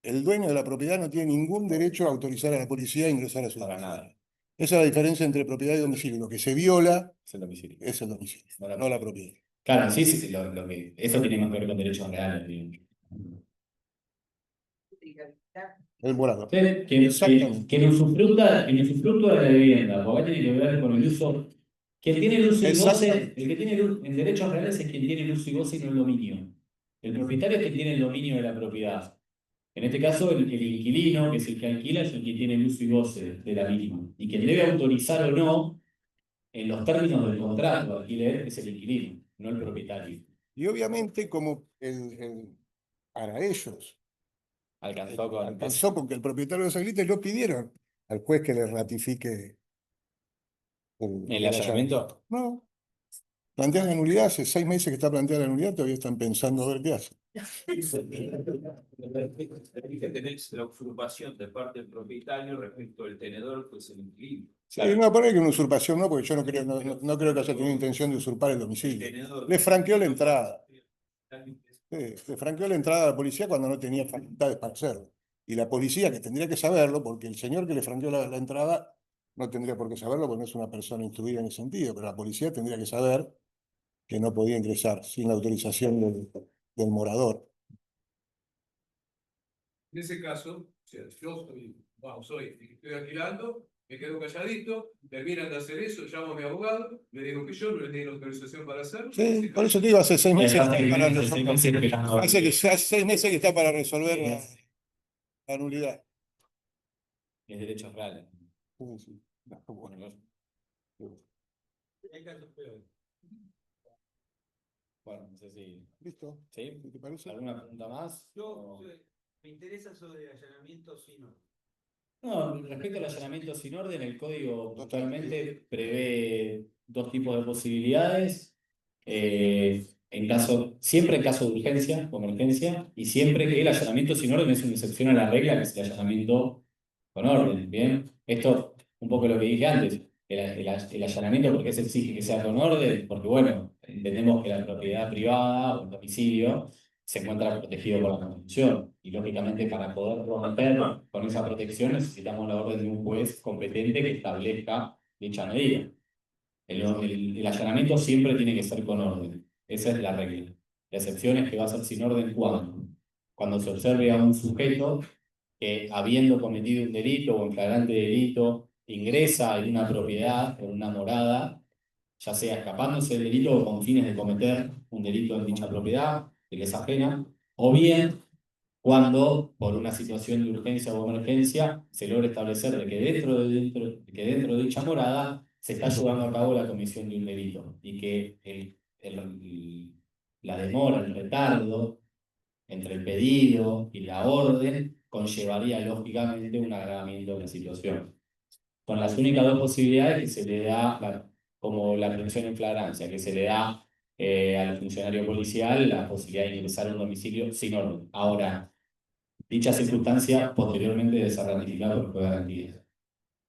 El dueño de la propiedad no tiene ningún derecho a autorizar a la policía a ingresar a su domicilio. Esa es la diferencia entre propiedad y domicilio. Lo que se viola Es el domicilio. es el domicilio, no la propiedad. Claro, sí, sí, eso tiene más que ver con derechos reales, digamos. El morador. Sí, que en usufructo de la vivienda, porque tiene que ver con el uso. Quien tiene el uso y goce, el que tiene en derechos reales es quien tiene el uso y goce y no el dominio. El propietario es quien tiene el dominio de la propiedad. En este caso, el inquilino, que es el que alquila, es el que tiene el uso y goce de la misma. Y quien debe autorizar o no, en los términos del contrato de alquiler, es el inquilino, no el propietario. Y obviamente, como para ellos alcanzó con que el propietario de los habilite, lo pidieron al juez que le ratifique ¿El allanamiento? No. Plantean la nulidad, hace 6 meses que está planteada la nulidad, todavía están pensando a ver qué hacen. Tenés la usurpación de parte del propietario respecto al tenedor, que es el inquilino. Sí, no, poner que una usurpación no, porque yo no creo que haya tenido intención de usurpar el domicilio. Le franqueó la entrada. Sí, le franqueó la entrada a la policía cuando no tenía facultades para hacerlo. Y la policía, que tendría que saberlo, porque el señor que le franqueó la entrada no tendría por qué saberlo, porque no es una persona instruida en ese sentido, pero la policía tendría que saber que no podía ingresar sin la autorización del morador. En ese caso, o sea, yo soy el que estoy alquilando, me quedo calladito, terminan de hacer eso, llamo a mi abogado, le digo que yo no les di la autorización para hacerlo. Sí, por eso te digo, hace 6 meses hace 6 meses que está para resolver la nulidad. Es derechos reales. Sí. Hay casos peores. Bueno, no sé si. ¿Listo? ¿Sí? ¿Te parece? ¿Alguna pregunta más? Me interesa sobre allanamiento sin orden. No, respecto al allanamiento sin orden, el código totalmente prevé 2 tipos de posibilidades. Siempre en caso de urgencia o emergencia, y siempre que el allanamiento sin orden es una excepción a la regla, que es el allanamiento con orden. Bien, esto un poco lo que dije antes. El allanamiento, ¿por qué se exige que sea con orden? Porque, bueno, entendemos que la propiedad privada o el domicilio se encuentra protegido por la Constitución. Y, lógicamente, para poder romper con esa protección necesitamos la orden de un juez competente que establezca dicha medida. El allanamiento siempre tiene que ser con orden. Esa es la regla. La excepción es que va a ser sin orden cuando se observe a un sujeto que, habiendo cometido un delito o en flagrante delito, ingresa en una propiedad, en una morada, ya sea escapándose del delito o con fines de cometer un delito en dicha propiedad, de que es ajena, o bien cuando, por una situación de urgencia o emergencia, se logra establecer de que dentro de dicha morada se está llevando a cabo la comisión de un delito y que la demora, el retardo entre el pedido y la orden conllevaría lógicamente un agravamiento de la situación. Son las únicas 2 posibilidades que se le da, como la aprehensión en flagrancia, que se le da al funcionario policial la posibilidad de ingresar a un domicilio sin orden. Ahora, dicha circunstancia posteriormente debe ser ratificada por el juez de garantía.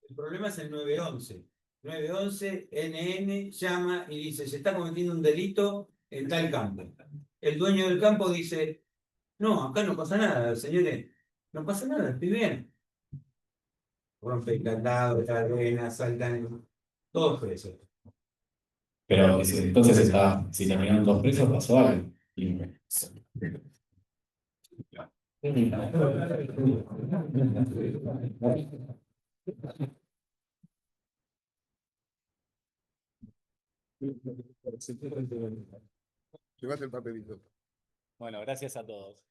El problema es el 911. 911, NN llama y dice, se está cometiendo un delito en tal campo. El dueño del campo dice, no, acá no pasa nada, señores, no pasa nada, estoy bien. Rompe el candado, cadenas, saltan, todos presos. Pero entonces si terminaron 2 presos, pasó algo. Llevate el papelito. Bueno, gracias a todos.